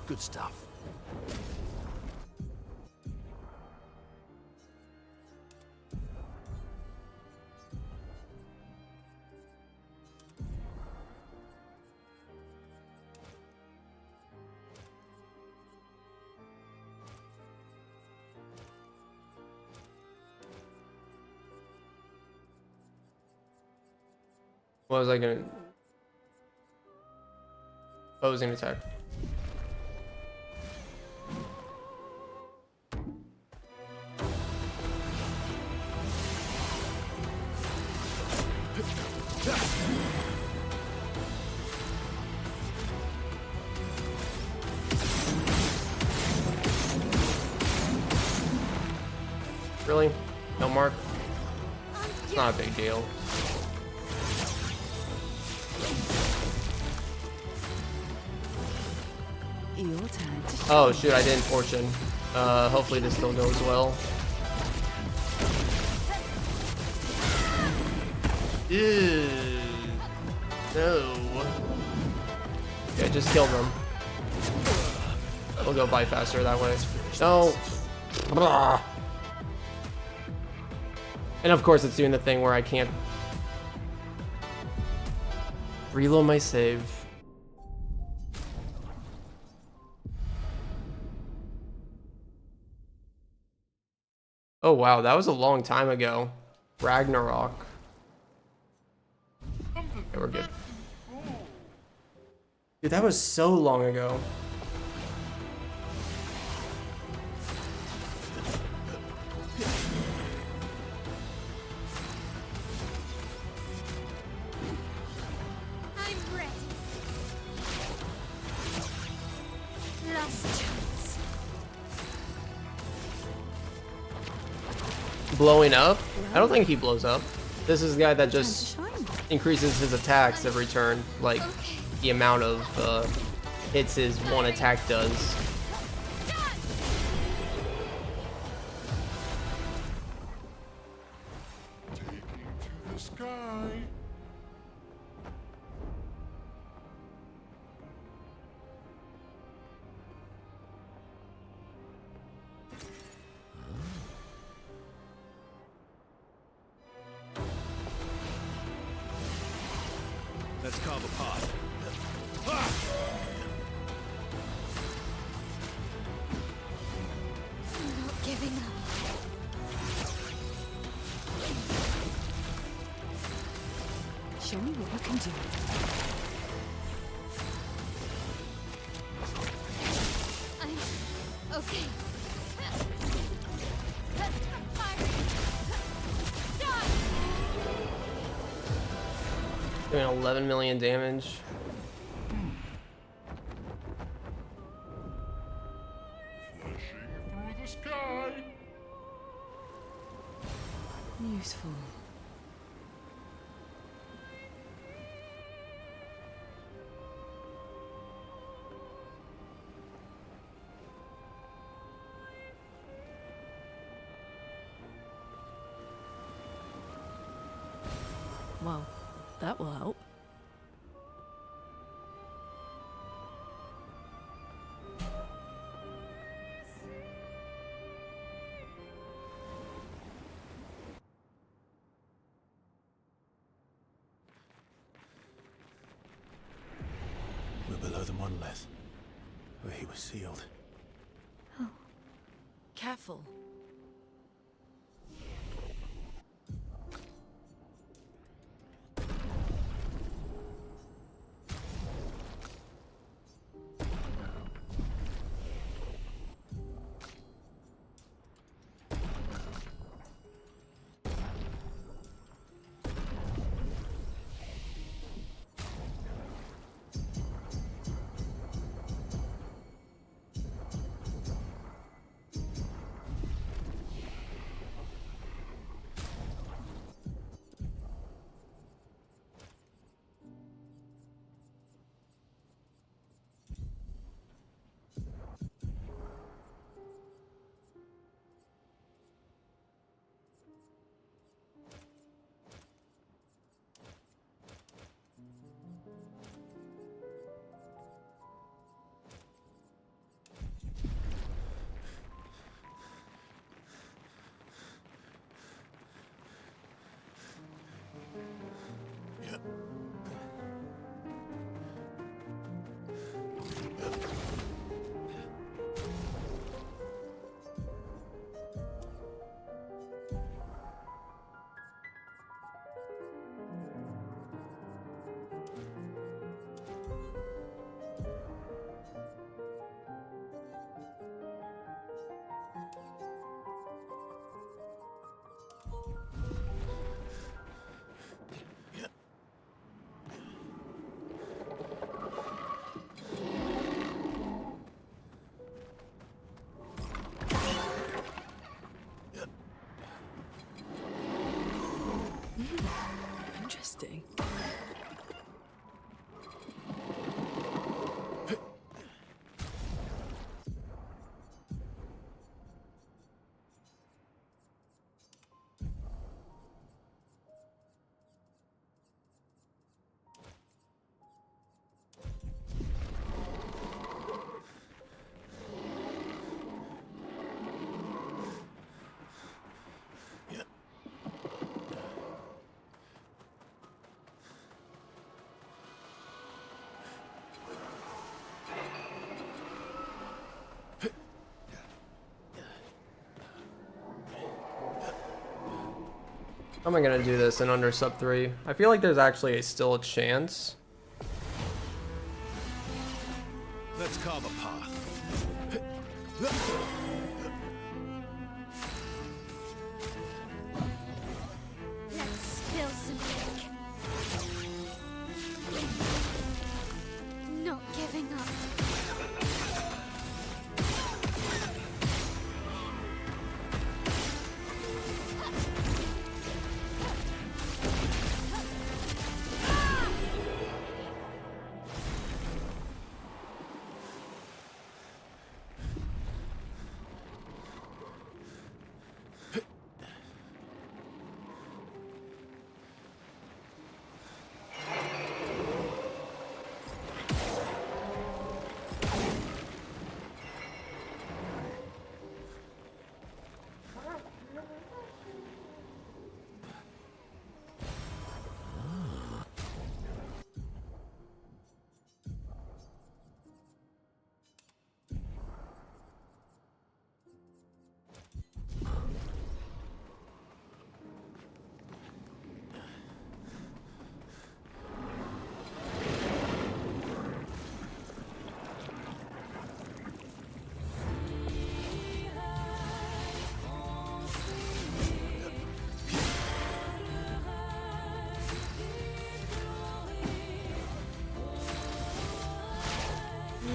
Good stuff. What was I gonna... Opposing attack. Really? No mark? It's not a big deal. Your turn to Oh shoot, I didn't fortune. Hopefully this still goes well. Ew. No. Yeah, just kill them. We'll go by faster that way. No. Blah. And of course it's doing the thing where I can't reload my save. Oh wow, that was a long time ago. Ragnarok. Okay, we're good. Dude, that was so long ago. I'm ready. Last chance. Blowing up? I don't think he blows up. This is the guy that just increases his attacks every turn, like the amount of hits his one attack does. Taking to the sky. Let's carve a path. I'm not giving up. show me what you can do. I'm okay. Doing 11 million damage. Flashing through the sky. Useful. Well, that will help. We're below the monolith, where he was sealed. Oh. Careful. interesting. How am I gonna do this in under sub 3? I feel like there's actually still a chance. Let's carve a path. Let's spill some ink. Not giving up.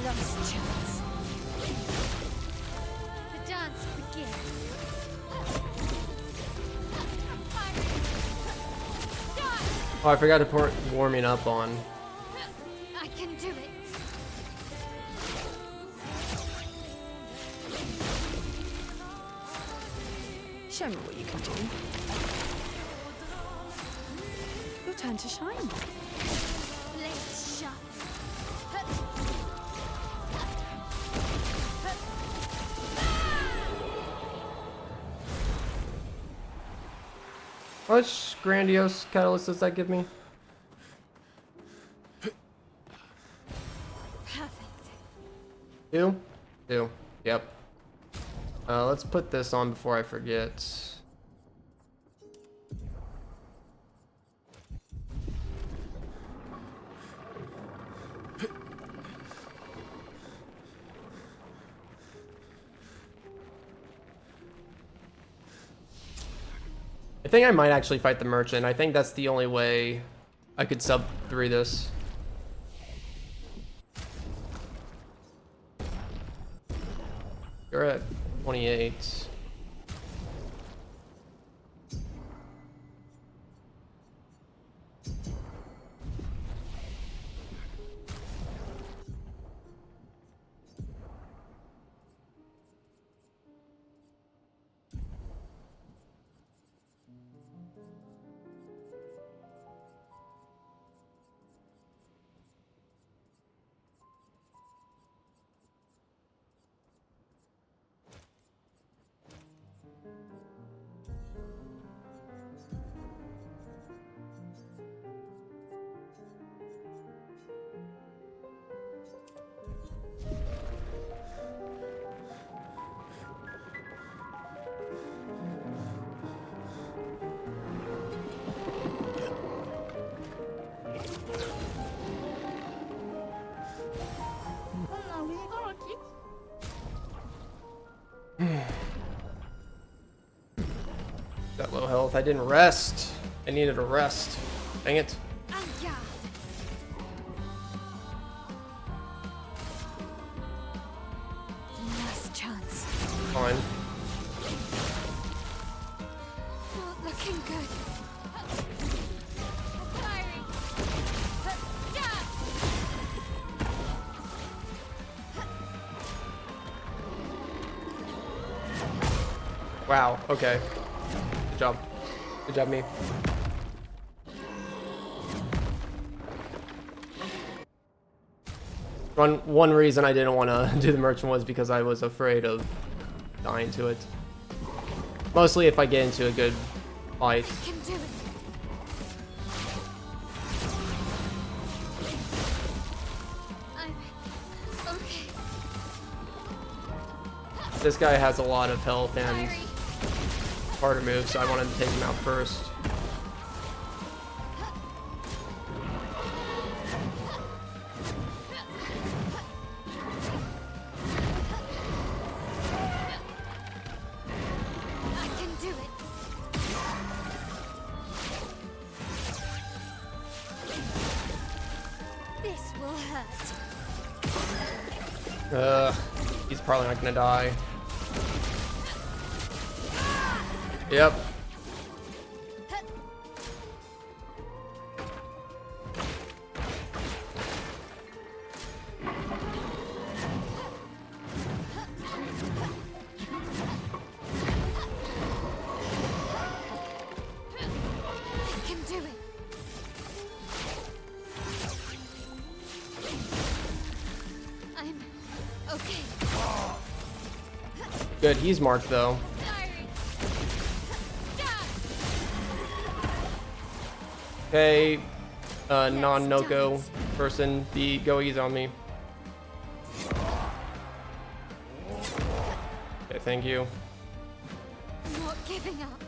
Lost chance. The dance begins. Oh, I forgot to put warming up on. I can do it. Show me what you can do. Your turn to shine. Blades sharp. How much grandiose catalyst does that give me? Perfect. 2? 2. Yep. Let's put this on before I forget. I think I might actually fight the merchant. I think that's the only way I could sub through this. You're at 28. Got low health. I didn't rest. I needed a rest. Dang it. Last chance. Fine. Not looking good. Fire Wow, okay. Good job. Good job, me. One reason I didn't want to do the merchant was because I was afraid of dying to it. Mostly if I get into a good fight. Can do it. I'm okay. This guy has a lot of health and harder moves, so I wanted to take him out first. He's probably not gonna die. Yep. Good, he's marked though. Okay, non-Noko person, go easy on me. Okay, thank you. I'm not giving up.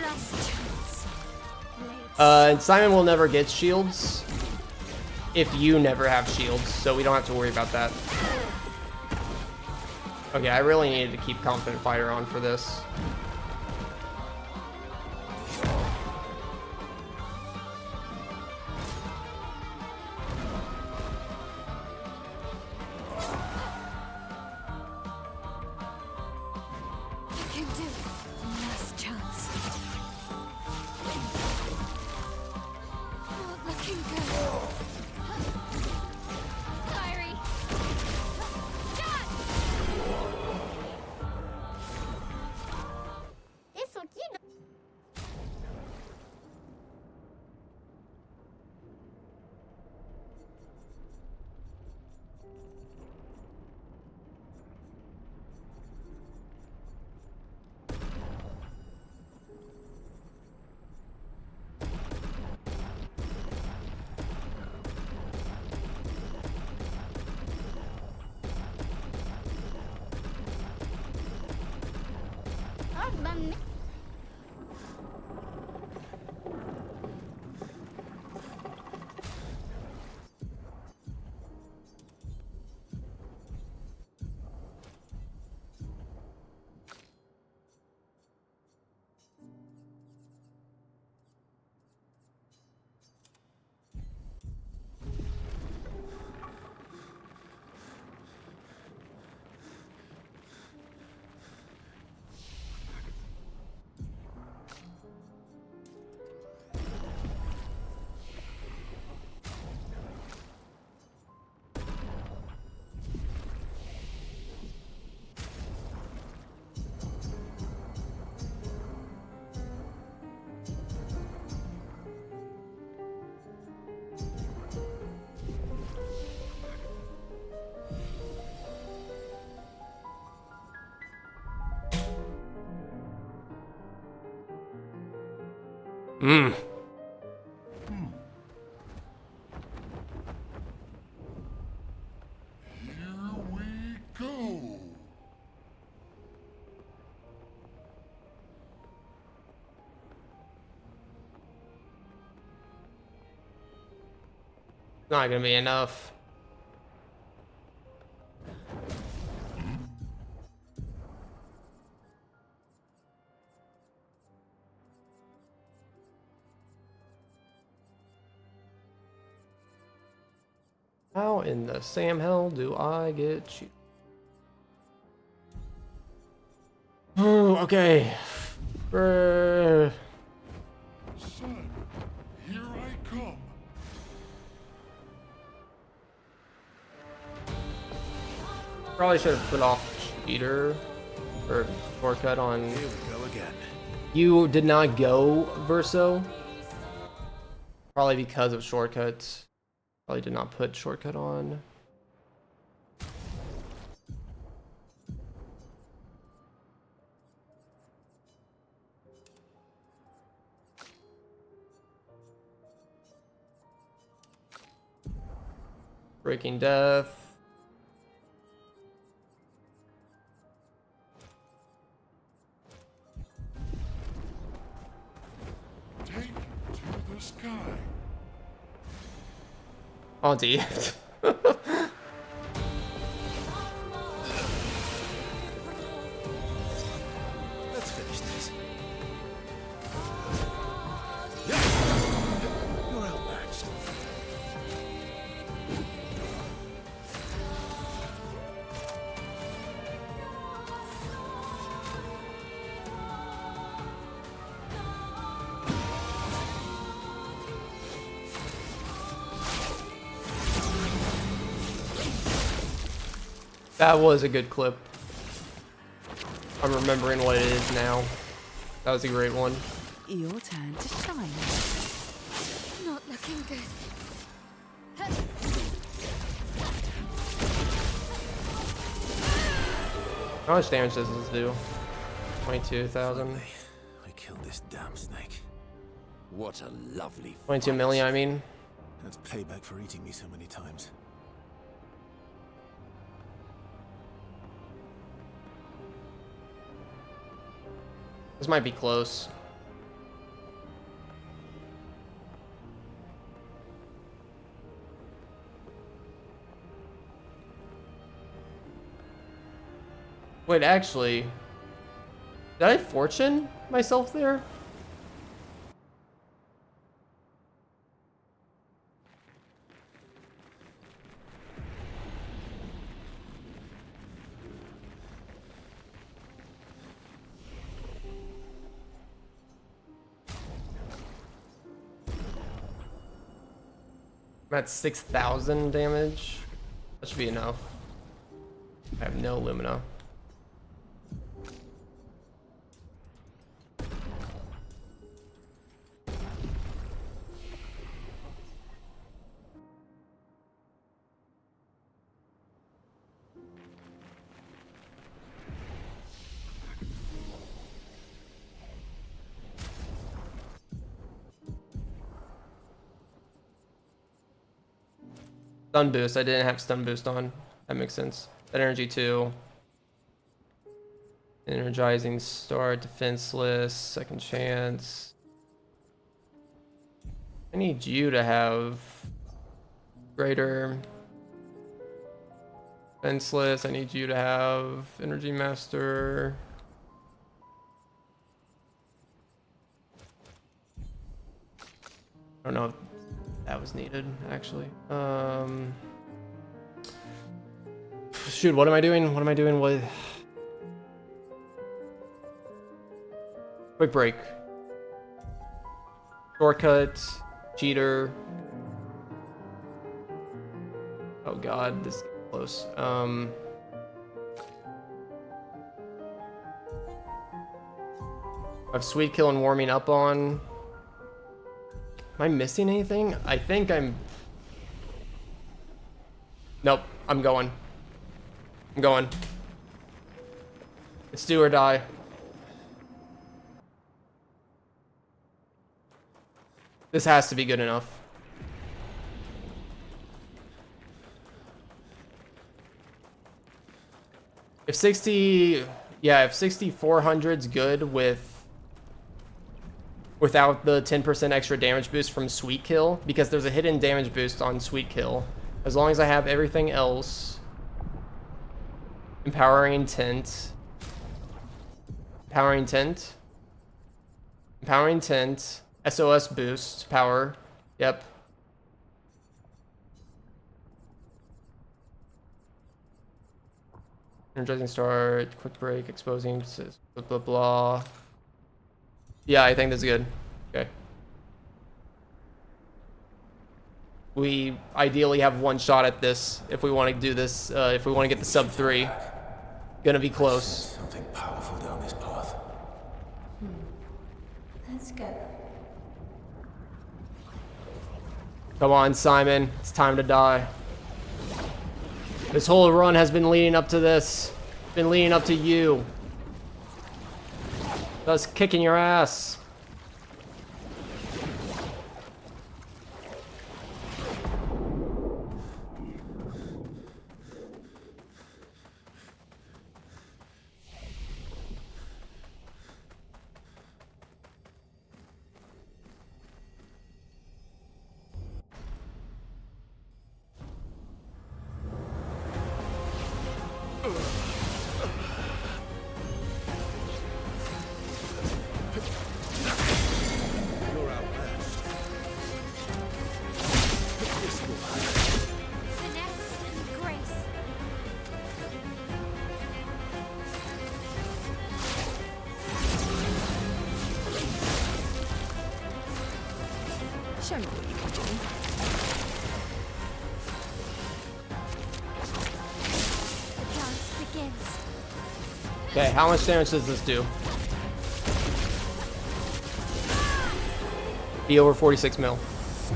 Last chance. Simon will never get shields if you never have shields, so we don't have to worry about that. Okay, I really needed to keep Confident Fighter on for this. You can do it. Last chance. Not looking good. Here we go. Not gonna be enough. How in the Sam hell do I get you? Oh, okay. Son, here I come. Probably should have put off cheater or shortcut on. Here we go again. You did not go Verso. Probably because of shortcuts. Probably did not put shortcut on. Breaking Death. Take to the sky. Auntie. Let's finish this. You're outmatched. That was a good clip. I'm remembering what it is now. That was a great one. Your turn to shine. Not looking good. How much damage does this do? 22,000. We killed this damn snake. What a lovely 22 fight. million, I mean. That's payback for eating me so many times. This might be close. Wait, actually, did I fortune myself there? I'm at 6,000 damage. That should be enough. I have no Lumina. Stun boost. I didn't have stun boost on. That makes sense. That energy too. Energizing start, defenseless, second chance. I need you to have greater defenseless. I need you to have energy master. I don't know if that was needed, actually. Shoot, what am I doing? What am I doing with... Quick break. Shortcut. Cheater. Oh god, this is close. I have Sweet Kill and Warming Up on. Am I missing anything? I think I'm... Nope, I'm going. I'm going. It's do or die. This has to be good enough. If 60... Yeah, if 6400's good without the 10% extra damage boost from Sweet Kill, because there's a hidden damage boost on Sweet Kill. As long as I have everything else, Empowering Intent, SOS boost, power, yep. Energizing start, quick break, exposing, blah blah blah. Yeah, I think that's good. Okay. We ideally have one shot at this if we want to do this. If we want to get the sub 3, gonna be close. Something powerful down this path. Let's go. Come on, Simon. It's time to die. This whole run has been leading up to this. Been leading up to you. Us kicking your ass. Show me what you can do. The dance begins. Okay, how much damage does this do? Be over 46 mil.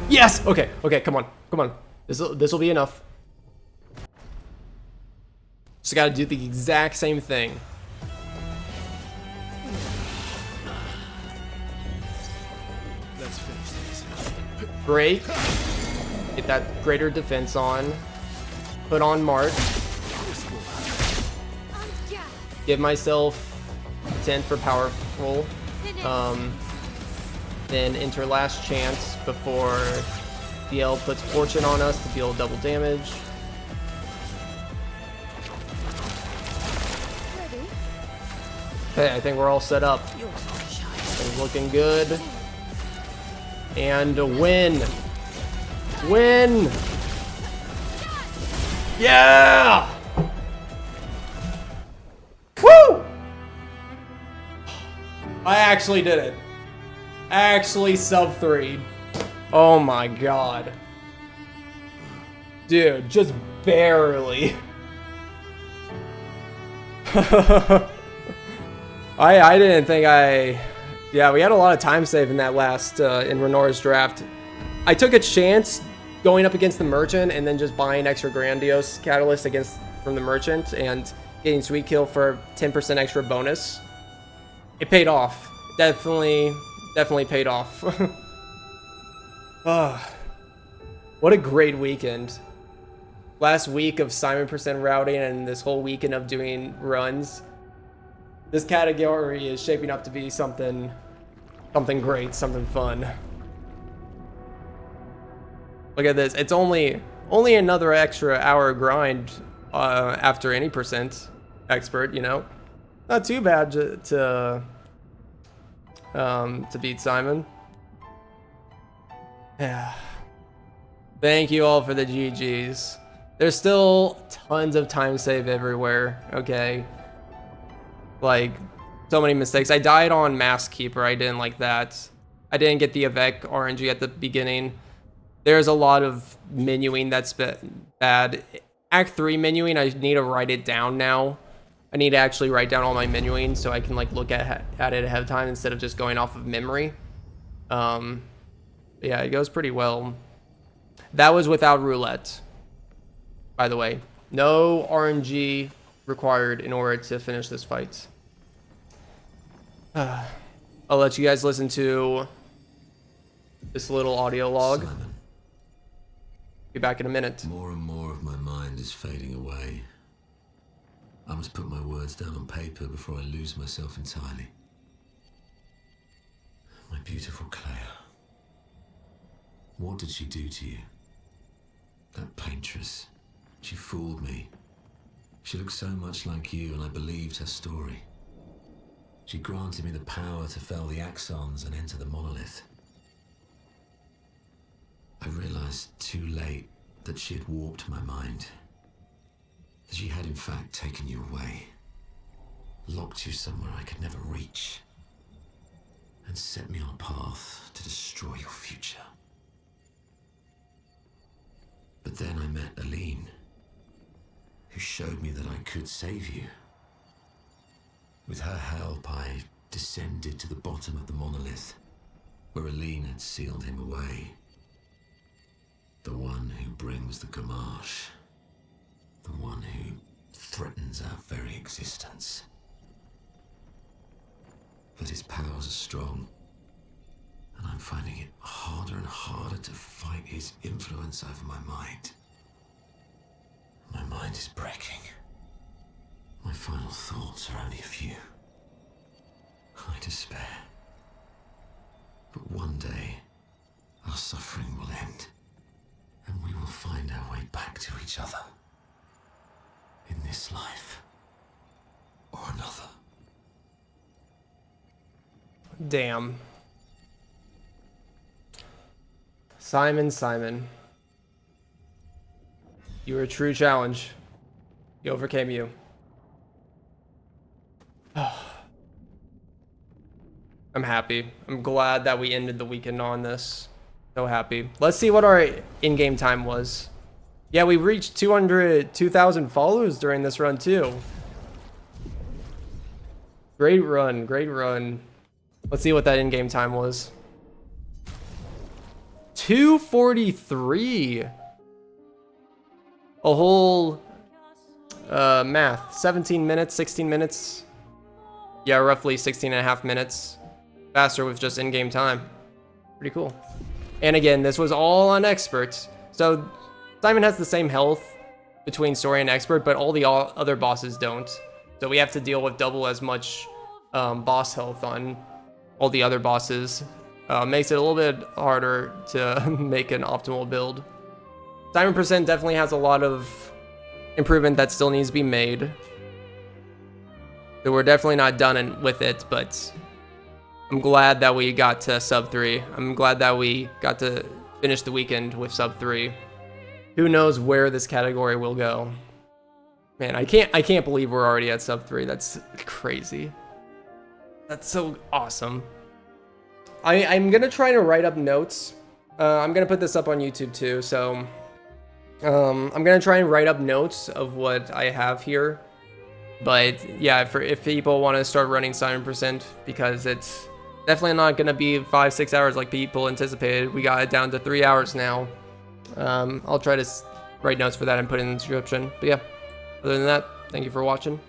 Yes! Okay, okay, come on, come on. This'll be enough. Just gotta do the exact same thing. Let's finish this. Break. Get that greater defense on. Put on March. Give myself 10 for powerful. Then enter last chance before Maelle puts fortune on us to deal double damage. Okay, I think we're all set up. Things looking good. And a win. Win! Yeah! Woo! I actually did it. Actually sub 3. Oh my god. Dude, just barely. I didn't think yeah, we had a lot of time save in that last in Renoir's draft. I took a chance going up against the merchant and then just buying extra grandiose catalyst from the merchant and getting sweet kill for 10% extra bonus. It paid off. Definitely paid off. What a great weekend. Last week of Simon % routing and this whole weekend of doing runs. This category is shaping up to be something great, something fun. Look at this. It's only another extra hour grind after any % expert, you know. Not too bad to beat Simon. Yeah. Thank you all for the GGs. There's still tons of time save everywhere, okay? Like, so many mistakes. I died on Mask Keeper. I didn't like that. I didn't get the Avec RNG at the beginning. There's a lot of menuing that's bad. Act 3 menuing, I need to write it down now. I need to actually write down all my menuing so I can like look at it ahead of time instead of just going off of memory. Yeah, it goes pretty well. That was without roulette, by the way. No RNG required in order to finish this fight. I'll let you guys listen to this little audio log. Simon, be back in a minute. more and more of my mind is fading away. I must put my words down on paper before I lose myself entirely. My beautiful Clair. What did she do to you? That paintress. She fooled me. She looked so much like you, and I believed her story. She granted me the power to fell the axons and enter the monolith. I realized too late that she had warped my mind. That she had in fact taken you away, locked you somewhere I could never reach, and set me on a path to destroy your future. showed me that I could save you. With her help, I descended to the bottom of the monolith, where Aline had sealed him away. The one who brings the Gamache. The one who threatens our very existence. But his powers are strong, and I'm finding it harder and harder to fight his influence over my mind. My mind is breaking. My final thoughts are only a few. I despair. But one day, our suffering will end, and we will find our way back to each other. In this life, or another. Damn. Simon. You were a true challenge. He overcame you. I'm happy. I'm glad that we ended the weekend on this. So happy. Let's see what our in-game time was. Yeah, we reached 2,000 followers during this run too. Great run, great run. Let's see what that in-game time was. 2:43. A whole math. 17 minutes, 16 minutes. Yeah, roughly 16 and a half minutes. Faster with just in-game time. Pretty cool. And again, this was all on expert. So Simon has the same health between story and expert, but all the other bosses don't. So we have to deal with double as much boss health on all the other bosses. Makes it a little bit harder to make an optimal build. Simon % definitely has a lot of improvement that still needs to be made. So we're definitely not done with it, but I'm glad that we got to sub 3. I'm glad that we got to finish the weekend with sub 3. Who knows where this category will go? Man, I can't believe we're already at sub 3. That's crazy. That's so awesome. I'm gonna try to write up notes. I'm gonna put this up on YouTube too, so I'm gonna try and write up notes of what I have here. But yeah, if people want to start running Simon %, because it's definitely not gonna be 5-6 hours like people anticipated. We got it down to 3 hours now. I'll try to write notes for that and put it in the description. But yeah, other than that, thank you for watching.